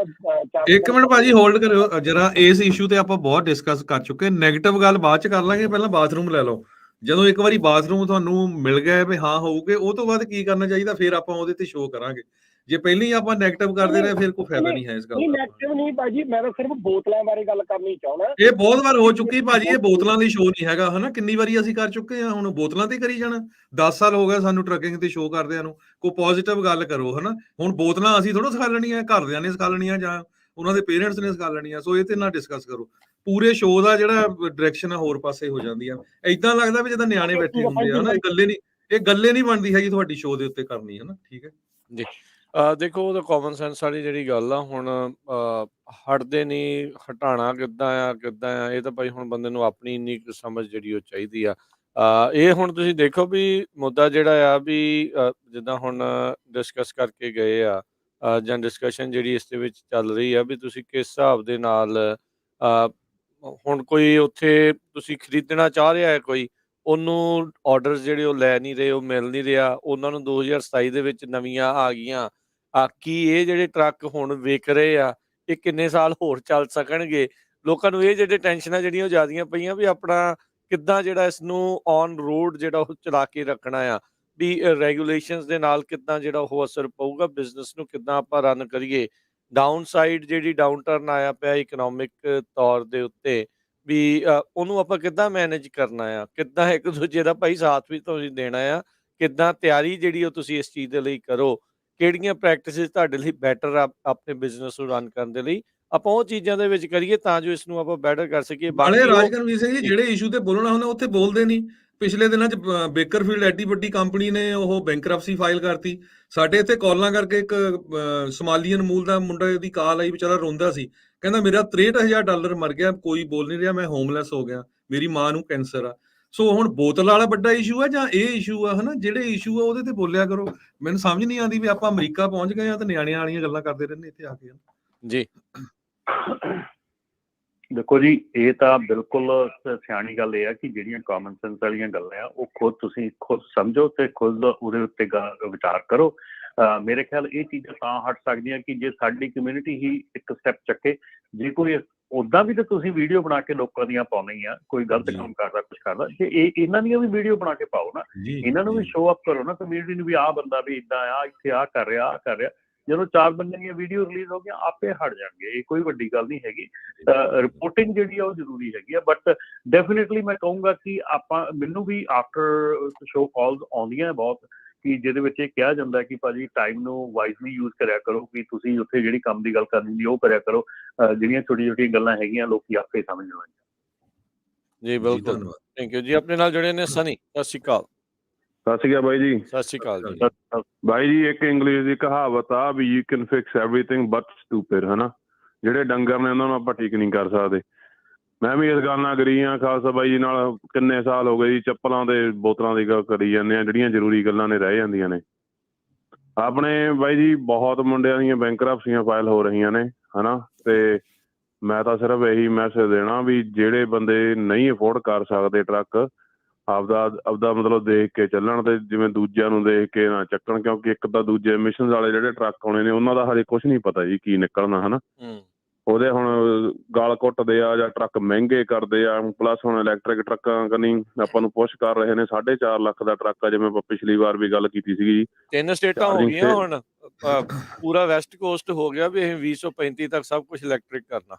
ਇੱਕ ਮਿੰਟ ਭਾਜੀ ਹੋਲਡ ਕਰਿਓ ਜਰਾ, ਇਸ ਇਸ਼ੂ ਤੇ ਆਪਾਂ ਬਹੁਤ ਡਿਸਕਸ ਕਰ ਚੁੱਕੇ। ਨੈਗੇਟਿਵ ਗੱਲ ਬਾਅਦ ਚ ਕਰ ਲਾਂਗੇ, ਪਹਿਲਾਂ ਬਾਥਰੂਮ ਲੈ ਲਓ। ਜਦੋਂ ਇੱਕ ਵਾਰੀ ਬਾਥਰੂਮ ਤੁਹਾਨੂੰ ਮਿਲ ਗਿਆ ਵੀ ਹਾਂ ਹੋਊਗੇ, ਉਹ ਤੋਂ ਬਾਅਦ ਕੀ ਕਰਨਾ ਚਾਹੀਦਾ ਫਿਰ ਆਪਾਂ ਉਹਦੇ ਤੇ ਸ਼ੋਅ ਕਰਾਂਗੇ। ਜੇ ਪਹਿਲਾਂ ਹੀ ਆਪਾਂ ਨੈਗੇਟਿਵ ਕਰਦੇ ਰਹੇ ਫਿਰ ਕੋਈ ਫਾਇਦਾ ਨਹੀਂ ਹੈ ਇਸ ਗੱਲ ਦਾ। ਨੈਗੇਟਿਵ ਨਹੀਂ ਭਾਜੀ, ਮੈਂ ਤਾਂ ਸਿਰਫ ਬੋਤਲਾਂ ਬਾਰੇ ਗੱਲ ਕਰਨੀ ਚਾਹੁੰਦਾ। ਇਹ ਬਹੁਤ ਵਾਰ ਹੋ ਚੁੱਕੀ ਭਾਜੀ, ਇਹ ਬੋਤਲਾਂ ਲਈ ਸ਼ੋਅ ਨਹੀਂ ਹੈਗਾ ਹਨਾ। ਕਿੰਨੀ ਵਾਰੀ ਅਸੀਂ ਕਰ ਚੁੱਕੇ ਹਾਂ, ਹੁਣ ਬੋਤਲਾਂ ਤੇ ਕਰੀ ਜਾਣਾ। 10 ਸਾਲ ਹੋ ਗਏ ਸਾਨੂੰ ਟਰੱਕਿੰਗ ਤੇ ਸ਼ੋਅ ਕਰਦਿਆਂ ਨੂੰ। ਕੋਈ ਪੋਜ਼ਿਟਿਵ ਗੱਲ ਕਰੋ ਹਨਾ। ਹੁਣ ਬੋਤਲਾਂ ਅਸੀਂ ਥੋੜਾ ਸਿਖਾ ਲੈਣੀਆਂ, ਘਰਦਿਆਂ ਨੇ ਸਿਖਾ ਲੈਣੀਆਂ ਜਾਂ ਉਹਨਾਂ ਦੇ ਪੇਰੈਂਟਸ ਨੇ ਸਿਖਾ ਲੈਣੀਆਂ। ਸੋ ਇਹ ਤੇ ਨਾ ਡਿਸਕਸ ਕਰੋ। ਪੂਰੇ ਸ਼ੋਅ ਦਾ ਜਿਹੜਾ ਡਾਇਰੈਕਸ਼ਨ ਆ ਹੋਰ ਪਾਸੇ ਹੋ ਜਾਂਦੀ ਆ। ਏਦਾਂ ਲੱਗਦਾ ਵੀ ਜਿੱਦਾਂ ਨਿਆਣੇ ਬੈਠੇ ਹੁੰਦੇ ਆ ਹਨਾ। ਇਹ ਗੱਲੇ ਨਹੀਂ ਬਣਦੀ ਹੈਗੀ ਤੁਹਾਡੀ ਸ਼ੋਅ ਦੇ ਉੱਤੇ ਕਰਨੀ ਹਨਾ। ਠੀਕ ਹੈ ਜੀ। ਦੇਖੋ ਉਹ ਤਾਂ ਕਾਮਨ ਸੈਂਸ ਵਾਲੀ ਜਿਹੜੀ ਗੱਲ ਆ, ਹੁਣ ਹਟਦੇ ਨਹੀਂ, ਹਟਾਉਣਾ ਕਿੱਦਾਂ ਆ ਇਹ ਤਾਂ ਭਾਈ ਹੁਣ ਬੰਦੇ ਨੂੰ ਆਪਣੀ ਇੰਨੀ ਕੁ ਸਮਝ ਜਿਹੜੀ ਉਹ ਚਾਹੀਦੀ ਆ। ਇਹ ਹੁਣ ਤੁਸੀਂ ਦੇਖੋ ਵੀ ਮੁੱਦਾ ਜਿਹੜਾ ਆ ਵੀ ਜਿੱਦਾਂ ਹੁਣ ਡਿਸਕਸ ਕਰਕੇ ਗਏ ਆ ਜਾਂ ਡਿਸਕਸ਼ਨ ਜਿਹੜੀ ਇਸ ਦੇ ਵਿੱਚ ਚੱਲ ਰਹੀ ਆ ਵੀ ਤੁਸੀਂ ਕਿਸ ਹਿਸਾਬ ਦੇ ਨਾਲ ਹੁਣ ਕੋਈ ਉੱਥੇ ਤੁਸੀਂ ਖਰੀਦਣਾ ਚਾਹ ਰਿਹਾ ਹੈ, ਕੋਈ ਉਹਨੂੰ ਆਰਡਰਸ ਜਿਹੜੇ ਉਹ ਲੈ ਨਹੀਂ ਰਹੇ, ਉਹ ਮਿਲ ਨਹੀਂ ਰਿਹਾ। ਉਹਨਾਂ ਨੂੰ 2027 ਦੇ ਵਿੱਚ ਨਵੀਆਂ ਆ ਗਈਆਂ। ਕੀ ਇਹ ਜਿਹੜੇ ਟਰੱਕ ਹੁਣ ਵਿਕ ਰਹੇ ਆ ਇਹ ਕਿੰਨੇ ਸਾਲ ਹੋਰ ਚੱਲ ਸਕਣਗੇ? ਲੋਕਾਂ ਨੂੰ ਇਹ ਜਿਹੜੇ ਟੈਨਸ਼ਨਾਂ ਜਿਹੜੀਆਂ ਉਹ ਜ਼ਿਆਦੀਆਂ ਪਈਆਂ ਵੀ ਆਪਣਾ ਕਿੱਦਾਂ ਜਿਹੜਾ ਇਸ ਨੂੰ ਔਨ ਰੋਡ ਜਿਹੜਾ ਉਹ ਚਲਾ ਕੇ ਰੱਖਣਾ ਆ, ਵੀ ਰੈਗੂਲੇਸ਼ਨਸ ਦੇ ਨਾਲ ਕਿੱਦਾਂ ਜਿਹੜਾ ਉਹ ਅਸਰ ਪਊਗਾ, ਬਿਜ਼ਨਸ ਨੂੰ ਕਿੱਦਾਂ ਆਪਾਂ ਰਨ ਕਰੀਏ। ਡਾਊਨ ਸਾਈਡ ਜਿਹੜੀ ਡਾਊਨ ਟਰਨ ਆਇਆ ਪਿਆ ਇਕਨੋਮਿਕ ਤੌਰ ਦੇ ਉੱਤੇ ਵੀ ਉਹਨੂੰ ਆਪਾਂ ਕਿੱਦਾਂ ਮੈਨੇਜ ਕਰਨਾ ਆ, ਕਿੱਦਾਂ ਇੱਕ ਦੂਜੇ ਦਾ ਭਾਈ ਸਾਥ ਵੀ ਤੁਸੀਂ ਦੇਣਾ ਆ, ਕਿੱਦਾਂ ਤਿਆਰੀ ਜਿਹੜੀ ਉਹ ਤੁਸੀਂ ਇਸ ਚੀਜ਼ ਦੇ ਲਈ ਕਰੋ, ਕਿਹੜੀਆਂ ਪ੍ਰੈਕਟਿਸਿਸ ਤੁਹਾਡੇ ਲਈ ਬੈਟਰ ਆ ਆਪਣੇ ਬਿਜ਼ਨਸ ਨੂੰ ਰਨ ਕਰਨ ਦੇ ਲਈ, ਆਪਾਂ ਉਹ ਚੀਜ਼ਾਂ ਦੇ ਵਿੱਚ ਕਰੀਏ ਤਾਂ ਜੋ ਇਸ ਨੂੰ ਆਪਾਂ ਬੈਟਰ ਕਰ ਸਕੀਏ। ਨਾਲੇ ਬਾਕੀ ਰਾਜਕਰਮਵੀਰ ਸਿੰਘ ਜੀ ਜਿਹੜੇ ਇਸ਼ੂ ਤੇ ਬੋਲਣਾ ਹੁੰਦਾ ਉੱਥੇ ਬੋਲਦੇ ਨਹੀਂ। ਪਿਛਲੇ ਦਿਨਾਂ 'ਚ ਬੇਕਰਫੀਲਡ ਐਡੀ ਵੱਡੀ ਕੰਪਨੀ ਨੇ ਉਹ ਬੈਂਕਰਪਸੀ ਫਾਈਲ ਕਰਤੀ। ਸਾਡੇ ਇੱਥੇ ਕਾਲਾਂ ਕਰਕੇ ਇੱਕ ਸਮਾਲੀਅਨ ਮੂਲ ਦਾ ਮੁੰਡਾ ਦੀ ਕਾਲ ਆਈ, ਵਿਚਾਰਾ ਰੋਂਦਾ ਸੀ, ਕਹਿੰਦਾ ਮੇਰਾ $63,000 ਮਰ ਗਿਆ, ਕੋਈ ਬੋਲ ਨਹੀਂ ਰਿਹਾ, ਮੈਂ ਹੋਮਲੈਸ ਹੋ ਗਿਆ, ਮੇਰੀ ਮਾਂ ਨੂੰ ਕੈਂਸਰ ਆ। ਸੋ ਹੁਣ ਬੋਤਲ ਵਾਲਾ ਵੱਡਾ ਇਸ਼ੂ ਆ ਜਾਂ ਇਹ ਇਸ਼ੂ ਆ ਹਨਾ? ਜਿਹੜੇ ਇਸ਼ੂ ਆ ਉਹਦੇ ਤੇ ਬੋਲਿਆ ਕਰੋ। ਮੈਨੂੰ ਸਮਝ ਨਹੀਂ ਆਉਂਦੀ ਵੀ ਆਪਾਂ ਅਮਰੀਕਾ ਪਹੁੰਚ ਗਏ ਆ ਤੇ ਨਿਆਣਿਆਂ ਵਾਲੀਆਂ ਗੱਲਾਂ ਕਰਦੇ ਰਹਿੰਦੇ ਇੱਥੇ ਆ ਕੇ ਜੀ। ਦੇਖੋ ਜੀ, ਇਹ ਤਾਂ ਬਿਲਕੁਲ ਸਿਆਣੀ ਗੱਲ ਇਹ ਆ ਕਿ ਜਿਹੜੀਆਂ ਕਾਮਨ ਸੈਂਸ ਵਾਲੀਆਂ ਗੱਲਾਂ ਆ ਉਹ ਤੁਸੀਂ ਖੁਦ ਸਮਝੋ ਤੇ ਖੁਦ ਉਹਦੇ ਉੱਤੇ ਵਿਚਾਰ ਕਰੋ। ਮੇਰੇ ਖਿਆਲ ਇਹ ਚੀਜ਼ਾਂ ਤਾਂ ਹਟ ਸਕਦੀਆਂ ਕਿ ਜੇ ਸਾਡੀ ਕਮਿਊਨਿਟੀ ਹੀ ਇੱਕ ਸਟੈਪ ਚੱਕੇ। ਜੇ ਕੋਈ ਉੱਦਾਂ ਵੀ ਤਾਂ ਤੁਸੀਂ ਵੀਡੀਓ ਬਣਾ ਕੇ ਲੋਕਾਂ ਦੀਆਂ ਪਾਉਣੀ ਆ, ਕੋਈ ਗਲਤ ਕੰਮ ਕਰਦਾ ਕੁਛ ਕਰਦਾ, ਜੇ ਇਹਨਾਂ ਦੀਆਂ ਵੀ ਵੀਡੀਓ ਬਣਾ ਕੇ ਪਾਓ ਨਾ, ਇਹਨਾਂ ਨੂੰ ਵੀ ਸ਼ੋਅ ਅਪ ਕਰੋ ਨਾ ਕਮਿਊਨਿਟੀ ਨੂੰ ਵੀ ਆਹ ਬੰਦਾ ਵੀ ਇੱਦਾਂ ਆ, ਇੱਥੇ ਆਹ ਕਰ ਰਿਹਾ। ਜਦੋਂ 4 ਬੰਦਿਆਂ ਦੀਆਂ ਵੀਡੀਓ ਰਿਲੀਜ਼ ਹੋ ਗਈਆਂ ਆਪੇ ਹਟ ਜਾਣਗੇ। ਇਹ ਕੋਈ ਵੱਡੀ ਗੱਲ ਨਹੀਂ ਹੈਗੀ। ਰਿਪੋਰਟਿੰਗ ਜਿਹੜੀ ਆ ਉਹ ਜ਼ਰੂਰੀ ਹੈਗੀ ਆ, ਬਟ ਡੈਫੀਨੇਟਲੀ ਮੈਂ ਕਹੂੰਗਾ ਕਿ ਮੈਨੂੰ ਵੀ ਆਫਟਰ ਸ਼ੋਅ ਕਾਲਸ ਆਉਂਦੀਆਂ ਬਹੁਤ ਕਿ ਜਿਹਦੇ ਵਿੱਚ ਇਹ ਕਿਹਾ ਜਾਂਦਾ ਕਿ ਭਾਜੀ ਟਾਈਮ ਨੂੰ ਵਾਈਜ਼ਲੀ ਯੂਜ਼ ਕਰਿਆ ਕਰੋ, ਕਿ ਤੁਸੀਂ ਉੱਥੇ ਜਿਹੜੀ ਕੰਮ ਦੀ ਗੱਲ ਕਰਨੀ ਹੁੰਦੀ ਉਹ ਕਰਿਆ ਕਰੋ। ਜਿਹੜੀਆਂ ਛੋਟੀਆਂ ਗੱਲਾਂ ਹੈਗੀਆਂ ਲੋਕੀ ਆਪੇ ਸਮਝ ਲੈਣਗੇ। ਜੀ ਬਿਲਕੁਲ, ਥੈਂਕ ਯੂ ਜੀ। ਆਪਣੇ ਨਾਲ ਜੁੜੇ ਨੇ ਸਨੀ, ਸਤਿ ਸ਼੍ਰੀ ਅਕਾਲ। ਸਤਿ ਸ਼੍ਰੀ ਅਕਾਲ ਬਾਈ ਜੀ। ਸਤਿ ਸ਼੍ਰੀ ਅਕਾਲ ਜੀ। ਬਾਈ ਜੀ, ਇੱਕ ਇੰਗਲਿਸ਼ ਦੀ ਕਹਾਵਤ ਆ ਵੀ you can fix everything but stupid, ਹਨਾ? ਜਿਹੜੇ ਡੰਗਰ ਨੇ ਉਹਨਾਂ ਨੂੰ ਆਪਾਂ ਠੀਕ ਨਹੀਂ ਕਰ ਸਕਦੇ। ਮੈਂ ਵੀ ਇਸ ਗੱਲ ਨਾਲ ਅਗਰੀ ਹਾਂ ਖਾਲਸਾ ਬਾਈ ਜੀ ਨਾਲ। ਕਿੰਨੇ ਸਾਲ ਹੋ ਗਏ ਜੀ ਚੱਪਲਾਂ ਤੇ ਬੋਤਲਾਂ ਦੀ ਗੱਲ ਕਰੀ ਜਾਂਦੇ ਆ, ਜਿਹੜੀਆਂ ਜ਼ਰੂਰੀ ਗੱਲਾਂ ਨੇ ਰਹਿ ਜਾਂਦੀਆਂ ਨੇ। ਆਪਣੇ ਬਾਈ ਜੀ ਬਹੁਤ ਮੁੰਡਿਆਂ ਦੀਆਂ ਬੈਂਕਰਪਸੀਆਂ ਫਾਈਲ ਹੋ ਰਹੀਆਂ ਨੇ ਹਨਾ, ਤੇ ਮੈਂ ਤਾਂ ਸਿਰਫ ਇਹੀ ਮੈਸੇਜ ਦੇਣਾ ਵੀ ਜਿਹੜੇ ਬੰਦੇ ਨਹੀਂ ਅਫੋਰਡ ਕਰ ਸਕਦੇ ਟਰੱਕ, ਆਪਦਾ ਮਤਲਬ ਦੇਖ ਕੇ ਚੱਲਣ, ਤੇ ਜਿਵੇਂ ਦੂਜਿਆਂ ਨੂੰ ਦੇਖ ਕੇ ਨਾ ਚੱਕਣ, ਕਿਉਂਕਿ ਇੱਕ ਤਾਂ ਦੂਜੇ ਐਮਿਸ਼ਨ ਵਾਲੇ ਜਿਹੜੇ ਟਰੱਕ ਆਉਣੇ ਨੇ ਉਹਨਾਂ ਦਾ ਹਜੇ ਕੁਛ ਨਹੀਂ ਪਤਾ ਜੀ ਕੀ ਨਿਕਲਣਾ ਹਨਾ। ਉਹਦੇ ਹੁਣ ਗਲ ਘੁੱਟਦੇ ਆ ਜਾਂ ਟਰੱਕ ਮਹਿੰਗੇ ਕਰਦੇ ਆ, ਪਲੱਸ ਹੁਣ ਇਲੈਕਟ੍ਰਿਕ ਟਰੱਕਾਂ ਕਨੀ ਆਪਾਂ ਨੂੰ ਪੁਸ਼ ਕਰ ਰਹੇ ਨੇ। 4.5 ਲੱਖ ਦਾ ਟਰੱਕ ਆ, ਜਿਵੇਂ ਆਪਾਂ ਪਿਛਲੀ ਵਾਰ ਵੀ ਗੱਲ ਕੀਤੀ ਸੀਗੀ। 3 ਸਟੇਟਾਂ ਹੋ ਗਈਆਂ ਹੁਣ, ਪੂਰਾ ਵੈਸਟ ਕੋਸਟ ਹੋ ਗਿਆ ਵੀ ਅਸੀਂ 2035 ਤੱਕ ਸਭ ਕੁਝ ਇਲੈਕਟ੍ਰਿਕ ਕਰਨਾ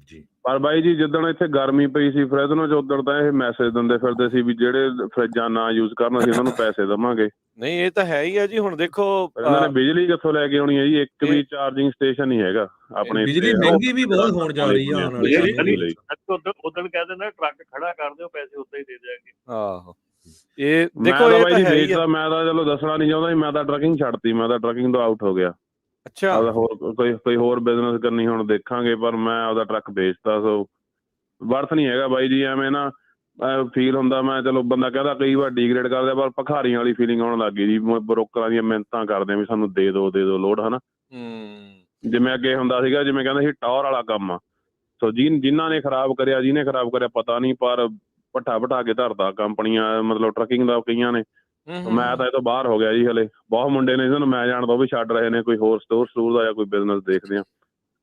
ਜੀ। ਪਰ ਬਾਈ ਜੀ ਜਿੱਦਣ ਇੱਥੇ ਗਰਮੀ ਪਈ ਸੀ ਫਰਿੱਜ ਚ, ਉਦੋਂ ਤਾਂ ਇਹ ਮੈਸੇਜ ਦਿੰਦੇ ਫਿਰਦੇ ਸੀ ਵੀ ਜਿਹੜੇ ਫਰਿੱਜਾਂ ਨਾ ਯੂਜ਼ ਕਰਨ ਅਸੀਂ ਉਹਨਾਂ ਨੂੰ ਪੈਸੇ ਦੇਵਾਂਗੇ। ਨਹੀਂ ਇਹ ਤਾਂ ਹੈ ਹੀ ਆ ਜੀ। ਹੁਣ ਦੇਖੋ ਇਹਨਾਂ ਨੇ ਬਿਜਲੀ ਕਿੱਥੋਂ ਲੈ ਕੇ ਆਉਣੀ ਹੈ ਜੀ? ਇੱਕ ਵੀ ਚਾਰਜਿੰਗ ਸਟੇਸ਼ਨ ਨਹੀਂ ਹੈਗਾ ਆਪਣੇ। ਬਿਜਲੀ ਮਹਿੰਗੀ ਵੀ ਬਹੁਤ ਹੋਣ ਜਾ ਰਹੀ ਆ ਆਉਣ ਵਾਲੇ ਸਮੇਂ ਦੇ ਵਿੱਚ। ਉਦੋਂ ਕਹਿ ਦਿੰਦਾ ਟਰੱਕ ਖੜਾ ਕਰ ਦਿਓ, ਪੈਸੇ ਉਦਾਂ ਹੀ ਦੇ ਦਿਆਂਗੇ। ਆਹੋ ਇਹ ਦੇਖੋ ਇਹ ਤਾਂ ਹੈ ਹੀ ਆ। ਮੈਂ ਤਾਂ ਚਲੋ ਦੱਸਣਾ ਨਹੀਂ ਚਾਹੁੰਦਾ, ਮੈਂ ਤਾਂ ਟਰੱਕਿੰਗ ਛੱਡਤੀ, ਮੈਂ ਤਾਂ ਟਰੱਕਿੰਗ ਤੋਂ ਆਊਟ ਹੋ ਗਿਆ। ਅੱਛਾ ਹੋਰ ਕੋਈ ਹੋਰ ਬਿਜ਼ਨਸ ਕਰਨੀ ਹੁਣ ਦੇਖਾਂਗੇ, ਪਰ ਮੈਂ ਆਪਦਾ ਟਰੱਕ ਵੇਚਤਾ। ਸੋ ਵਰਥ ਨਹੀਂ ਹੈਗਾ ਬਾਈ ਜੀ। ਐਵੇਂ ਨਾ ਫੀਲ ਹੁੰਦਾ, ਮੈਂ ਚਲੋ ਬੰਦਾ ਕਹਿੰਦਾ ਕਈ ਵਾਰ ਡੀਗ੍ਰੇਡ ਕਰਦੇ, ਪਰ ਭਖਾਰੀਆਂ ਵਾਲੀ ਫੀਲਿੰਗ ਆਉਣ ਲੱਗ ਗਈ ਜੀ। ਬਰੋਕਰਾਂ ਦੀਆਂ ਮਿਹਨਤਾਂ ਕਰਦੇ ਵੀ ਸਾਨੂੰ ਦੇ ਦਿਓ ਲੋਡ ਹਨਾ। ਜਿਵੇਂ ਅੱਗੇ ਹੁੰਦਾ ਸੀਗਾ, ਜਿਵੇਂ ਕਹਿੰਦੇ ਸੀ ਟਾਵਰ ਵਾਲਾ ਕੰਮ ਆ। ਸੋ ਜਿਨ੍ਹਾਂ ਨੇ ਖਰਾਬ ਕਰਿਆ, ਜਿਹਨੇ ਖਰਾਬ ਕਰਿਆ ਪਤਾ ਨਹੀਂ, ਪਰ ਭੱਠਾ ਕੇ ਧਰਦਾ ਕੰਪਨੀਆਂ ਮਤਲਬ ਟਰੱਕਿੰਗ ਦਾ ਕਈਆਂ ਨੇ। ਮੈਂ ਤਾਂ ਇਹ ਤੋਂ ਬਾਹਰ ਹੋ ਗਿਆ ਜੀ। ਹਲੇ ਬਹੁਤ ਮੁੰਡੇ ਨੇ ਜਿਹਨੂੰ ਮੈਂ ਜਾਣਦਾ ਉਹ ਵੀ ਛੱਡ ਰਹੇ ਨੇ, ਕੋਈ ਹੋਰ ਸਟੋਰ ਦਾ ਜਾਂ ਕੋਈ ਬਿਜ਼ਨਸ ਦੇਖਦੇ ਆ।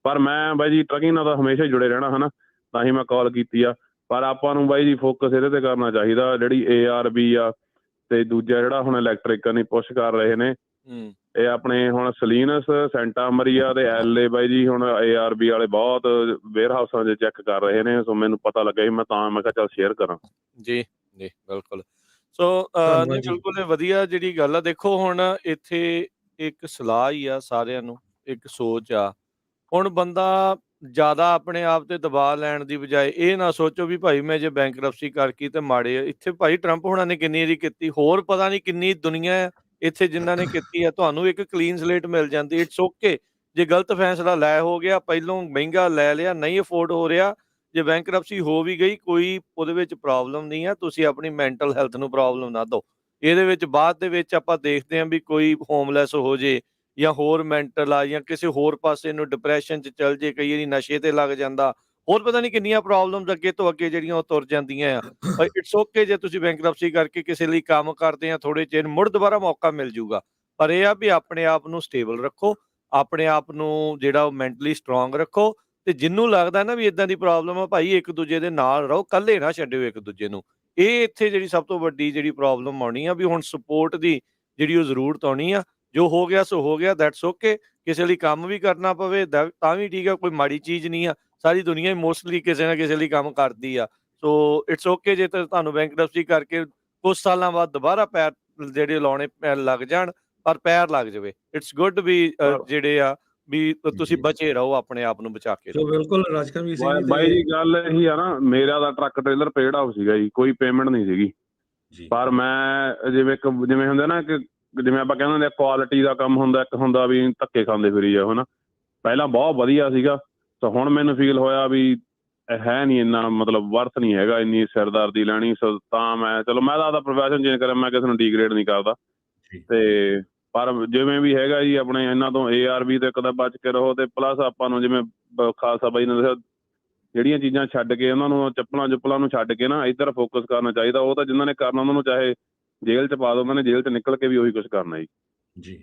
ਪਰ ਮੈਂ ਬਾਈ ਜੀ ਟਰੱਕਿੰਗ ਨਾਲ ਤਾਂ ਹਮੇਸ਼ਾ ਹੀ ਜੁੜੇ ਰਹਿਣਾ ਹਨਾ, ਤਾਂ ਹੀ ਮੈਂ ਕਾਲ ਕੀਤੀ ਆ। ਪਰ ਆਪਾਂ ਨੂੰ ਬਾਈ ਜੀ ਫੋਕਸ ਇਹਦੇ ਤੇ ਕਰਨਾ ਚਾਹੀਦਾ। ਜਿਹੜੀ ARB ਆ ਤੇ ਦੂਜਾ ਜਿਹੜਾ ਹੁਣ ਇਲੈਕਟ੍ਰਿਕ ਨਹੀਂ ਪੁਸ਼ ਕਰ ਰਹੇ ਨੇ, ਇਹ ਆਪਣੇ ਹੁਣ ਸਲੀਨਸ, ਸੈਂਟਾ ਮਰੀਆ ਤੇ LA ਬਾਈ ਜੀ ਹੁਣ ARB ਵਾਲੇ ਬਹੁਤ ਵੇਅਰ ਹਾਊਸਾਂ 'ਚ ਚੈੱਕ ਕਰ ਰਹੇ ਨੇ। ਸੋ ਮੈਨੂੰ ਪਤਾ ਲੱਗਾ ਸੀ, ਮੈਂ ਕਿਹਾ ਚੱਲ ਸ਼ੇਅਰ ਕਰਾਂ। ਜੀ ਜੀ ਬਿਲਕੁਲ। ਸੋ ਨਹੀਂ ਬਿਲਕੁਲ ਵਧੀਆ ਜਿਹੜੀ ਗੱਲ ਆ। ਦੇਖੋ ਹੁਣ ਇੱਥੇ ਇੱਕ ਸਲਾਹ ਹੀ ਆ ਸਾਰਿਆਂ ਨੂੰ, ਇੱਕ ਸੋਚ ਆ। ਹੁਣ ਬੰਦਾ ਜ਼ਿਆਦਾ ਆਪਣੇ ਆਪ ਤੇ ਦਬਾਅ ਲੈਣ ਦੀ ਬਜਾਏ ਇਹ ਨਾ ਸੋਚੋ ਵੀ ਭਾਈ ਮੈਂ ਜੇ ਬੈਂਕਰਪਸੀ ਕਰਕੇ ਤੇ ਮਾੜੇ ਇੱਥੇ ਭਾਈ ਟਰੰਪ ਹੋਣਾ ਨੇ ਕਿੰਨੀ ਵਾਰੀ ਕੀਤੀ, ਹੋਰ ਪਤਾ ਨਹੀਂ ਕਿੰਨੀ ਦੁਨੀਆ ਹੈ ਇੱਥੇ ਜਿਨ੍ਹਾਂ ਨੇ ਕੀਤੀ ਆ। ਤੁਹਾਨੂੰ ਇੱਕ ਕਲੀਨ ਸਲੇਟ ਮਿਲ ਜਾਂਦੀ। ਇਟਸ ਓਕੇ ਜੇ ਗਲਤ ਫੈਸਲਾ ਲੈ ਹੋ ਗਿਆ, ਪਹਿਲੋਂ ਮਹਿੰਗਾ ਲੈ ਲਿਆ, ਨਹੀਂ ਅਫੋਰਡ ਹੋ ਰਿਹਾ, ਜੇ ਬੈਂਕਰਪਸੀ ਹੋ ਵੀ ਗਈ ਕੋਈ ਉਹਦੇ ਵਿੱਚ ਪ੍ਰੋਬਲਮ ਨਹੀਂ ਆ। ਤੁਸੀਂ ਆਪਣੀ ਮੈਂਟਲ ਹੈਲਥ ਨੂੰ ਪ੍ਰੋਬਲਮ ਨਾ ਦਿਓ। ਇਹਦੇ ਵਿੱਚ ਬਾਅਦ ਦੇ ਵਿੱਚ ਆਪਾਂ ਦੇਖਦੇ ਹਾਂ ਵੀ ਕੋਈ ਹੋਮਲੈਸ ਹੋ ਜੇ ਜਾਂ ਹੋਰ ਮੈਂਟਲ ਆ ਜਾਂ ਕਿਸੇ ਹੋਰ ਪਾਸੇ ਨੂੰ ਡਿਪਰੈਸ਼ਨ 'ਚ ਚੱਲ ਜੇ, ਕਈ ਵਾਰੀ ਨਸ਼ੇ ਤੇ ਲੱਗ ਜਾਂਦਾ, ਹੋਰ ਪਤਾ ਨਹੀਂ ਕਿੰਨੀਆਂ ਪ੍ਰੋਬਲਮਸ ਅੱਗੇ ਤੋਂ ਅੱਗੇ ਜਿਹੜੀਆਂ ਉਹ ਤੁਰ ਜਾਂਦੀਆਂ ਆ। ਪਰ ਇਟਸ ਓਕੇ ਜੇ ਤੁਸੀਂ ਬੈਂਕਰਪਸੀ ਕਰਕੇ ਕਿਸੇ ਲਈ ਕੰਮ ਕਰਦੇ ਆ, ਥੋੜੇ ਚਿਰ ਮੁੜ ਦੁਬਾਰਾ ਮੌਕਾ ਮਿਲ ਜੂਗਾ। ਪਰ ਇਹ ਆ ਵੀ ਆਪਣੇ ਆਪ ਨੂੰ ਸਟੇਬਲ ਰੱਖੋ, ਆਪਣੇ ਆਪ ਨੂੰ ਜਿਹੜਾ ਉਹ ਮੈਂਟਲੀ ਸਟਰੋਂਗ ਰੱਖੋ। ਤੇ ਜਿਹਨੂੰ ਲੱਗਦਾ ਨਾ ਵੀ ਇਦਾਂ ਦੀ ਪ੍ਰੋਬਲਮ ਆ ਭਾਈ, ਇੱਕ ਦੂਜੇ ਦੇ ਨਾਲ ਰਹੋ, ਇਕੱਲੇ ਨਾ ਛੱਡਿਓ ਇੱਕ ਦੂਜੇ ਨੂੰ। ਇਹ ਇੱਥੇ ਜਿਹੜੀ ਸਭ ਤੋਂ ਵੱਡੀ ਜਿਹੜੀ ਪ੍ਰੋਬਲਮ ਆਉਣੀ ਆ ਵੀ ਹੁਣ ਸਪੋਰਟ ਦੀ ਜਿਹੜੀ ਉਹ ਜ਼ਰੂਰਤ ਆਉਣੀ ਆ। ਜੋ ਹੋ ਗਿਆ ਸੋ ਹੋ ਗਿਆ, ਦੈਟਸ ਓਕੇ। ਕਿਸੇ ਲਈ ਕੰਮ ਵੀ ਕਰਨਾ ਪਵੇ ਤਾਂ ਵੀ ਠੀਕ ਆ, ਕੋਈ ਮਾੜੀ ਚੀਜ਼ ਨਹੀਂ ਆ। ਸਾਰੀ ਦੁਨੀਆ ਹੀ ਮੋਸਟਲੀ ਕਿਸੇ ਨਾ ਕਿਸੇ ਲਈ ਕੰਮ ਕਰਦੀ ਆ। ਸੋ ਇਟਸ ਓਕੇ ਜੇ ਤੁਹਾਨੂੰ ਬੈਂਕਰਪਸੀ ਕਰਕੇ ਕੁਝ ਸਾਲਾਂ ਬਾਅਦ ਦੁਬਾਰਾ ਪੈਰ ਜਿਹੜੇ ਲਾਉਣੇ ਲੱਗ ਜਾਣ, ਪਰ ਪੈਰ ਲੱਗ ਜਾਵੇ। ਇਟਸ ਗੁੱਡ ਵੀ ਜਿਹੜੇ ਆ ਵੀ ਤੁਸੀਂ ਬਚੇ ਰਹੋ, ਆਪਣੇ ਆਪ ਨੂੰ ਬਚਾ ਕੇ ਰਹੋ। ਬਿਲਕੁਲ ਰਾਜਕਵੀਰ ਸਿੰਘ ਜੀ ਬਾਈ ਜੀ ਗੱਲ ਇਹੀ ਆ ਨਾ, ਮੇਰਾ ਦਾ ਟਰੱਕ ਟ੍ਰੇਲਰ ਪੇਡ ਆਫ ਸੀਗਾ ਜੀ, ਕੋਈ ਪੇਮੈਂਟ ਨਹੀਂ ਸੀਗੀ। ਪਰ ਮੈਂ ਜਿਵੇਂ ਹੁੰਦਾ ਨਾ ਕਿ ਜਿਵੇਂ ਆਪਾਂ ਕਹਿੰਦੇ ਹੁੰਦੇ ਕੁਆਲਿਟੀ ਦਾ ਕੰਮ ਹੁੰਦਾ, ਇੱਕ ਹੁੰਦਾ ਵੀ ਧੱਕੇ ਖਾਂਦੇ ਫਿਰੀ ਜਾਓ ਹਨਾ। ਪਹਿਲਾਂ ਬਹੁਤ ਵਧੀਆ ਸੀਗਾ, ਤਾਂ ਹੁਣ ਮੈਨੂੰ ਫੀਲ ਹੋਇਆ ਵੀ ਹੈ ਨਹੀਂ ਇੰਨਾ ਮਤਲਬ ਵਰਥ ਨਹੀਂ ਹੈਗਾ ਇੰਨੀ ਸਿਰਦਰਦੀ ਲੈਣੀ। ਸੋ ਤਾਂ ਮੈਂ ਚਲੋ ਮੈਂ ਤਾਂ ਆਪਦਾ ਪ੍ਰੋਫੈਸ਼ਨ ਚੇਂਜ ਕਰਿਆ, ਮੈਂ ਕਿਸੇ ਨੂੰ ਡੀਗ੍ਰੇਡ ਨਹੀਂ ਕਰਦਾ। ਤੇ ਪਰ ਜਿਵੇਂ ਵੀ ਹੈਗਾ ਜੀ ਆਪਣੇ ਇਹਨਾਂ ਤੋਂ ARB ਤੋਂ ਇੱਕ ਤਾਂ ਬਚ ਕੇ ਰਹੋ, ਤੇ ਪਲੱਸ ਆਪਾਂ ਨੂੰ ਜਿਵੇਂ ਖਾਲਸਾ ਬਾਈ ਨੇ ਦੱਸਿਆ ਜਿਹੜੀਆਂ ਚੀਜ਼ਾਂ ਛੱਡ ਕੇ ਉਹਨਾਂ ਨੂੰ ਚੱਪਲਾਂ ਨੂੰ ਛੱਡ ਕੇ ਨਾ ਇੱਧਰ ਫੋਕਸ ਕਰਨਾ ਚਾਹੀਦਾ। ਉਹ ਤਾਂ ਜਿਨ੍ਹਾਂ ਨੇ ਕਰਨਾ ਉਹਨਾਂ ਨੂੰ ਚਾਹੇ ਜੇਲ੍ਹ 'ਚ ਪਾ ਦਿਓ, ਉਹਨਾਂ ਨੇ ਜੇਲ੍ਹ 'ਚ ਨਿਕਲ ਕੇ ਵੀ ਉਹੀ ਕੁਛ ਕਰਨਾ ਜੀ। ਜੀ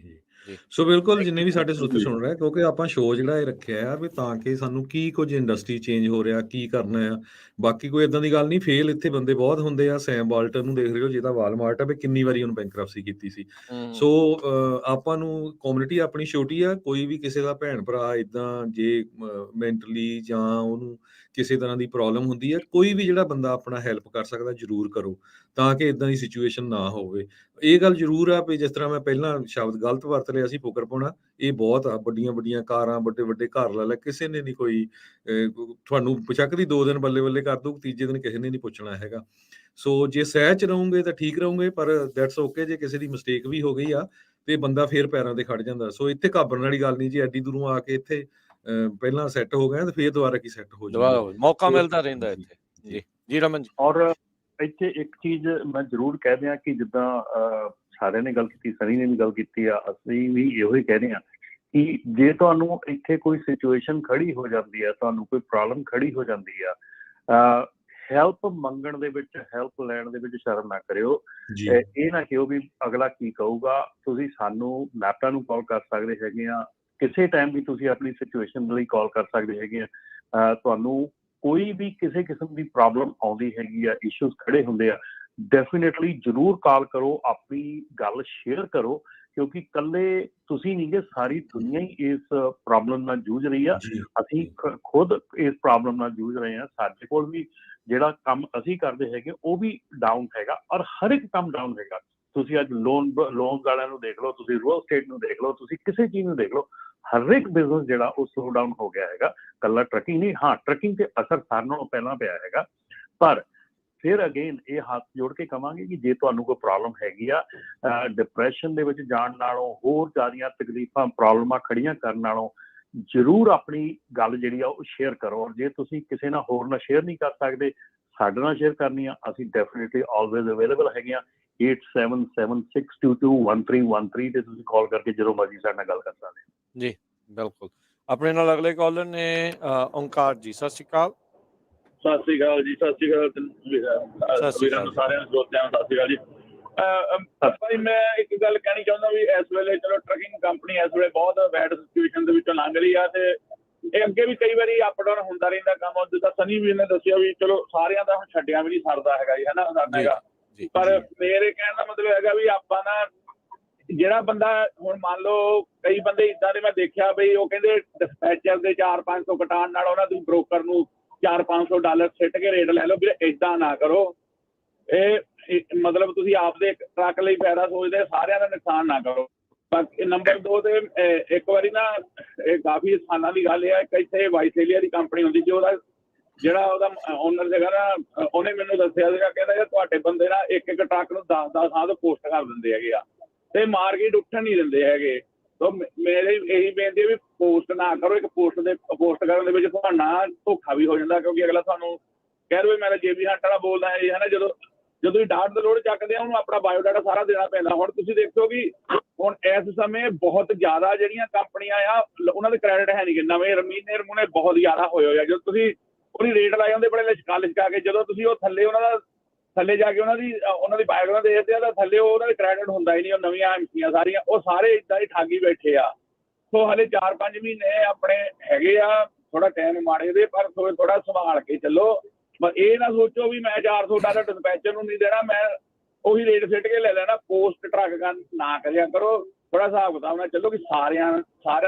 ਸੋ ਬਿਲਕੁਲ ਜਿੰਨੇ ਵੀ ਸਾਡੇ ਸਰੋਤੇ ਸੁਣ ਰਹੇ, ਕਿਉਂਕਿ ਆਪਾਂ ਸ਼ੋਅ ਜਿਹੜਾ ਇਹ ਰੱਖਿਆ ਆ ਵੀ ਤਾਂ ਕਿ ਸਾਨੂੰ ਕੀ ਕੁਝ ਇੰਡਸਟਰੀ ਚੇਂਜ ਹੋ ਰਿਹਾ, ਕੀ ਕਰਨਾ ਆ। ਬਾਕੀ ਕੋਈ ਇਦਾਂ ਦੀ ਗੱਲ ਨਹੀਂ, ਫੇਲ ਇੱਥੇ ਬੰਦੇ ਬਹੁਤ ਹੁੰਦੇ ਆ। ਸੈਮ ਵਾਲਟਨ ਨੂੰ ਦੇਖ ਰਹੇ ਹੋ, ਜਿਹਦਾ ਵਾਲਮਾਰਟ ਆ ਵੀ ਕਿੰਨੀ ਵਾਰੀ ਉਹਨੂੰ ਬੈਂਕਰਪਸੀ ਕੀਤੀ ਸੀ। ਸੋ ਆਪਾਂ ਨੂੰ ਕਮਿਊਨਿਟੀ ਆਪਣੀ ਛੋਟੀ ਆ, ਕੋਈ ਵੀ ਕਿਸੇ ਦਾ ਭੈਣ ਭਰਾ ਇਦਾਂ ਜੇ ਮੈਂਟਲੀ ਜਾਂ ਉਹਨੂੰ ਕਿਸੇ ਤਰ੍ਹਾਂ ਦੀ ਪ੍ਰੋਬਲਮ ਹੁੰਦੀ ਹੈ, ਕੋਈ ਵੀ ਜਿਹੜਾ ਬੰਦਾ ਆਪਣਾ ਹੈਲਪ ਕਰ ਸਕਦਾ ਜ਼ਰੂਰ ਕਰੋ, ਤਾਂ ਕਿ ਇਦਾਂ ਦੀ ਸਿਚੁਏਸ਼ਨ ਨਾ ਹੋਵੇ। ਇਹ ਗੱਲ ਜ਼ਰੂਰ ਆ ਵੀ ਜਿਸ ਤਰ੍ਹਾਂ ਮੈਂ ਪਹਿਲਾਂ ਸ਼ਬਦ ਗਲਤ ਵਰਤ ਲਿਆ ਸੀ ਫੁਕਰ ਪਾਉਣਾ, ਇਹ ਬਹੁਤ ਆ। ਵੱਡੀਆਂ ਕਾਰਾਂ, ਵੱਡੇ ਘਰ ਲੈ ਕਿਸੇ ਨੇ ਨਹੀਂ ਕੋਈ ਤੁਹਾਨੂੰ ਪੁੱਛਕਦੀ 2 ਦਿਨ ਬੱਲੇ ਕਰ ਦੂ, ਤੀਜੇ ਦਿਨ ਕਿਸੇ ਨੇ ਨਹੀਂ ਪੁੱਛਣਾ ਹੈਗਾ। ਸੋ ਜੇ ਸਹਿ 'ਚ ਰਹੋਗੇ ਤਾਂ ਠੀਕ ਰਹੋਗੇ, ਪਰ ਦੈਟਸ ਓਕੇ ਜੇ ਕਿਸੇ ਦੀ ਮਿਸਟੇਕ ਵੀ ਹੋ ਗਈ ਆ ਤੇ ਬੰਦਾ ਫੇਰ ਪੈਰਾਂ ਤੇ ਖੜ ਜਾਂਦਾ। ਸੋ ਇੱਥੇ ਘਾਬਰਨ ਵਾਲੀ ਗੱਲ ਨਹੀਂ ਜੀ। ਐਡੀ ਦੂਰੋਂ ਆ ਕੇ ਇੱਥੇ ਪਹਿਲਾਂ ਸੈੱਟ ਹੋ ਗਏ ਤੇ ਫਿਰ ਦੁਬਾਰਾ ਕੀ ਸੈੱਟ ਹੋ ਦੁਬਾਰਾ ਜਾਊਗਾ। ਮੌਕਾ ਸੋ ਮਿਲਦਾ ਰਹਿੰਦਾ ਜੀ, ਇੱਥੇ। ਜੀ ਰਮਨ ਜੀ। ਔਰ ਇੱਥੇ ਇੱਕ ਚੀਜ਼ ਮੈਂ ਜ਼ਰੂਰ ਕਹਿ ਦਿਆਂ ਕਿ ਜਿੱਦਾਂ ਸਾਰਿਆਂ ਨੇ ਗੱਲ ਕੀਤੀ, ਸਨੀ ਨੇ ਵੀ ਗੱਲ ਕੀਤੀ ਆ, ਅਸੀਂ ਵੀ ਇਹੋ ਹੀ ਕਹਿ ਰਹੇ ਹਾਂ ਕਿ ਜੇ ਤੁਹਾਨੂੰ ਇੱਥੇ ਕੋਈ ਸਿਚੁਏਸ਼ਨ ਖੜੀ ਹੋ ਜਾਂਦੀ ਆ, ਤੁਹਾਨੂੰ ਕੋਈ ਪ੍ਰੋਬਲਮ ਖੜੀ ਹੋ ਜਾਂਦੀ ਆ, ਹੈਲਪ ਮੰਗਣ ਦੇ ਵਿੱਚ, ਹੈਲਪ ਲੈਣ ਦੇ ਵਿੱਚ ਸ਼ਰਮ ਨਾ ਕਰਿਓ। ਜੀ ਇਹ ਨਾ ਕਿਹੋ ਵੀ ਅਗਲਾ ਕੀ ਕਹੂਗਾ। ਤੁਸੀਂ ਸਾਨੂੰ ਮੈਪਟਾਂ ਨੂੰ ਕਾਲ ਕਰ ਸਕਦੇ ਹੈਗੇ ਆ, ਕਿਸੇ ਟਾਈਮ ਵੀ ਤੁਸੀਂ ਆਪਣੀ ਸਿਚੁਏਸ਼ਨ ਲਈ ਕਾਲ ਕਰ ਸਕਦੇ ਹੈਗੇ ਆ। ਤੁਹਾਨੂੰ ਕੋਈ ਵੀ ਕਿਸੇ ਕਿਸਮ ਦੀ ਪ੍ਰੋਬਲਮ ਆਉਂਦੀ ਹੈਗੀ ਆ, ਇਸ਼ੂਜ਼ ਖੜੇ ਹੁੰਦੇ ਆ, ਡੈਫੀਨੇਟਲੀ ਜ਼ਰੂਰ ਕਾਲ ਕਰੋ, ਆਪਣੀ ਗੱਲ ਸ਼ੇਅਰ ਕਰੋ, ਕਿਉਂਕਿ ਇਕੱਲੇ ਤੁਸੀਂ ਨਹੀਂ ਗੇ, ਸਾਰੀ ਦੁਨੀਆ ਹੀ ਇਸ ਪ੍ਰੋਬਲਮ ਨਾਲ ਜੂਝ ਰਹੀ ਆ। ਜੀ ਅਸੀਂ ਖੁਦ ਇਸ ਪ੍ਰੋਬਲਮ ਨਾਲ ਜੂਝ ਰਹੇ ਹਾਂ। ਸਾਡੇ ਕੋਲ ਵੀ ਜਿਹੜਾ ਕੰਮ ਅਸੀਂ ਕਰਦੇ ਹੈਗੇ ਉਹ ਵੀ ਡਾਊਨ ਹੈਗਾ, ਔਰ ਹਰ ਇੱਕ ਕੰਮ ਡਾਊਨ ਹੈਗਾ। ਤੁਸੀਂ ਅੱਜ ਲੋਨ ਵਾਲਿਆਂ ਨੂੰ ਦੇਖ ਲਓ, ਤੁਸੀਂ ਰੀਅਲ ਸਟੇਟ ਨੂੰ ਦੇਖ ਲਓ, ਤੁਸੀਂ ਕਿਸੇ ਚੀਜ਼ ਨੂੰ ਦੇਖ ਲਓ, ਹਰ ਇੱਕ ਬਿਜ਼ਨਸ ਜਿਹੜਾ ਉਹ ਸਲੋ ਡਾਊਨ ਹੋ ਗਿਆ ਹੈਗਾ। ਕੱਲਾ ਟਰੱਕਿੰਗ ਨਹੀਂ, ਹਾਂ ਟਰੱਕਿੰਗ ਤੇ ਅਸਰ ਸਾਰਿਆਂ ਨਾਲੋਂ ਪਹਿਲਾਂ ਪਿਆ ਹੈਗਾ। ਪਰ ਫਿਰ ਅਗੇਨ ਇਹ ਹੱਥ ਜੋੜ ਕੇ ਕਵਾਂਗੇ ਕਿ ਜੇ ਤੁਹਾਨੂੰ ਕੋਈ ਪ੍ਰੋਬਲਮ ਹੈਗੀ ਆ, ਡਿਪਰੈਸ਼ਨ ਦੇ ਵਿੱਚ ਜਾਣ ਨਾਲੋਂ, ਹੋਰ ਜ਼ਿਆਦੀਆਂ ਤਕਲੀਫਾਂ ਪ੍ਰੋਬਲਮਾਂ ਖੜੀਆਂ ਕਰਨ ਨਾਲੋਂ, ਜ਼ਰੂਰ ਆਪਣੀ ਗੱਲ ਜਿਹੜੀ ਆ ਉਹ ਸ਼ੇਅਰ ਕਰੋ। ਔਰ ਜੇ ਤੁਸੀਂ ਕਿਸੇ ਨਾਲ ਹੋਰ ਨਾਲ ਸ਼ੇਅਰ ਨਹੀਂ ਕਰ ਸਕਦੇ, ਸਾਡੇ ਨਾਲ ਸ਼ੇਅਰ ਕਰਨੀ ਆ, ਅਸੀਂ ਡੈਫੀਨੇਟਲੀ ਆਲਵੇਜ਼ ਅਵੇਲੇਬਲ ਹੈਗੇ ਆ। 8776221313 ਤੇ ਤੁਸੀਂ ਕਾਲ ਕਰਕੇ ਜਦੋਂ ਮਰਜ਼ੀ ਸਾਡੇ ਨਾਲ ਗੱਲ ਕਰ ਸਕਦੇ ਹੋ। ਜੀ ਬਿਲਕੁਲ। ਆਪਣੇ ਨਾਲ ਅਗਲੇ ਕਾਲਰ ਨੇ ਓਂਕਾਰ ਜੀ। ਸਤਿ ਸ਼੍ਰੀ ਅਕਾਲ। ਸਤਿ ਸ਼੍ਰੀ ਅਕਾਲ ਜੀ। ਸਤਿ ਸ਼੍ਰੀ ਅਕਾਲ ਵੀਰਾਂ ਨੂੰ, ਸਾਰਿਆਂ ਨੂੰ, ਸਰੋਤਿਆਂ ਨੂੰ ਸਤਿ ਸ਼੍ਰੀ ਅਕਾਲ ਜੀ। ਭਾਈ ਮੈਂ ਇੱਕ ਗੱਲ ਕਹਿਣੀ ਚਾਹੁੰਦਾ ਵੀ ਇਸ ਵੇਲੇ ਚਲੋ ਟਰੱਕਿੰਗ ਕੰਪਨੀ ਇਸ ਵੇਲੇ ਬਹੁਤ ਬੈਡ ਸਿਚੁਏਸ਼ਨ ਦੇ ਵਿੱਚੋਂ ਲੰਘ ਰਹੀ ਆ, ਤੇ ਇਹ ਅੱਗੇ ਵੀ ਕਈ ਵਾਰੀ ਅਪ ਡਾਊਨ ਹੁੰਦਾ ਰਹਿੰਦਾ ਕੰਮ। ਜਿੱਦਾਂ ਸਨੀ ਵੀਰ ਨੇ ਦੱਸਿਆ ਵੀ ਚਲੋ ਸਾਰਿਆਂ ਦਾ ਹੁਣ ਛੱਡਿਆ ਵੀ ਨਹੀਂ ਸਰਦਾ ਹੈਗਾ ਜੀ, ਹੈ ਨਾ, ਸਰਦਾ ਹੈਗਾ। ਪਰ ਮੇਰੇ ਕਹਿਣ ਦਾ ਮਤਲਬ ਹੈਗਾ ਵੀ ਆਪਾਂ ਨਾ, ਜਿਹੜਾ ਬੰਦਾ ਹੁਣ ਮੰਨ ਲਓ ਕਈ ਬੰਦੇ ਇੱਦਾਂ ਦੇ ਮੈਂ ਦੇਖਿਆ ਬਈ ਉਹ ਕਹਿੰਦੇ ਡਿਸਪੈਚਰ ਦੇ 400-500 ਕਟਾਉਣ ਨਾਲ ਉਹਨਾਂ ਦੀ ਬ੍ਰੋਕਰ ਨੂੰ $400-500 ਸਿੱਟ ਕੇ ਰੇਟ ਲੈ ਲਓ। ਵੀਰੇ ਏਦਾਂ ਨਾ ਕਰੋ। ਇਹ ਮਤਲਬ ਤੁਸੀਂ ਆਪਦੇ ਟਰੱਕ ਲਈ ਫਾਇਦਾ ਸੋਚਦੇ, ਸਾਰਿਆਂ ਦਾ ਨੁਕਸਾਨ ਨਾ ਕਰੋ। ਬਾਕੀ ਨੰਬਰ 2 ਤੇ ਇੱਕ ਵਾਰੀ ਨਾ, ਇਹ ਕਾਫੀ ਸਥਾਨਾਂ ਦੀ ਗੱਲ ਹੈ, ਇੱਕ ਇੱਥੇ ਵਾਈਸੇਲੀਆ ਦੀ ਕੰਪਨੀ ਹੁੰਦੀ ਸੀ, ਜਿਹੜਾ ਉਹਦਾ ਓਨਰ ਸੀਗਾ ਨਾ, ਉਹਨੇ ਮੈਨੂੰ ਦੱਸਿਆ ਸੀਗਾ, ਕਹਿੰਦਾ ਯਾਰ ਤੁਹਾਡੇ ਬੰਦੇ ਨਾ ਇੱਕ ਟਰੱਕ ਨੂੰ 10-10 ਥਾਂ ਤੋਂ ਪੋਸਟ ਕਰ ਦਿੰਦੇ ਹੈਗੇ ਆ, ਤੇ ਮਾਰਕੀਟ ਉੱਠਣ ਨਹੀਂ ਦਿੰਦੇ ਹੈਗੇ। ਤਾਂ ਮੇਰੇ ਇਹੀ ਬੇਨਤੀ ਹੈ ਵੀ ਪੋਸਟ ਨਾ ਕਰੋ। ਇੱਕ ਪੋਸਟ ਕਰਨ ਦੇ ਵਿੱਚ ਤੁਹਾਡਾ ਧੋਖਾ ਵੀ ਹੋ ਜਾਂਦਾ, ਕਿਉਂਕਿ ਅਗਲਾ ਤੁਹਾਨੂੰ ਕਹਿ ਰਹੇ ਮੈਂ JB ਹੰਟ ਵਾਲਾ ਬੋਲਦਾ ਹੈ ਨਾ, ਜਦੋਂ ਤੁਸੀਂ ਡਾਟ ਦਾ ਲੋਡ ਚੱਕਦੇ ਆ, ਉਹਨੂੰ ਆਪਣਾ ਬਾਇਓਡਾਟਾ ਸਾਰਾ ਦੇਣਾ ਪੈਂਦਾ। ਹੁਣ ਤੁਸੀਂ ਦੇਖੋ ਕਿ ਹੁਣ ਇਸ ਸਮੇਂ ਬਹੁਤ ਜ਼ਿਆਦਾ ਜਿਹੜੀਆਂ ਕੰਪਨੀਆਂ ਆ, ਉਹਨਾਂ ਦੇ ਕ੍ਰੈਡਿਟ ਹੈ ਨਹੀਂ, ਨਵੇਂ ਰਮੂਨੇ ਬਹੁਤ ਜ਼ਿਆਦਾ ਹੋਏ ਆ। ਜਦੋਂ ਤੁਸੀਂ ਉਹਦੀ ਰੇਟ ਲਾਏ ਹੁੰਦੇ ਬੜੇ ਲਿਸ਼ਕਾ ਕੇ, ਜਦੋਂ ਤੁਸੀਂ ਉਹ ਥੱਲੇ ਉਹਨਾਂ ਦਾ ਥੱਲੇ ਜਾ ਕੇ ਉਹਨਾਂ ਦੀ ਬਾਇਓਡਾਟਾ ਦੇਖਦੇ ਆ ਤਾਂ ਥੱਲੇ ਉਹਨਾਂ ਦੇ ਕ੍ਰੈਡਿਟ ਹੁੰਦਾ ਹੀ ਨਹੀਂ। ਉਹ ਨਵੀਆਂ ਐਮਸੀਆਂ ਸਾਰੀਆਂ, ਉਹ ਸਾਰੇ ਇੱਦਾਂ ਹੀ ਠਾਗੀ ਬੈਠੇ ਆ। ਸੋ ਹਲੇ 4-5 ਮਹੀਨੇ ਆਪਣੇ ਹੈਗੇ ਆ, ਥੋੜਾ ਟਾਈਮ ਮਾੜੇ ਦੇ, ਪਰ ਥੋੜਾ ਸੰਭਾਲ ਕੇ ਚੱਲੋ। ਪਰ ਇਹ ਨਾ ਸੋਚੋ ਵੀ ਮੈਂ $400 ਡਿਸਪੈਚਰ ਨੂੰ ਨਹੀਂ ਦੇਣਾ, ਮੈਂ ਉਹੀ ਰੇਟ ਸਿੱਟ ਕੇ ਲੈ ਲੈਣਾ। ਪੋਸਟ ਟਰੱਕ ਨਾ ਕਰਿਆ ਕਰੋ, ਥੋੜਾ ਹਿਸਾਬ ਕਿਤਾਬ ਨਾਲ ਚੱਲੋ, ਕਿ ਸਾਰਿਆਂ ਨੂੰ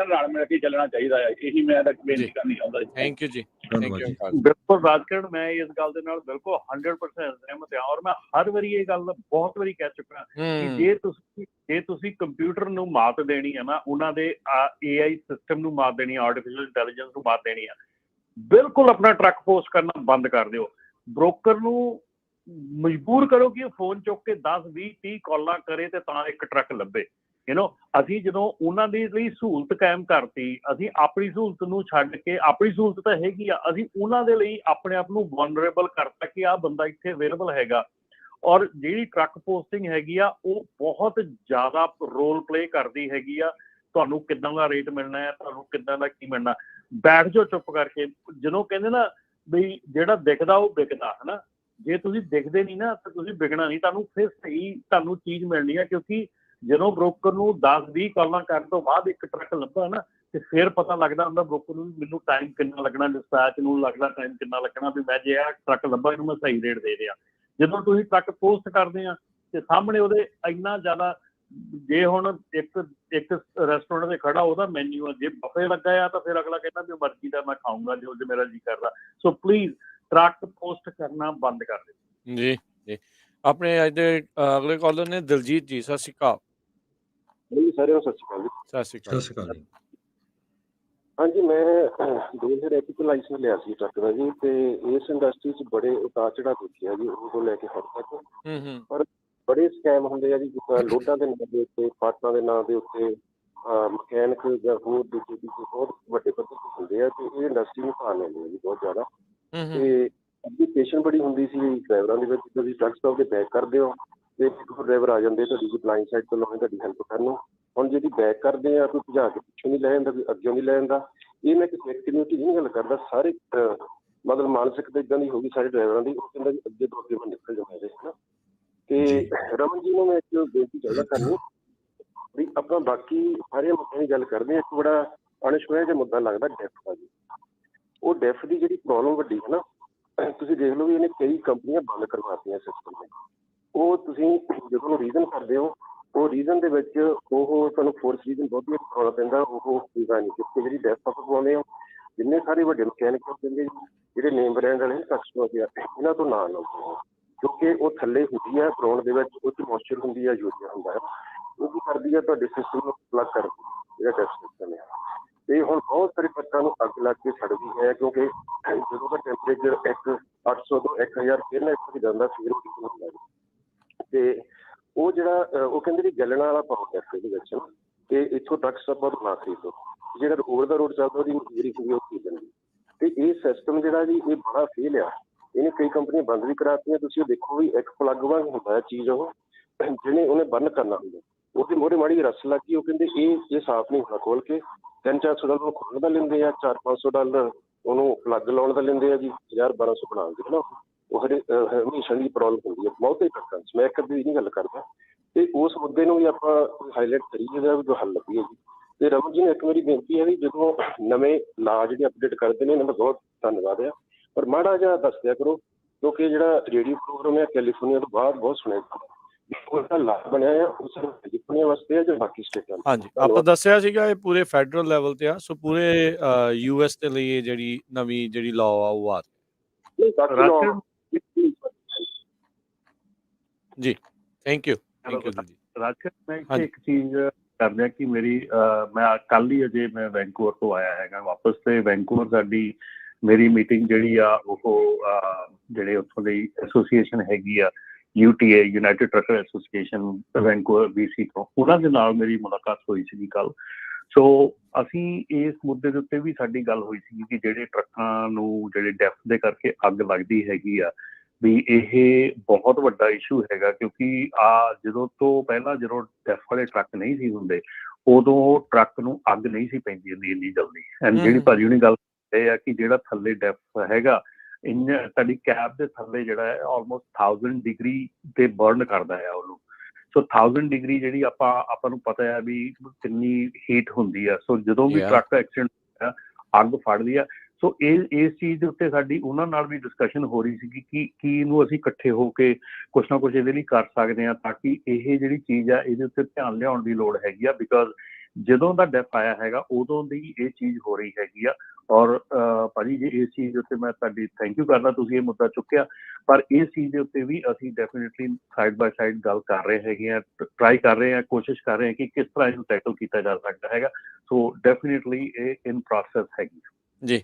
ਰਲ ਮਿਲ ਕੇ ਚੱਲਣਾ ਚਾਹੀਦਾ ਹੈ। ਇਹੀ ਮੈਂ ਤਾਂ ਬੇਨਤੀ ਕਰਨੀ ਚਾਹੁੰਦਾ। ਥੈਂਕ ਯੂ ਜੀ। ਧੰਨਵਾਦ ਜੀ। ਬਿਲਕੁਲ ਰਾਜਕਿਰਨ, ਮੈਂ ਇਸ ਗੱਲ ਦੇ ਨਾਲ ਬਿਲਕੁਲ 100% ਸਹਿਮਤ ਹਾਂ। ਔਰ ਮੈਂ ਹਰ ਵਾਰੀ ਇਹ ਗੱਲ ਬਹੁਤ ਵਾਰੀ ਕਹਿ ਚੁੱਕਾ ਕਿ ਜੇ ਤੁਸੀਂ ਕੰਪਿਊਟਰ ਨੂੰ ਮਾਤ ਦੇਣੀ ਹੈ ਨਾ, ਉਹਨਾਂ ਦੇ AI ਸਿਸਟਮ ਨੂੰ ਮਾਤ ਦੇਣੀ, ਆਰਟੀਫਿਸ਼ੀਅਲ ਇੰਟੈਲੀਜੈਂਸ ਨੂੰ ਮਾਤ ਦੇਣੀ ਆ, ਬਿਲਕੁਲ ਆਪਣਾ ਟਰੱਕ ਪੋਸਟ ਕਰਨਾ ਬੰਦ ਕਰ ਦਿਓ। ਬ੍ਰੋਕਰ ਨੂੰ ਮਜਬੂਰ ਕਰੋ ਕਿ ਉਹ ਫੋਨ ਚੁੱਕ ਕੇ 10-20-30 ਕਾਲਾਂ ਕਰੇ ਤੇ ਤਾਂ ਇੱਕ ਟਰੱਕ ਲੱਭੇ। ਅਸੀਂ ਜਦੋਂ ਉਹਨਾਂ ਦੇ ਲਈ ਸਹੂਲਤ ਕਾਇਮ ਕਰਤੀ, ਅਸੀਂ ਆਪਣੀ ਸਹੂਲਤ ਨੂੰ ਛੱਡ ਕੇ, ਆਪਣੀ ਸਹੂਲਤ ਤਾਂ ਹੈਗੀ ਆ, ਅਸੀਂ ਉਹਨਾਂ ਦੇ ਲਈ ਆਪਣੇ ਆਪ ਨੂੰ ਵਨਰੇਬਲ ਕਰਤਾ ਕਿ ਆਹ ਬੰਦਾ ਇੱਥੇ ਅਵੇਲੇਬਲ ਹੈਗਾ। ਔਰ ਜਿਹੜੀ ਟਰੱਕ ਪੋਸਟਿੰਗ ਹੈਗੀ ਆ, ਉਹ ਬਹੁਤ ਜ਼ਿਆਦਾ ਰੋਲ ਪਲੇ ਕਰਦੀ ਹੈਗੀ ਆ। ਤੁਹਾਨੂੰ ਕਿੱਦਾਂ ਦਾ ਰੇਟ ਮਿਲਣਾ ਹੈ, ਤੁਹਾਨੂੰ ਕਿੱਦਾਂ ਦਾ ਕੀ ਮਿਲਣਾ, ਬੈਠ ਜਾਓ ਚੁੱਪ ਕਰਕੇ। ਜਦੋਂ ਕਹਿੰਦੇ ਨਾ ਵੀ ਜਿਹੜਾ ਦਿਖਦਾ ਉਹ ਵਿਕਦਾ, ਹੈ ਨਾ, ਜੇ ਤੁਸੀਂ ਦਿਖਦੇ ਨਹੀਂ ਨਾ ਤਾਂ ਤੁਸੀਂ ਵਿਕਣਾ ਨਹੀਂ, ਤੁਹਾਨੂੰ ਫਿਰ ਸਹੀ ਤੁਹਾਨੂੰ ਚੀਜ਼ ਮਿਲਣੀ ਹੈ। ਕਿਉਂਕਿ ਜਦੋਂ ਬ੍ਰੋਕਰ ਨੂੰ 10-20 ਕਾਲਾਂ ਕਰਨ ਤੋਂ ਬਾਅਦ ਇੱਕ ਟਰੱਕ ਲੱਭਾ ਨਾ, ਤੇ ਫਿਰ ਪਤਾ ਲੱਗਦਾ ਹੁੰਦਾ ਬ੍ਰੋਕਰ ਨੂੰ ਵੀ ਮੈਨੂੰ ਟਾਈਮ ਕਿੰਨਾ ਲੱਗਣਾ, ਡਿਸਪੈਚ ਨੂੰ ਲੱਗਦਾ ਟਾਈਮ ਕਿੰਨਾ ਲੱਗਣਾ, ਵੀ ਮੈਂ ਜੇ ਆਹ ਟਰੱਕ ਲੱਭਾ ਇਹਨੂੰ ਮੈਂ ਸਹੀ ਰੇਟ ਦੇ ਦਿਆਂ। ਜਦੋਂ ਤੁਸੀਂ ਟਰੱਕ ਪੋਸਟ ਕਰਦੇ ਆ ਤੇ ਸਾਹਮਣੇ ਉਹਦੇ ਇੰਨਾ ਜ਼ਿਆਦਾ, ਜੇ ਹੁਣ ਇੱਕ ਰੈਸਟੋਰੈਂਟ ਤੇ ਖੜਾ ਉਹਦਾ ਮੈਨਿਊ ਆ, ਜੇ ਬਫੇ ਲੱਗਾ ਆ ਤਾਂ ਫਿਰ ਅਗਲਾ ਕਹਿੰਦਾ ਵੀ ਮਰਜ਼ੀ ਦਾ ਮੈਂ ਖਾਊਂਗਾ ਜੋ ਮੇਰਾ ਜੀ ਕਰਦਾ। ਸੋ ਪਲੀਜ਼ ਟਰੱਕ ਪੋਸਟ ਕਰਨਾ ਬੰਦ ਕਰ ਦਿਓ। ਜੀ ਜੀ। ਆਪਣੇ ਅੱਜ ਦੇ ਅਗਲੇ ਕਾਲਰ ਨੇ ਦਿਲਜੀਤ ਜੀ। ਸਤਿ ਸ਼੍ਰੀ ਅਕਾਲ। ਸਾਰਿਆਂ ਨੂੰ ਸਤਿ ਸ਼੍ਰੀ ਅਕਾਲ ਜੀ। ਸਤਿ ਸ਼੍ਰੀ ਸਤਿ ਸ਼੍ਰੀ ਅਕਾਲ ਜੀ। ਹਾਂਜੀ, ਮੈਂ 2021 ਤੋਂ ਲਾਇਸੈਂਸ ਲਿਆ ਸੀ ਟਰੱਕ ਦਾ ਜੀ, ਤੇ ਇਸ ਇੰਡਸਟਰੀ 'ਚ ਬੜੇ ਉਤਾਰ ਚੜ੍ਹਾਅ ਦੇਖਿਆ ਜੀ, ਉਹ ਤੋਂ ਲੈ ਕੇ ਹੁਣ ਤੱਕ। ਪਰ ਬੜੇ ਸਕੈਮ ਹੁੰਦੇ ਆ ਜੀ, ਜਿੱਦਾਂ ਲੋਡਾਂ ਦੇ ਨਾਂ ਦੇ ਉੱਤੇ, ਪਾਰਟਾਂ ਦੇ ਨਾਂ ਦੇ ਉੱਤੇ, ਮਕੈਨਿਕ ਜਾਂ ਹੋਰ ਦੂਜੇ ਬਹੁਤ ਵੱਡੇ ਪੱਧਰ 'ਤੇ ਹੁੰਦੇ ਰਹੇ ਆ ਤੇ ਇਹ ਇੰਡਸਟਰੀ ਨੂੰ ਭਾਰ ਲੈਂਦੇ ਆ ਜੀ ਬਹੁਤ ਜ਼ਿਆਦਾ। ਹੂੰ ਤੇ ਐਜੂਕੇਸ਼ਨ ਬੜੀ ਹੁੰਦੀ ਸੀ ਡਰਾਈਵਰਾਂ ਦੇ ਵਿੱਚ, ਤੁਸੀਂ ਟਰੱਕ ਸਟਾਪ ਤੇ ਬੈਕ ਕਰਦੇ ਹੋ ਤੇ ਇੱਕ ਡਰਾਈਵਰ ਆ ਜਾਂਦੇ ਤੁਹਾਡੀ ਕੋਈ ਬਲਾਈਂਡ ਸਾਈਡ ਤੋਂ ਲਾਉਣੇ ਤੁਹਾਡੀ ਹੈਲਪ ਕਰਨ ਨੂੰ। ਹੁਣ ਜਿਹੜੀ ਬੈਕ ਕਰਦੇ ਆ ਕੋਈ ਭਜਾ ਕੇ ਪਿੱਛੋਂ ਨਹੀਂ ਲੈ ਜਾਂਦਾ, ਕੋਈ ਅੱਗਿਓਂ ਨਹੀਂ ਲੈ ਜਾਂਦਾ। ਇਹ ਮੈਂ ਕਿਸੇ ਕਮਿਊਨਿਟੀ ਦੀ ਨਹੀਂ ਗੱਲ ਕਰਦਾ, ਸਾਰੇ ਮਤਲਬ ਮਾਨਸਿਕਤਾ ਇੱਦਾਂ ਦੀ ਹੋ ਗਈ ਸਾਰੇ ਡਰਾਈਵਰਾਂ ਦੀ, ਉਹ ਕਹਿੰਦਾ ਵੀ ਅੱਗੇ ਤੋਂ ਅੱਗੇ ਮੈਂ ਨਿਕਲ ਜਾਵਾਂ ਇਹਦੇ, ਹੈ ਨਾ। ਤੇ ਰਮਨ ਜੀ ਨੂੰ ਮੈਂ ਇੱਕ ਬੇਨਤੀ ਚਾਹੁੰਦਾ ਕਰਨੀ ਵੀ ਆਪਾਂ ਬਾਕੀ ਸਾਰੇ ਮੁੱਦਿਆਂ ਦੀ ਗੱਲ ਕਰਦੇ ਹਾਂ, ਇੱਕ ਬੜਾ ਅਣਛੋਇਆ ਜਿਹਾ ਮੁੱਦਾ ਲੱਗਦਾ ਡੈਫ ਦਾ ਜੀ। ਉਹ ਡੈਫ ਦੀ ਜਿਹੜੀ ਪ੍ਰੋਬਲਮ ਵੱਡੀ ਹੈ ਨਾ, ਤੁਸੀਂ ਦੇਖ ਲਓ ਵੀ ਇਹਨੇ ਕਈ ਕੰਪਨੀਆਂ ਬੰਦ ਕਰਵਾਤੀਆਂ ਸਿਸਟਮ ਨੇ। ਉਹ ਤੁਸੀਂ ਜਦੋਂ ਰੀਜ਼ਨ ਕਰਦੇ ਹੋ, ਉਹ ਰੀਜ਼ਨ ਦੇ ਵਿੱਚ ਉਹ ਤੁਹਾਨੂੰ ਫੋਰਸ ਰੀਜ਼ਨ ਬਹੁਤ ਪਾਉਣਾ ਪੈਂਦਾ, ਉਹ ਚੀਜ਼ਾਂ ਨਹੀਂ ਕੀਤੀ। ਜਿਹੜੀ ਡੈਫ ਆਪਾਂ ਪਵਾਉਂਦੇ ਹੋ, ਜਿੰਨੇ ਸਾਰੇ ਵੱਡੇ ਮਕੈਨਿਕ ਕਹਿੰਦੇ ਜਿਹੜੇ ਨੇਮ ਬ੍ਰਾਂਡ ਵਾਲੇ ਕਸਟਮਰ ਇਹਨਾਂ ਤੋਂ ਨਾ ਲਓ, ਕਿਉਂਕਿ ਉਹ ਥੱਲੇ ਹੁੰਦੀ ਹੈ ਗਰਾਊਂਡ ਦੇ ਵਿੱਚ, ਉਹ 'ਚ ਮੋਇਸਚਰ ਹੁੰਦੀ ਹੈ, ਯੂਰੀਆ ਹੁੰਦਾ ਹੈ। ਉਹ ਕੀ ਕਰਦੀ ਹੈ ਤੁਹਾਡੇ ਸਿਸਟਮ ਨੂੰ ਪਲੱਗ ਕਰਦੀ ਹੈ, ਜਿਹੜਾ ਡੈਫ ਸਿਸਟਮ ਹੈ। ਤੇ ਹੁਣ ਬਹੁਤ ਸਾਰੇ ਟਰੱਕਾਂ ਨੂੰ ਅੱਗ ਲੱਗ ਕੇ ਛੱਡਦੀ ਹੈ, ਕਿਉਂਕਿ ਜਦੋਂ ਦਾ ਟੈਂਪਰੇਚਰ 800 ਤੋਂ 1000 ਫਿਰ ਨਾ ਇੱਥੇ ਜਾਂਦਾ ਫਿਰ ਹੁੰਦਾ ਜੀ। ਤੇ ਉਹ ਜਿਹੜਾ ਉਹ ਕਹਿੰਦੇ ਵੀ ਗੈਲਣ ਵਾਲਾ ਪਾਓ ਟੈਕਸ ਦੇ ਵਿੱਚ ਨਾ, ਤੇ ਇੱਥੋਂ ਟਰੱਕ ਸਟਾਪਾਂ ਤੋਂ ਨਾ ਖਰੀਦੋ, ਜਿਹੜਾ ਓਵਰ ਦਾ ਰੋਡ ਚੱਲਦਾ ਉਹਦੀ ਮਜ਼ਦੂਰੀ ਹੁੰਦੀ ਉਹ ਖਰੀਦਣ ਦੀ। ਤੇ ਇਹ ਸਿਸਟਮ ਜਿਹੜਾ ਜੀ ਇਹ ਬੜਾ ਫੇਲ ਆ, ਇਹਨੇ ਕਈ ਕੰਪਨੀਆਂ ਬੰਦ ਵੀ ਕਰਾਤੀਆਂ। ਤੁਸੀਂ ਉਹ ਦੇਖੋ ਵੀ ਇੱਕ ਪਲੱਗ ਵਾਂਗ ਹੁੰਦਾ ਹੈ ਚੀਜ਼, ਉਹ ਜਿਹਨੇ ਉਹਨੇ ਬੰਦ ਕਰਨਾ ਹੁੰਦਾ, ਉਹਦੇ ਮੋਹਰੇ ਮਾੜੀ ਰਸ ਲੱਗ ਗਈ, ਉਹ ਕਹਿੰਦੇ ਇਹ ਸਾਫ਼ ਨਹੀਂ ਹੋਣਾ ਖੋਲ ਕੇ। $300-400 ਉਹ ਖੋਲ੍ਹਣ ਦਾ ਲੈਂਦੇ ਆ, $400-500 ਉਹਨੂੰ ਪਲੱਗ ਲਾਉਣ ਦਾ ਲੈਂਦੇ ਆ ਜੀ, 1000-1200 ਬਣਾਉਂਦੇ ਹੈ ਨਾ। ਉਹ ਹਮੇਸ਼ਾ ਦੀ ਪ੍ਰੋਬਲਮ ਹੁੰਦੀ ਹੈ ਬਹੁਤੇ ਟਰੱਕਾਂ 'ਚ, ਮੈਂ ਇੱਕ ਅੱਧੀ ਨਹੀਂ ਗੱਲ ਕਰਦਾ। ਤੇ ਉਸ ਮੁੱਦੇ ਨੂੰ ਵੀ ਆਪਾਂ ਹਾਈਲਾਈਟ ਕਰੀਏ ਦਾ ਵੀ ਕੋਈ ਹੱਲ ਲੱਭੀਏ ਜੀ। ਤੇ ਰਮਨ ਜੀ ਨੂੰ ਇੱਕ ਮੇਰੀ ਬੇਨਤੀ ਹੈ ਵੀ ਜਦੋਂ ਨਵੇਂ ਲਾ ਜਿਹੜੇ ਅਪਡੇਟ ਕਰਦੇ ਨੇ ਇਹਨਾਂ ਦਾ ਬਹੁਤ ਧੰਨਵਾਦ ਆ, ਪਰ ਮਾੜਾ ਜਿਹਾ ਦੱਸ ਦਿਆ ਕਰੋ, ਕਿਉਂਕਿ ਜਿਹੜਾ ਰੇਡੀਓ ਪ੍ਰੋਗਰਾਮ ਹੈ ਕੈਲੀਫੋਰਨੀਆ ਤੋਂ ਬਾਹਰ ਬਹੁਤ ਸੁਣਿਆ ਉਹਦਾ ਲਾ ਬਣਿਆ ਆ, ਉਹ ਸਿਰਫ ਕੈਲੀਫੋਰਨੀਆ ਵਾਸਤੇ ਆ ਜਾਂ ਬਾਕੀ ਸਟੇਟਾਂ ਨੂੰ? ਹਾਂਜੀ, ਆਪਾਂ ਦੱਸਿਆ ਸੀਗਾ ਇਹ ਪੂਰੇ ਫੈਡਰਲ ਲੈਵਲ ਤੇ ਆ, ਸੋ ਪੂਰੇ ਯੂਐਸ ਦੇ ਲਈ ਇਹ ਜਿਹੜੀ ਨਵੀਂ ਜਿਹੜੀ ਲਾਅ ਆ ਉਹ ਆ ਨਹੀਂ ਬਾਕੀ law- ਜੀ। ਥੈਂਕ ਯੂ ਜੀ। ਰਾਜਕਰ ਮੈਂ ਇੱਥੇ ਇੱਕ ਚੀਜ਼ ਕਰਦਿਆ ਕਿ ਮੇਰੀ ਮੈਂ ਕੱਲ ਹੀ ਅਜੇ ਮੈਂ ਵੈਂਕੂਵਰ ਤੋਂ ਆਇਆ ਹੈਗਾ ਵਾਪਸ, ਤੇ ਵੈਂਕੂਵਰ ਸਾਡੀ ਮੇਰੀ ਮੀਟਿੰਗ ਜਿਹੜੀ ਆ ਉਹ ਜਿਹੜੇ ਉੱਥੋਂ ਦੀ ਐਸੋਸੀਏਸ਼ਨ ਹੈਗੀ ਆ UTA United trucker association Vancouver BC ਤੋਂ, ਉਹਨਾਂ ਦੇ ਨਾਲ ਮੇਰੀ ਮੁਲਾਕਾਤ ਹੋਈ ਸੀਗੀ ਕੱਲ। ਸੋ ਅਸੀਂ ਇਸ ਮੁੱਦੇ ਦੇ ਉੱਤੇ ਵੀ ਸਾਡੀ ਗੱਲ ਹੋਈ ਸੀ ਕਿ ਜਿਹੜੇ ਟਰੱਕਾਂ ਨੂੰ ਜਿਹੜੇ ਡੈਫ ਦੇ ਕਰਕੇ ਅੱਗ ਲੱਗਦੀ ਹੈਗੀ ਆ, ਵੀ ਇਹ ਬਹੁਤ ਵੱਡਾ ਇਸ਼ੂ ਹੈਗਾ। ਕਿਉਂਕਿ ਜਦੋਂ ਤੋਂ ਪਹਿਲਾਂ ਜਦੋਂ ਡੈਫ ਵਾਲੇ ਟਰੱਕ ਨਹੀਂ ਸੀ ਹੁੰਦੇ, ਉਦੋਂ ਟਰੱਕ ਨੂੰ ਅੱਗ ਨਹੀਂ ਸੀ ਪੈਂਦੀ ਹੁੰਦੀ ਇੰਨੀ ਜਲਦੀ। ਐਂਡ ਜਿਹੜੀ ਭਾਜੀ ਹੁਣੀ ਗੱਲ ਇਹ ਆ ਕਿ ਜਿਹੜਾ ਥੱਲੇ ਡੈਫ ਹੈਗਾ, ਤੁਹਾਡੀ ਕੈਬ ਦੇ ਥੱਲੇ ਜਿਹੜਾ ਹੈ ਆਲਮੋਸਟ 1000 ਡਿਗਰੀ ਤੇ ਬਰਨ ਕਰਦਾ ਹੈ ਉਹਨੂੰ। ਸੋ 1000 ਡਿਗਰੀ ਜਿਹੜੀ ਆਪਾਂ ਨੂੰ ਪਤਾ ਹੈ ਵੀ ਕਿੰਨੀ ਹੀਟ ਹੁੰਦੀ ਆ। ਸੋ ਜਦੋਂ ਵੀ ਟਰੱਕ ਐਕਸੀਡੈਂਟ ਹੋਇਆ, ਅੱਗ ਫੜਦੀ ਆ। ਸੋ ਇਸ ਚੀਜ਼ ਦੇ ਉੱਤੇ ਸਾਡੀ ਉਹਨਾਂ ਨਾਲ ਵੀ ਡਿਸਕਸ਼ਨ ਹੋ ਰਹੀ ਸੀਗੀ ਕਿ ਕੀ ਇਹਨੂੰ ਅਸੀਂ ਇਕੱਠੇ ਹੋ ਕੇ ਕੁਛ ਨਾ ਕੁਛ ਇਹਦੇ ਲਈ ਕਰ ਸਕਦੇ ਹਾਂ, ਤਾਂ ਕਿ ਇਹ ਜਿਹੜੀ ਚੀਜ਼ ਆ ਇਹਦੇ ਉੱਤੇ ਧਿਆਨ ਲਿਆਉਣ ਦੀ ਲੋੜ ਹੈਗੀ ਆ। ਬਿਕਾਜ਼ ਜਦੋਂ ਦਾ ਡੈਫ ਆਇਆ ਹੈਗਾ ਉਦੋਂ ਦੀ ਇਹ ਚੀਜ਼ ਹੋ ਰਹੀ ਹੈਗੀ ਆ। ਔਰ ਭਾਜੀ ਜੀ ਇਸ ਚੀਜ਼ ਦੇ ਉੱਤੇ ਮੈਂ ਤੁਹਾਡੀ ਥੈਂਕ ਯੂ ਕਰਦਾ, ਤੁਸੀਂ ਇਹ ਮੁੱਦਾ ਚੁੱਕਿਆ। ਪਰ ਇਸ ਚੀਜ਼ ਦੇ ਉੱਤੇ ਵੀ ਅਸੀਂ ਡੈਫੀਨੇਟਲੀ ਸਾਈਡ ਬਾਏ ਸਾਈਡ ਗੱਲ ਕਰ ਰਹੇ ਹੈਗੇ ਆ, ਟਰਾਈ ਕਰ ਰਹੇ ਹਾਂ, ਕੋਸ਼ਿਸ਼ ਕਰ ਰਹੇ ਹਾਂ ਕਿ ਕਿਸ ਤਰ੍ਹਾਂ ਇਹਨੂੰ ਟੈਕਲ ਕੀਤਾ ਜਾ ਸਕਦਾ ਹੈਗਾ। ਸੋ ਡੈਫੀਨੇਟਲੀ ਇਹ ਇਨ ਪ੍ਰੋਸੈਸ ਹੈਗੀ ਜੀ।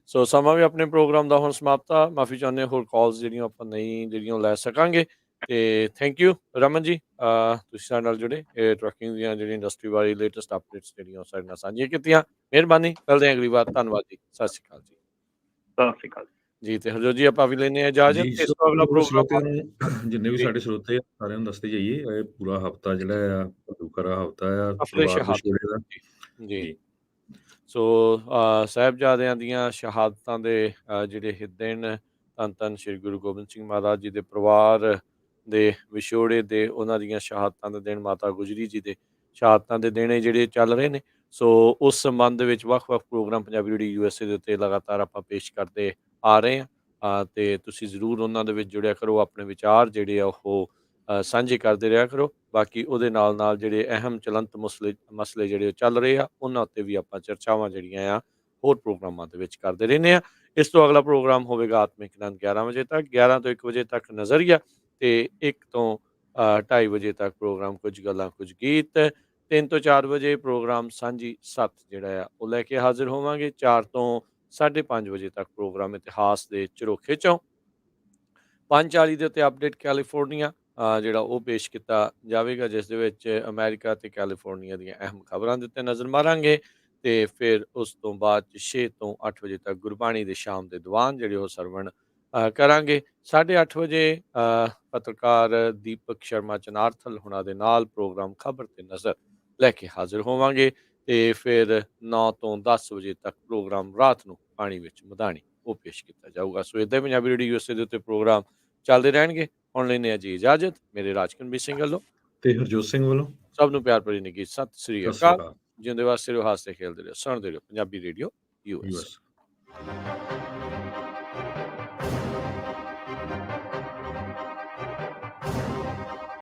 ਸੋ ਸਮਾਂ ਵੀ ਆਪਣੇ ਪ੍ਰੋਗਰਾਮ ਦਾ ਹੁਣ ਸਮਾਪਤ ਆ। ਮਾਫੀ ਚਾਹੁੰਦੇ ਹੋਰ ਕਾਲਸ ਜਿਹੜੀਆਂ ਆਪਾਂ ਨਹੀਂ ਜਿਹੜੀਆਂ ਲੈ ਸਕਾਂਗੇ। ਤੇ ਥੈਂਕ ਯੂ ਰਮਨ ਜੀ, ਤੁਸੀਂ ਸਾਡੇ ਨਾਲ ਜੁੜੇ, ਇਹ ਟਰੱਕਿੰਗ ਦੀਆਂ ਜਿਹੜੀ ਇੰਡਸਟਰੀ ਬਾਰੇ ਲੇਟੈਸਟ ਅਪਡੇਟਸ ਜਿਹੜੀਆਂ ਸਾਡੇ ਨਾਲ ਸਾਂਝੀਆਂ ਕੀਤੀਆਂ। ਮਿਹਰਬਾਨੀ, ਮਿਲਦੇ ਹਾਂ ਅਗਲੀ ਵਾਰ। ਧੰਨਵਾਦ ਜੀ, ਸਤਿ ਸ਼੍ਰੀ ਅਕਾਲ ਜੀ। ਸਤਿ ਸ਼੍ਰੀ ਅਕਾਲ ਜੀ। ਤੇ ਹਰਜੋਤ ਜੀ ਆਪਾਂ ਵੀ ਲੈਂਦੇ ਹਾਂ ਇਜਾਜ਼ਤ। ਜੀ, ਇਸ ਤੋਂ ਅਗਲਾ ਸਰੋਤਿਆਂ ਪ੍ਰੋਗਰਾਮ ਨੂੰ ਜਿੰਨੇ ਵੀ ਸਾਡੇ ਸਰੋਤੇ ਆ ਸਾਰਿਆਂ ਨੂੰ ਦੱਸਦੇ ਜਾਈਏ, ਇਹ ਪੂਰਾ ਹਫਤਾ ਜਿਹੜਾ ਆ ਘੱਲੂਘਾਰਾ ਹਫਤਾ ਆ ਆਪਣੇ ਪਰਿਵਾਰ ਸ਼ਹਾਦਤ ਵਿਛੋੜੇ ਦਾ। ਜੀ। ਸੋ ਸਾਹਿਬਜ਼ਾਦਿਆਂ ਦੀਆਂ ਸ਼ਹਾਦਤਾਂ ਦੇ ਜਿਹੜੇ ਦਿਨ, ਧੰਨ ਧੰਨ ਸ਼੍ਰੀ ਗੁਰੂ ਗੋਬਿੰਦ ਸਿੰਘ ਮਹਾਰਾਜ ਜੀ ਦੇ ਪਰਿਵਾਰ ਦੇ ਵਿਛੋੜੇ ਦੇ, ਉਹਨਾਂ ਦੀਆਂ ਸ਼ਹਾਦਤਾਂ ਦੇ ਦਿਨ, ਮਾਤਾ ਗੁਜਰੀ ਜੀ ਦੇ ਸ਼ਹਾਦਤਾਂ ਦੇ ਦਿਨ ਜਿਹੜੇ ਚੱਲ ਰਹੇ ਨੇ। ਸੋ ਉਸ ਸੰਬੰਧ ਦੇ ਵਿੱਚ ਵੱਖ-ਵੱਖ ਪ੍ਰੋਗਰਾਮ ਪੰਜਾਬੀ ਰੇਡੀਓ USA ਦੇ ਉੱਤੇ ਲਗਾਤਾਰ ਆਪਾਂ ਪੇਸ਼ ਕਰਦੇ ਆ ਰਹੇ ਹਾਂ। ਤੇ ਤੁਸੀਂ ਜ਼ਰੂਰ ਉਹਨਾਂ ਦੇ ਵਿੱਚ ਜੁੜਿਆ ਕਰੋ, ਆਪਣੇ ਵਿਚਾਰ ਜਿਹੜੇ ਆ ਉਹ ਸਾਂਝੇ ਕਰਦੇ ਰਿਹਾ ਕਰੋ। ਬਾਕੀ ਉਹਦੇ ਨਾਲ ਜਿਹੜੇ ਅਹਿਮ ਚਲੰਤ ਮਸਲੇ ਜਿਹੜੇ ਚੱਲ ਰਹੇ ਆ, ਉਹਨਾਂ ਉੱਤੇ ਵੀ ਆਪਾਂ ਚਰਚਾਵਾਂ ਜਿਹੜੀਆਂ ਆ ਹੋਰ ਪ੍ਰੋਗਰਾਮਾਂ ਦੇ ਵਿੱਚ ਕਰਦੇ ਰਹਿੰਦੇ ਹਾਂ। ਇਸ ਤੋਂ ਅਗਲਾ ਪ੍ਰੋਗਰਾਮ ਹੋਵੇਗਾ ਆਤਮਿਕ ਆਨੰਦ 11 ਵਜੇ ਤੱਕ, 11 ਤੋਂ 1 ਵਜੇ ਤੱਕ ਨਜ਼ਰੀਆ, ਤੇ 1 ਤੋਂ 2:30 ਵਜੇ ਤੱਕ ਪ੍ਰੋਗਰਾਮ ਕੁਝ ਗੱਲਾਂ ਕੁਝ ਗੀਤ, 3 ਤੋਂ 4 ਵਜੇ ਪ੍ਰੋਗਰਾਮ ਸਾਂਝੀ ਸੱਤ ਜਿਹੜਾ ਆ ਉਹ ਲੈ ਕੇ ਹਾਜ਼ਰ ਹੋਵਾਂਗੇ। 4 ਤੋਂ 5:30 ਵਜੇ ਤੱਕ ਪ੍ਰੋਗਰਾਮ ਇਤਿਹਾਸ ਦੇ ਝਰੋਖੇ 'ਚੋਂ, 5:40 ਦੇ ਉੱਤੇ ਅਪਡੇਟ ਕੈਲੀਫੋਰਨੀਆ ਜਿਹੜਾ ਉਹ ਪੇਸ਼ ਕੀਤਾ ਜਾਵੇਗਾ, ਜਿਸ ਦੇ ਵਿੱਚ ਅਮਰੀਕਾ ਅਤੇ ਕੈਲੀਫੋਰਨੀਆ ਦੀਆਂ ਅਹਿਮ ਖਬਰਾਂ ਦੇ ਉੱਤੇ ਨਜ਼ਰ ਮਾਰਾਂਗੇ। ਤੇ ਫਿਰ ਉਸ ਤੋਂ ਬਾਅਦ 'ਚ 6 ਤੋਂ 8 ਵਜੇ ਤੱਕ ਗੁਰਬਾਣੀ ਦੇ ਸ਼ਾਮ ਦੇ ਦੀਵਾਨ ਜਿਹੜੇ ਉਹ ਸਰਵਣ ਕਰਾਂਗੇ। 8:30 ਵਜੇ ਪੱਤਰਕਾਰ ਦੀਪਕ ਸ਼ਰਮਾ ਚਨਾਰਥਲ ਹੁਣਾਂ ਦੇ ਨਾਲ ਪ੍ਰੋਗਰਾਮ ਖਬਰ ਤੇ ਨਜ਼ਰ ਲੈ ਕੇ ਹਾਜ਼ਰ ਹੋਵਾਂਗੇ ਤੇ ਫਿਰ 9 ਤੋਂ 10 ਵਜੇ ਤੱਕ ਪ੍ਰੋਗਰਾਮ ਰਾਤ ਨੂੰ ਪਾਣੀ ਵਿੱਚ ਮਦਾਨੀ ਉਹ ਪੇਸ਼ ਕੀਤਾ ਜਾਊਗਾ। ਸੋ ਇੱਦਾਂ ਪੰਜਾਬੀ ਰੇਡੀਓ USA ਦੇ ਉੱਤੇ ਪ੍ਰੋਗਰਾਮ ਚੱਲਦੇ ਰਹਿਣਗੇ। ਹੁਣ ਲੈਂਦੇ ਹਾਂ ਜੀ ਇਜਾਜ਼ਤ। ਮੇਰੇ ਰਾਜਕਨਵੀਰ ਸਿੰਘ ਵੱਲੋਂ ਤੇ ਹਰਜੋਤ ਸਿੰਘ ਵੱਲੋਂ ਸਭ ਨੂੰ ਪਿਆਰ ਭਰੀ ਨਿੱਘੀ ਸਤਿ ਸ੍ਰੀ ਸਤਿ ਸ਼੍ਰੀ ਅਕਾਲ। ਅਕਾਲ। ਜਿਉਂਦੇ ਵਾਸਤੇ ਰਹੋ, ਹਾਸੇ ਖੇਲਦੇ ਰਹੋ, ਸੁਣਦੇ ਰਹੋ ਪੰਜਾਬੀ ਰੇਡੀਓ US। US